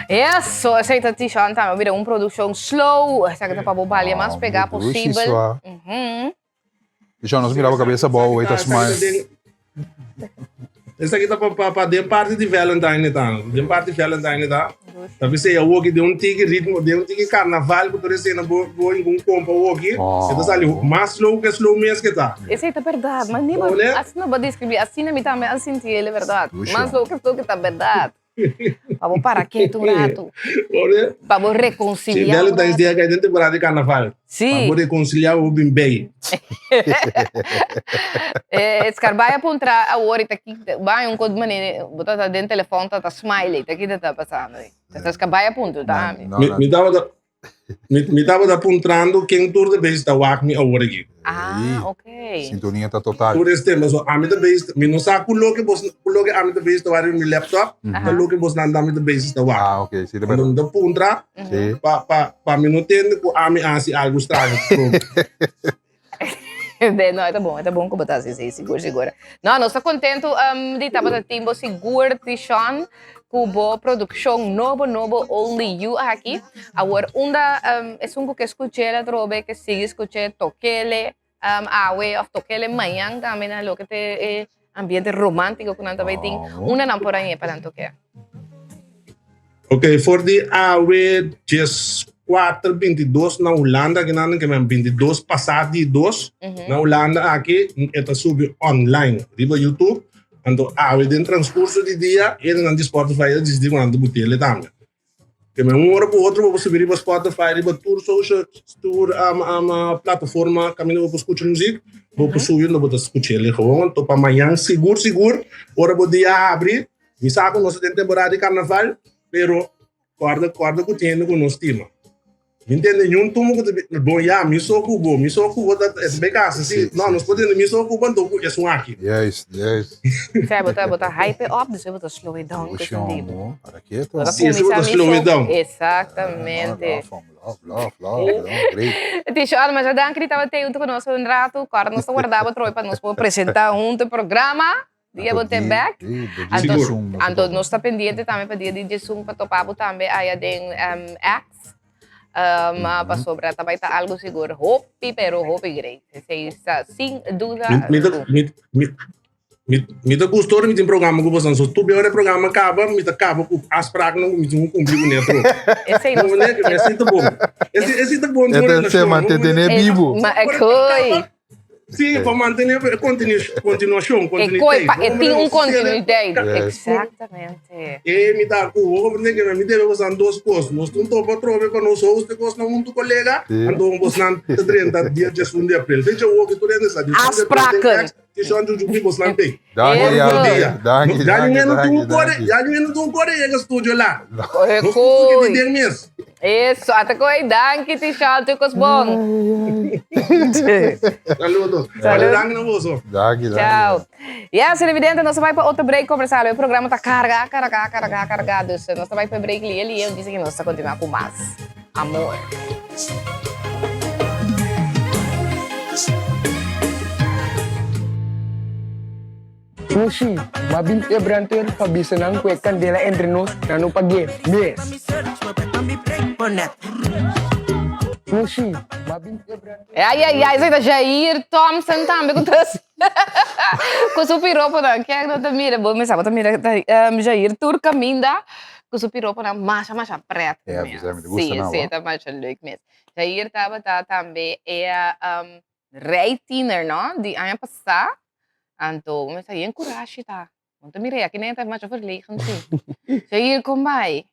Isso, aceita Tishon também, vira uma produção slow, essa que tá para bobalha mais pegar possível. Tishon, nós mirava a cabeça boa, tá mais. Essa aqui tá para de parte de Valentine, tá? De parte de Valentine, tá? Tapi saya woki de tique ritmo, de tique carnaval, que tu recena boa em compa woki. Então sali mais slow mesmo que tá. Essa é a verdade, mas nem assim não vai descrever, assim não me também assim é verdade. Mais slow que tá verdade. Vamos parar quieto um rato. Vamos reconciliar. Se Valentine's Day é a temporada de carnaval. Sim. Vamos reconciliar o bem. Escarbaia para entrar a hora tá aqui, vai um código maneira, botar dentro do telefone, tá smiley, tá aqui tá passando. Tá escarbaia ponto, tá? Me tava apontando quem tour de base da WACMI a hora aqui. Ok. Sintonia tá total. Por esse tema, a mim da base, me não sabe coloque a mim da base da WACMI no laptop, coloque você na da mim da base da WACMI. Ok, sim, também. Não dá pontra, para me não ter que a mim assim algo estranho. Não, tá bom que botar assim, segura. Não, nós tá contente de tava da timbo seguro de Sean, cubo produção novo only you aqui. Agora unda é um que escutei la trobe que sigue escutei toquele awe of toquele manhã também na lo que te ambiente romântico que não também tem uma namorada para tocar. Ok, for the awe just 4:22 na Holanda, que nada que me 22 passado de 2 na Holanda aqui, está subindo online, riba YouTube, então no transcurso de dia, ele não Spotify, ele diz que não tem também. Que me hora para outro, vou subir riba Spotify, riba tour social, tour plataforma, caminho vou escutar música, vou subir, não vou escutar ele, então para amanhã seguro, hora para dia abrir, me sabe que nós temos temporada de carnaval, pero guarda que tem com nosso time. Entende? Nenhum tumo que bom já me socubo da becaça assim não nós podemos me socubo então é um aqui. Yes. Você botar hype up, você botar slow it down. Para quieto. Sim, você botar slow it down. Exatamente. Love, great. Tishon, mas já dan que estava tendo conosco um rato, agora nós guardava troi para nós apresentar programa. Dia botar back. Então nós está pendente também para dia de Jesus para topar também aí tem X. Para sobrar também está algo seguro. Hope great. Sem dúvida. Me tá gostou de um programa que você não tu bem o programa acaba com as pragas não me cumprir com neto. Esse aí não é assim tá bom. Esse tá bom. Você mantém vivo. Mas é coi. Sim, para manter a continuação. Tem continuidade. Exatamente. E me dá me deve usar duas coisas. Nós não estamos para trocar para nós outros, que não muito colega. Então, nós não 30 dias de 1 de abril. Veja o que tu lembra, sabe? As pragas. Que só de um nós não tem. Já ninguém não tem um coreia estúdio lá. É coi. Isso, até coi, danke, Tishon, tucos bom. Saludos. Tchau. Yes, evidente, nós vai para outro break comercial. O programa está carregado. Nós vai para break ali e eu disse que nós vamos continuar com mais amor. Mushi, mabim branter pabisa nang kue candela entre nós na no pague. Mes. Mushi, mabim branter. Ai, você tá Jair Thompson também com o piropo da que não tá mira, vou começar a mira Jair Turca minda com o piropo na marcha preta. Sim, tá marcha leuk mesmo. Jair tava também rating, não? De ano passado. Então, mas aí encoraje tá. Então mira, aqui nem tá mais verlegen sim. Jair kom bij.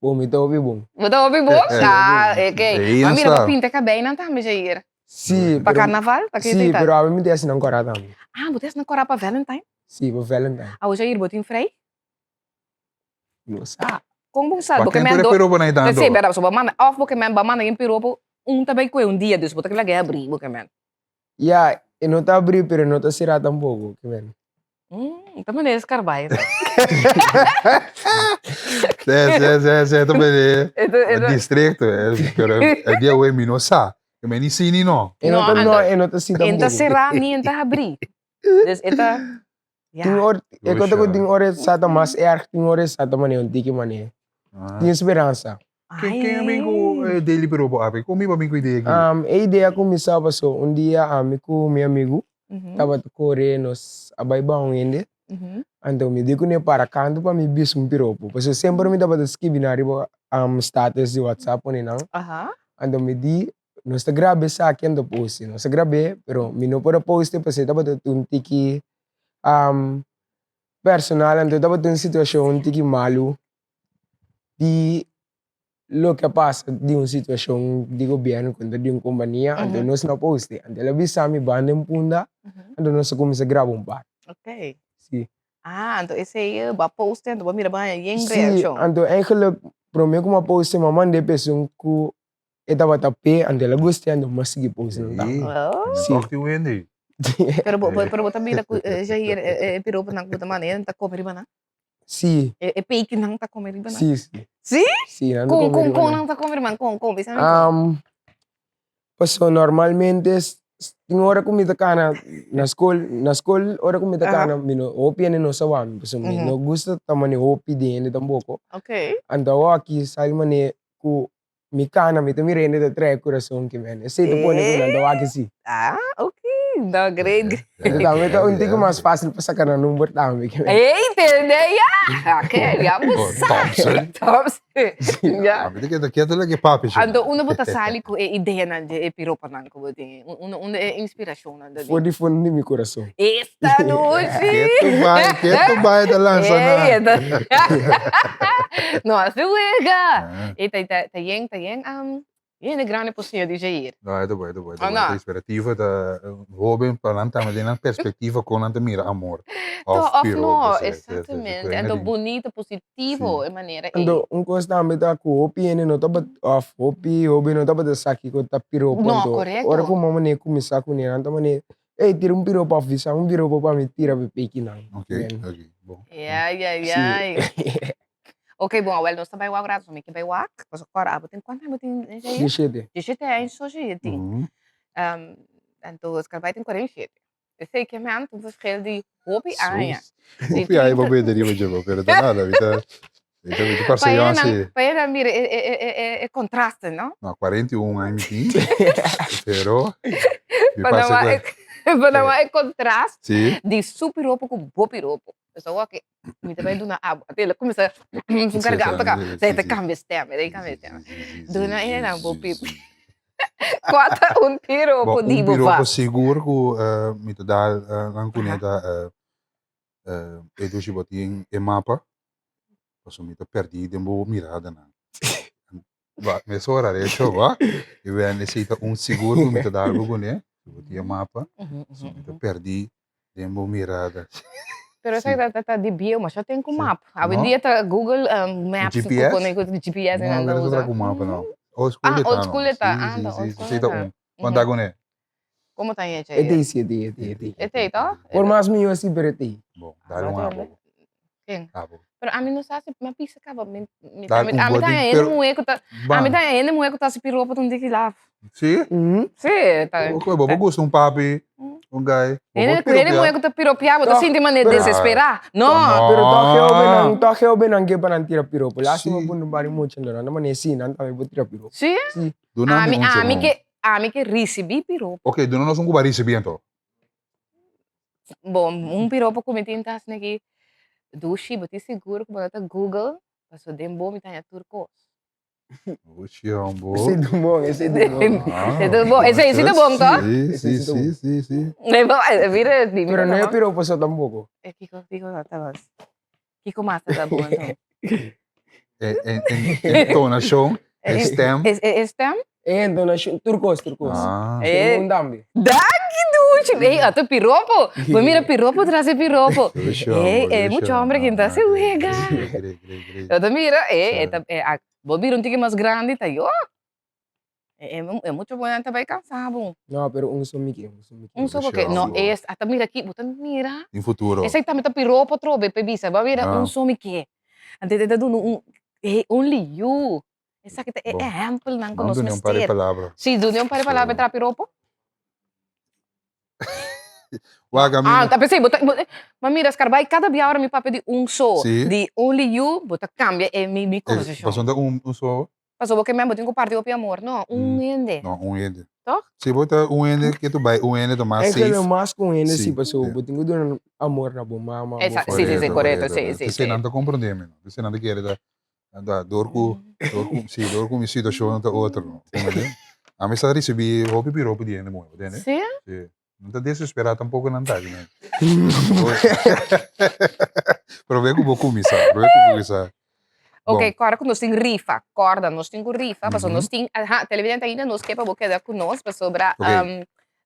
Bom, então ouvi bom. Então ouvi bom? Ok. Mas mira, para pintar cabelo não tá, Jair. Sim. Para carnaval? Sim, pero a mim me desse não corá também. Ah, você não corá para Valentine? Sim, para Valentine. Ah, o Jair botin frei? Não sabe. Como sabe? Porque men do. Sim, pero so bamana off porque men bamana yung piropo também com dia dus, botar que lagi abrir, porque men. Yeah. E não está abrindo, pero não está cerrado tampouco. Também é escarbaia. Também é distrito, é dia o Minosa. Que me nem sini não. E não está assim tampouco. Está cerrado, nem está abrir. Então, eu conto que tem horas sata mas é tem horas sata maneira, um tique maneira. Tinha esperança. Quem é amigo daily piropo, Ape? Como é amigo ideia aqui? A ideia começava só, dia com meu amigo, Mhm. tava correndo nos abaibão ainda. Mhm. Então, me digo nem para canto para me bis um piropo. Porque sempre me dava escrever na riba status de WhatsApp ou não. Aha. Então, me di, nós te grabe sa akin do post. Nós te grabe, pero me não pode post porque tava um tiki personal. Então, tava uma situação um tiki malu de lo que passa de uma situação de governo contra de uma companhia. Então, nós não post. Então, ela bisa me banda em punda. Então, nós começamos a gravar par. Okay. Sim. Ah, então esse aí, ba post então, ba mira ba yung Sim, reaction. então, eigenlijk, para mim, como post, mamãe de pessoa que estava tapé, então, ela gostei, então, mas segui post, não tá? Oh. Toch die Wendy. Pero também da já ir pero pa nang puta maneira, tá comer ba na? Sim. É fake nang tá comer ba na? Sim, sim. Sim? Sim, não Com nang tá comer man, com bisa na. Paso, normalmente, tem hora que me tacana na escola, hora que me tacana, mino, opi ano no sawan. Paso, mino gusto tamani opi din, tamboko. Okay. Ando aqui, sai mane, ku, mi kana, mi tumirene de tre coração que vem. Sei tu pone que nando aqui sim. Ah, okay. No, great. Então, ito unti ko mas fácil pa sa kana number tami. Entendeu? Okay, ya Thompson. Thompson. Ya. Betekent dat je lagi papi siya. Ando una bota sali ko ideia na de piropa nang ko bote. Una inspiração na de. Foi de fundo de meu coração. Esta noite. Quieto vai da lança na. Nossa, uega. Tá yeng yun na grande possível de jair. No, ito ba. Ano? Inspirativo da Robin palanta mas din ang perspektivo ko nang mira amor. Of piro, no, kasi, exatamente. Ando bonito, positivo, em maneira. Ando coisa também tá com opi no tabat of opi no tabat saki ko tapiro No, ponto. correto. Ora ko mamane começar com nela, então mane, tira um piro para visa, um piro para me tira para pequi não. Okay, bom. Yeah. Okay, bom, well, nós também o agrado, somos que vai o ac, mas agora tem quanto tempo tem jair? 17 anos só jair tem. Então, os caras tem 47. Eu sei que é mesmo, tu verschil die hobby aan. Hopi ay ba pwede rin mo dyan, pero nada, ito parcialmente. Para mira, é contraste, não? No, 41 anos aqui, pero Panama é contraste sí. de super roupa com boa roupa. Pessoal que me também do na água, até ela começa a carregar para cá, você tá cambia stem, daí cambia stem. Do na é na boa pipa. Quata piropo di un boba. piropo siguro ko mito dahil ang kuneta edo si boting e mapa. Paso mito perdi dembo mirada na. Va, me sora recho va. E ben necessita un siguro ko mito dahil bugo ne. Boting e mapa. So mito perdi dembo mirada. Pero essa tá de bio, mas só tem com mapa. Hoje em dia tá Google Maps GPS? com GPS Não, não não usa. com mapa não. Old school tá. Necessita un. Quando agone? Como tá aí, Ete. Ete, tá? Por mais meu assim perete. Bom, dá um abo. Quem? Abo. Pero a mim não sabe, mas pisa acaba. A mim Dá tá um boding, ainda pero- mueco tá. A mim tá ainda mueco tá se piropa tão de que lá. Sim? Sim, tá. Okay, bobo gusto um papi, um guy. Ele mueco tá piropiado, tá sem de maneira Pero- desesperar. Não. Pero toque obe nang ke panan tira piropo. Last mo pun bari mo chendo na naman esi nan tayo po tira piropo. Sim? Dona A mim que recebi piropo. Ok, dono nós um cubari recebimento. Bom, piropo cometi tas naki dushi, bati seguro que bota Google, passou dembo me tanha turcos. Oxi, ambo. Esse é do bom, esse é do bom. É do bom, esse é do bom, tá? Sim. Vira de Pero no é piropo só tampoco. É Kiko tá bom. Kiko massa tá bom então. Entonação, stem. Stem? É entonação, turcos. Ah. É. Um dambe. Daqui dushi, ei, ato piropo. Vou mira piropo, trazer piropo. É muito homem que então se uega. Eu mira, vou vir tique mais grande, tá yo. É muito bom também cansado. Não, pero um só Mickey. Só porque não é, até mira aqui, botan mira. Em futuro. Esse aí também tá piropo trobe, pebisa, vai virar só Mickey. Ante tá dando um liu. Essa aqui é ample nang Não conosco dou nem um par de mister. palavras. Sim, do nem um par de palavras tra piropo? Tá pensei, mas mira, Scarbay, cada dia hora me papo de só. Sim. De only you, bota cambia e me conversation. Passou só? Passou porque mesmo tenho que partir o amor. Não, ende. Não, ende. Toch? Se bota ende que tu vai, ende tu mais É que safe. mais com ele, Sim, sim, passou. é. Eu tenho que dar amor na boa mama. Exato, sim, correto, sim. Você não tá compreendendo, não. Você não quer da dor com minha situação da outra, não. A mim está recebi roupa e roupa de ende muito, entende? Sim? Sim. Não tá desesperado tampouco não tá, né? Provei que vou começar, Ok, agora que nós temos rifa, nós temos rifa, passou nós temos, televidente ainda nós quer para quedar com nós, passou para,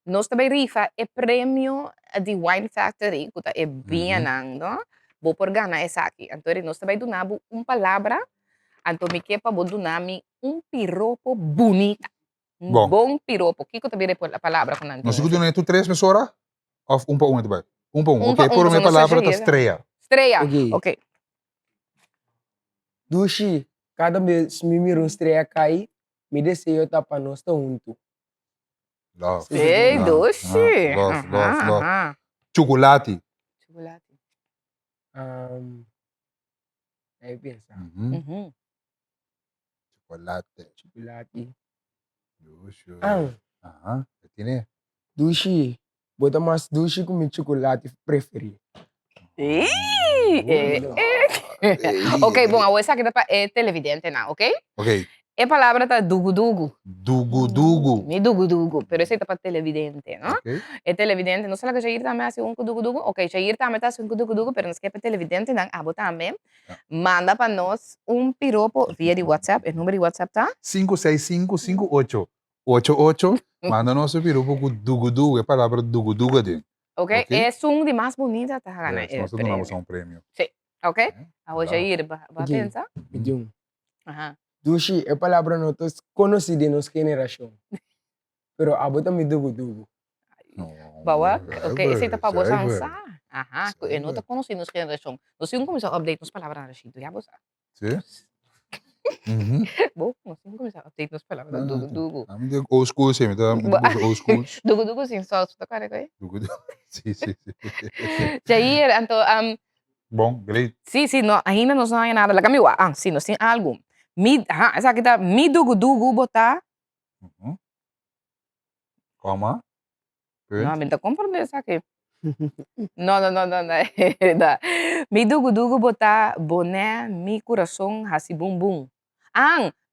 nós também rifa é prêmio de Wine Factory, que é bem não? Vou por ganhar essa aqui, então nós também donamos palavra, então me quer para donar piropo bonita. Bom piropo. O que eu também a palavra com nós escutamos tu 3 pessoas ou para um também? Um para um. Ok, por minha palavra tá estreia. Estreia. Ok. Dushi, cada vez me miro estreia cair, me desejo tá para nós junto. Love. Ei, Dushi. Love. Chocolate. Aí pensa. Chocolate. Tiene. Dushi. Bota mais dushi com meu chocolate preferido. Ok, bom, agora essa aqui é televidente, não, ok? Ok. A palavra tá dugu-dugu. Dugu-dugu. Me dugu-dugu, pero esse tá para televidente, não? Ok. É televidente, não sei lá que Jair também assim dugu-dugu. Ok, Jair também tá assim dugu-dugu, pero não sei que é televidente, não? Ah, também. Manda para nós piropo via de WhatsApp. O número de WhatsApp tá? 5655888. Manda nosso piropo com dugu-dugu. É a palavra dugu-dugu dentro. Ok? É de mais bonita, tá? Nós damos um prêmio. Sim. Ok? Agora Jair, vai pensar? Medium. Aham. Dushi é palavra notos conhecida em nossa geração. Pero abota me dugu-dugu. Bawa? Ok, esse tá para você lançar. Aham, eu não tô conhecendo nossa geração. Nós temos que começar a update nas palavras na Chito, já você. Sim? Bom, nós temos que começar a update nas palavras dugu-dugu. A mim tem old school, sim, me dá old school. Dugu-dugu sim, só tá cara aí? Dugu-dugu. Sim. Jair, então, bom, great. Sim, não, ainda não tem nada. Lá meu, sim, nós temos algo. Essa aqui tá, mi dugu-dugu botar. Calma. Não, me tá compreendendo essa aqui. Não. Mi dugu-dugu botar boné, mi coração, hasi bum-bum.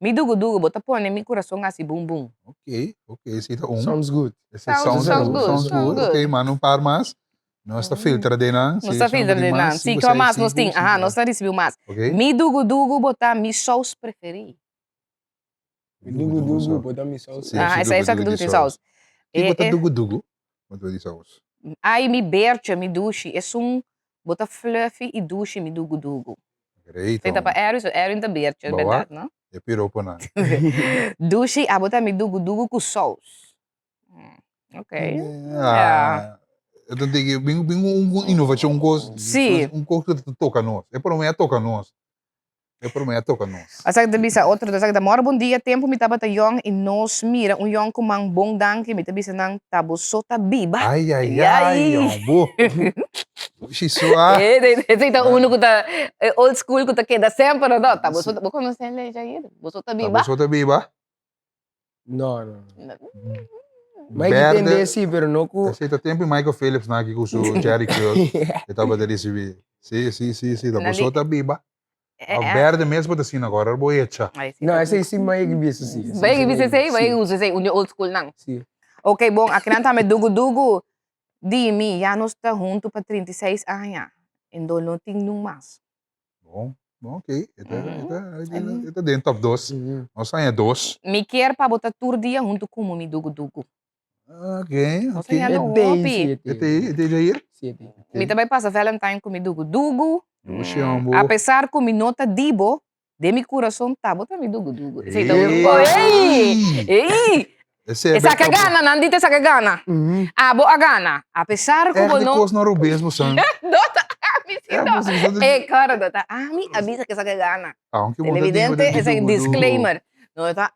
Mi dugu-dugu botar boné, mi coração, hasi bum-bum. Ok, esse tá Sounds good. Sounds good. Ok, mano, par mais. Nós está filtra de não. Nós está filtra de não. Sim, que mais nós temos. Nós está recebendo mais. Mi dugu-dugu botar mi sauce preferido. Mi dugu-dugu botar mi sauce. Essa que tu tem sauce. E botar dugu-dugu? Quanto de sauce? Aí mi bercha, mi dushi. É botar fluffy e dushi, mi dugu-dugu. Great. Feita para Erin da bercha, é verdade, não? É piropo, não. Dushi, botar mi dugu-dugu com sauce. Ok. Eu digo, uma inovação, um coisa que toca nós. É para mim, toca nós. Asa bisa outro da mora bom dia tempo mi taba ta yong e nos mira yong com mang bom danke mi bisa nang tabo sota biba. Ai, bo. Xisua. Esse tá uno que tá old school que tá queda sempre não tabo sota. Vou conhecer ele já ir. Sota biba. Tabo sota biba? Não. Mas entender sim, pero não com. Esse tempo Michael Phillips na aqui com o Jerry Curl. Eu tava de receber. Sim, tabo sota biba. A verde mesmo tá assim agora, boecha. Não, essa aí sim, mas é bicho sim. Vai bicho sim, vai usa sim, old school não. Sim. Ok, bom, aqui não tá me dugu-dugu. Dimi, já nós tá junto para 36 anos. Então não tem mais. Bom, ok. Está dentro top 2. Nós saímos 2. Me quer para botar todo dia junto com o mi dugu-dugu. Ok. Nós saímos no hopi. É Jair? Sim. Me também passa Valentine com mi dugu-dugu. Luciano. Apesar que mi nota dibo, de mi coração tá bota mi dugu-dugu. Ei! Essa que gana, não dite essa que gana. Boa gana. Apesar que não... É coisa não rubês, você. Dota, me sinto. Cara, dota. Me avisa que essa que gana. Televidente, esse é disclaimer. No, está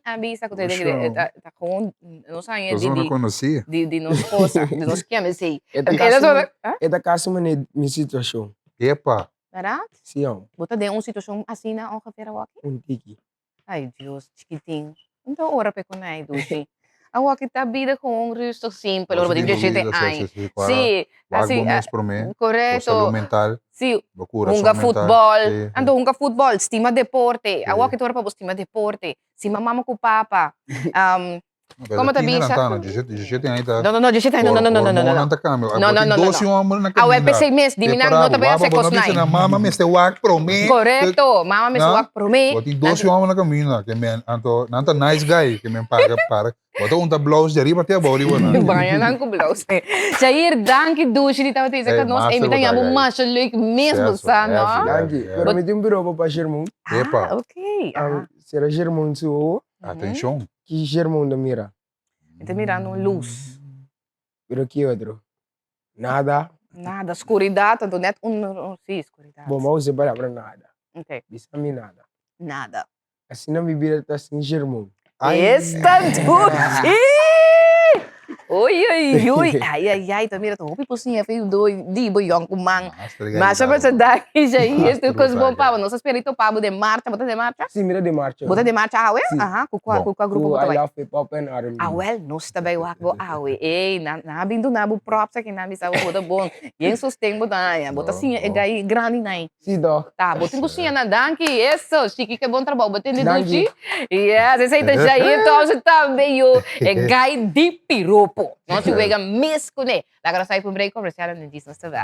avisa que está com, não sei, Eu não conhecia. de nos coisa, de nos que me sei. Esta casa é minha situação. Epa. Verdade? Sim, Bota de situação assim na ongeveer aqui? tiki. Ai, Deus, chiquitinho. Então, ora pe con aí, Dushi. A walkie tá vida com rustig simples, Você ora tem de jeito dúvidas, ai. sim, Sim, assim, para mim. correto. Saúde mental. Sim, Procura unga mental. futebol. Sim, Ando unga futebol, estima deporte. A sim. walkie tora pa estima deporte. Si mamama com papa. Como tá bicha? De jeito ainda. Não, de jeito não. Não, doce homem na Ah, é pensei mes, di minang não também se cosnai. Na mama mes te wak pro me. Correto, mama mes wak pro me. Boti doce homem na caminho, que men anto nanta nice guy, que men paga para. Bota un blouse de riba te body wana. Banyak nang ko blouse. Jair, danke Dushi di tawa tisa ka nos emita nga mo masya leuk mesmo sa no. Danke. Pero may timbiro pa Sherman. Epa. Okay. Será Sherman suo? Atenção. Que Sherman da mira? Está mirando luz. Pero que outro? Nada. Nada, escuridão, tanto net sim, escuridão. Bom, vamos separar para nada. Ok. Bisa mi nada. Nada. Assim na bibira tá sem Sherman. Esta Dushi! Oi, ai, tá mira, tô hopi posinha feio di boyong kumang. Mas sabe se daqui já este coisa bom pavo, nosso espírito pavo de marcha, bota de marcha? Sim, mira de marcha. Bota de marcha, awe? Aha, kukwa grupo bota I vai. love hip hop and R&B. Awel, nós também wako awe. Ei, na bindo na bu props aqui na misa bota bom. Yen sustém bota aí, bota assim, é gai grande nai. Sim, doc. Tá, bota cozinha na danke, isso, chique que bom trabalho, bota de Dushi. Yes, esse aí tá já aí, então também eu é gai de piropo. Nós se vega mesmo, né? Agora sai para um break comercial e não diz nós também.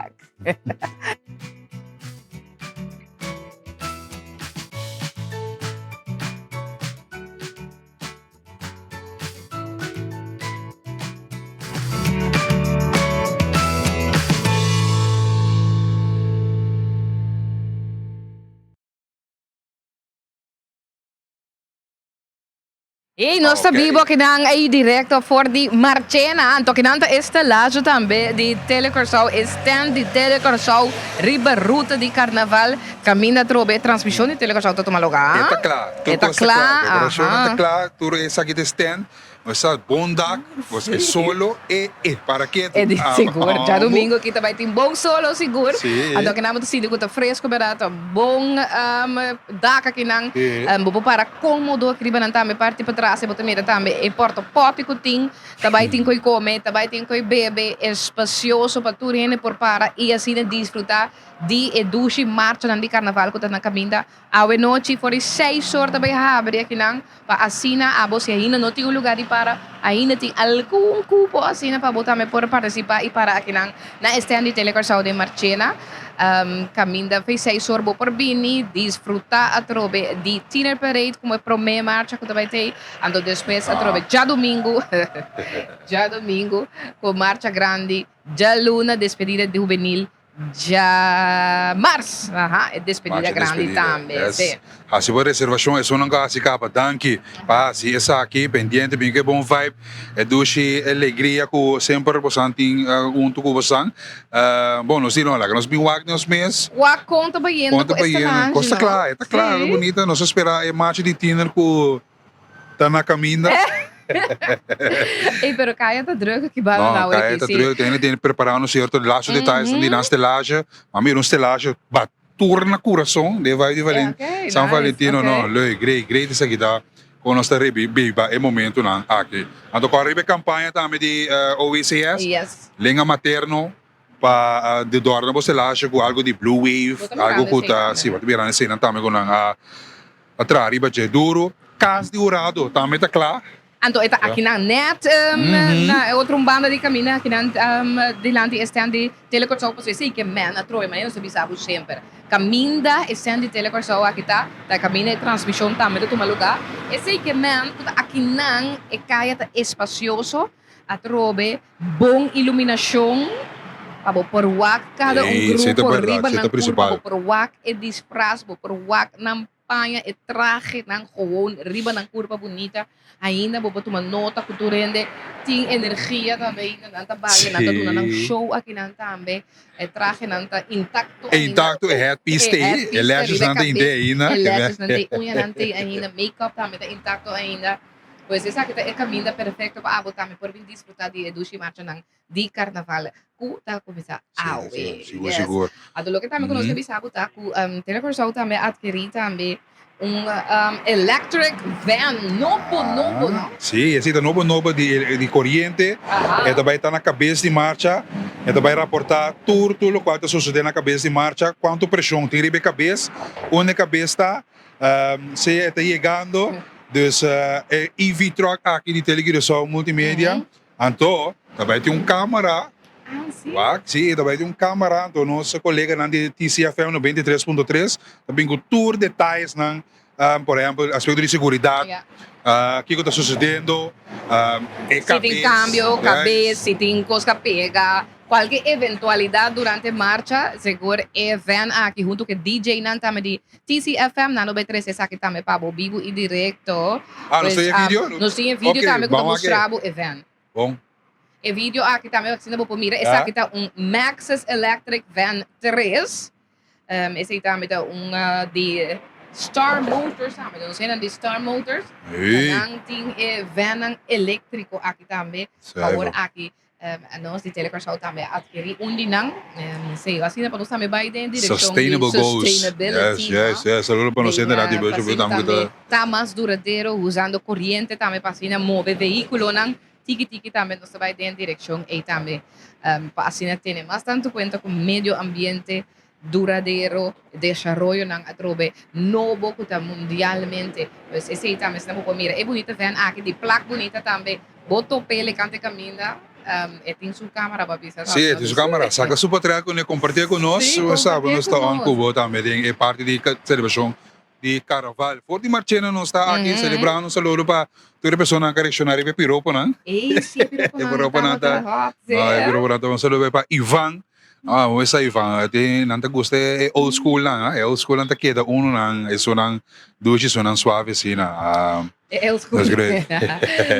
E nós sabemos que não é direto for de Marchena, então que não está estalagem também de Telecorsal, stand de Telecorsal, riba ruta de Carnaval, caminho a trobe, transmissão de Telecorsal, está tomando lugar. Está claro. Está claro. Está claro, tu essa aqui de stand. Você bondak, você solo para que é de seguro. Já domingo aqui também tem bom solo seguro. Então que não decido que tá fresco barato, bom daca que não, vou para cômodo aqui para também parte para trás, e também também e porta pote que tem, também tem coi comer, também tem coi beber, espacioso para tu rene por para e assim desfrutar de edushi marcha de carnaval que tá na caminho. A noite for 6 horas também abre aqui não, para assina a você ainda não tem um lugar de para ainda tem algum cupo assim para botar me por participar e para aqui na stand de Telecorsal de Marchena. Caminda fez 6 horas por bini, desfrutar a trobe de Tiner Parade como é pro meia marcha que também tem, ando depois a trobe já domingo com marcha grande, já luna despedida de juvenil. Já março, é despedida grande também. Yes. A sua reservação é só não se capa, danke. Se essa aqui pendente, bem que bom vibe, é doce alegria que sempre você tem junto com você. Bom, nós não lá, nós bem wag nos mês. Wag conta bem, costa claro, está claro, bonita. Nós esperar é marcha de Tiner que tá na caminho. Ei, pero Kaya tá druk que vai não, Kaya tá druk, tem preparado um certo de laço detalhes de na estelagem, mas mesmo estelagem, turna coração, de vai de Valente, São Valentino, não, great isso aqui dá, com nossa biba, é momento não, aqui. Então com a campanha também de OECS, lenha materno, para de dorna você estelagem com algo de blue wave, algo que tá, se vai virar na cena também com a atrás riba de duro, cas de urado, também tá claro. Então, aqui na net, na outra banda de caminho, aqui na delante stand de Telecorsal, você sei que man, a troia, mas eu sabia sabe sempre. Caminda stand de Telecorsal aqui tá caminho de transmissão também de tomar lugar. Eu sei que man, aqui não é caia tá espacioso, a trobe, bom iluminação, para por wak cada grupo por riba na curva, por wak é disfraz, por wak na campanha e traje ng gewoon riba ng curva bonita. Ainda bobo uma nota culturende, tem energia também, nanta bagay, nanta Sim. duna ng show aqui nanta também. E traje nanta intacto. É intacto, é headpiece aí, é lashes não tem ideia ainda. É lashes não tem unha não tem ainda, makeup também tá intacto ainda. Pois essa aqui é caminho perfeito para abo também por vir desfrutar de Dushi marcha ng di carnaval. Ku ta começar awe. Seguro. Adolo que também conosco bisabo ta ku telecorsau também adquirir também electric van novo. Sim, esse é novo de corrente. É também está na cabeça de marcha. É também rapportar tudo o que está sucedendo na cabeça de marcha. Quanto pressão tem na cabeça. Onde a cabeça está, se está chegando. Dus EV truck aqui de televisão multimédia. Então, também tem câmera. Sim, também tem câmera. Então, nosso colega de TCFM 93.3 também com tour detalhes, por exemplo, aspecto de segurança. O que está sucedendo? Se tem cambio, cabeça, se tem coisa pega. Qualquer eventualidade durante a marcha, seguro é van aqui junto com DJ Nantame de TCFM na 93 essa aqui também para vivo e direto. Não tem vídeo? Não tem vídeo também como mostrava o van. Bom. E vídeo aqui também assim na boa mira, essa aqui tá Maxus Electric Van 3. Esse também tá de Star Motors também, não sei de Star Motors. Não tem van elétrico aqui também. Agora aqui nós de Telecorsau também adquirir dinang, sei, assim na nós também vai em direção Sustainable goals. Sustainability. Yes. Saludo para nós ainda de beijo também. Tá mais duradouro usando corrente também para assim mover veículo nang tiki também nós vai em direção e também para assim ter mais tanto conta com meio ambiente duradouro, desarrollo ng atrobe novo que está mundialmente. Pues esse também se não mira, é bonita van aqui de placa bonita também, boto pele cante caminha. Tem sua câmera para pisar. Sim, tem sua câmera. Saca sua patria com compartilhar conosco. Sabe, nós está em Cuba também, é parte de celebração de Carnaval. For di Marchena nós está aqui celebrando um saludo para toda a pessoa que reaccionar e piropo, não? Sim, piropo nata. Piropo nata, um saludo para Ivan. Essa Ivan, nanta gusta é old school lang, old school nanta queda uno nang é sonang duche sonang suave assim na. É old school. That's great.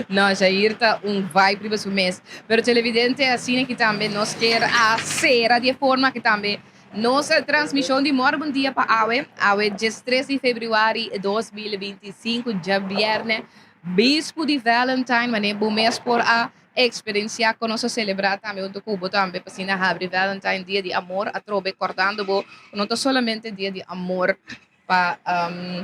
Não, já irta vibe para o mês. Pero televidente assim que também nós quer a ser de forma que também nossa transmissão de Morgon Dia para Awe, 13 de fevereiro de 2025, dia viernes, bispo de Valentine, mas bom mês por a experiência que nós celebrar também o Cubo também para assim abrir Valentine, dia de amor, a trobe acordando bo, não é somente dia de amor para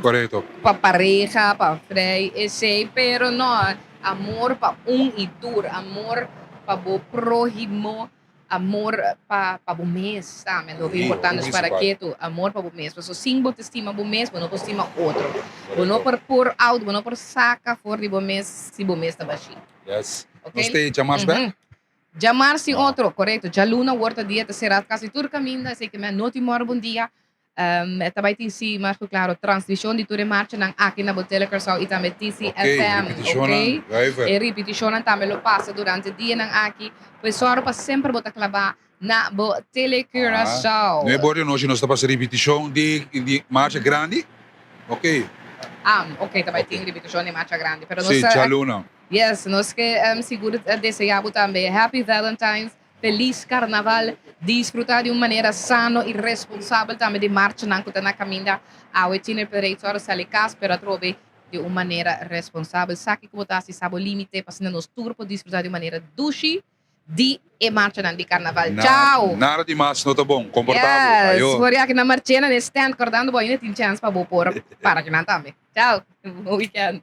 correto, para pareja, para frei, esse, pero não amor para e tour, amor para o próximo, amor para o mês, também o importante para que tu amor para o mês, porque se você estima o mês, você não estima outro, você não por out, você não por saca fora de o mês, se o mês está baixo. Yes. Okay? Nós tem chamar bem? Chamar sim outro, correto. Já luna horta dia terceira quase tudo caminho, sei que me noti bom dia. Também tem sim, mas claro, transmissão de toda marcha nang aqui na Telecorsau e também TCFM, ok? E repetição também lo passa durante o dia nang aqui, pois só para sempre botar clavar na Telecorsau. Não é bom nós está passando repetição de marcha grande, ok? Ok, também tem repetição de marcha grande, pero sim, já luna. Yes, nós que seguro desejamos também Happy Valentine's, Feliz Carnaval, desfrutar de uma maneira sana e responsável também de marcha na caminha ao Etiner Pereitor Salicas, pero trobe de uma maneira responsável. Sabe que botar se sabe o limite para nos turpo desfrutar de maneira dushi de marcha de Carnaval. Tchau! Nada de mais, não tá bom, comportável. Yes, por aqui na marchena, nesse stand, acordando, boa, ainda tem chance para pôr para que não também. Tchau! Bom weekend!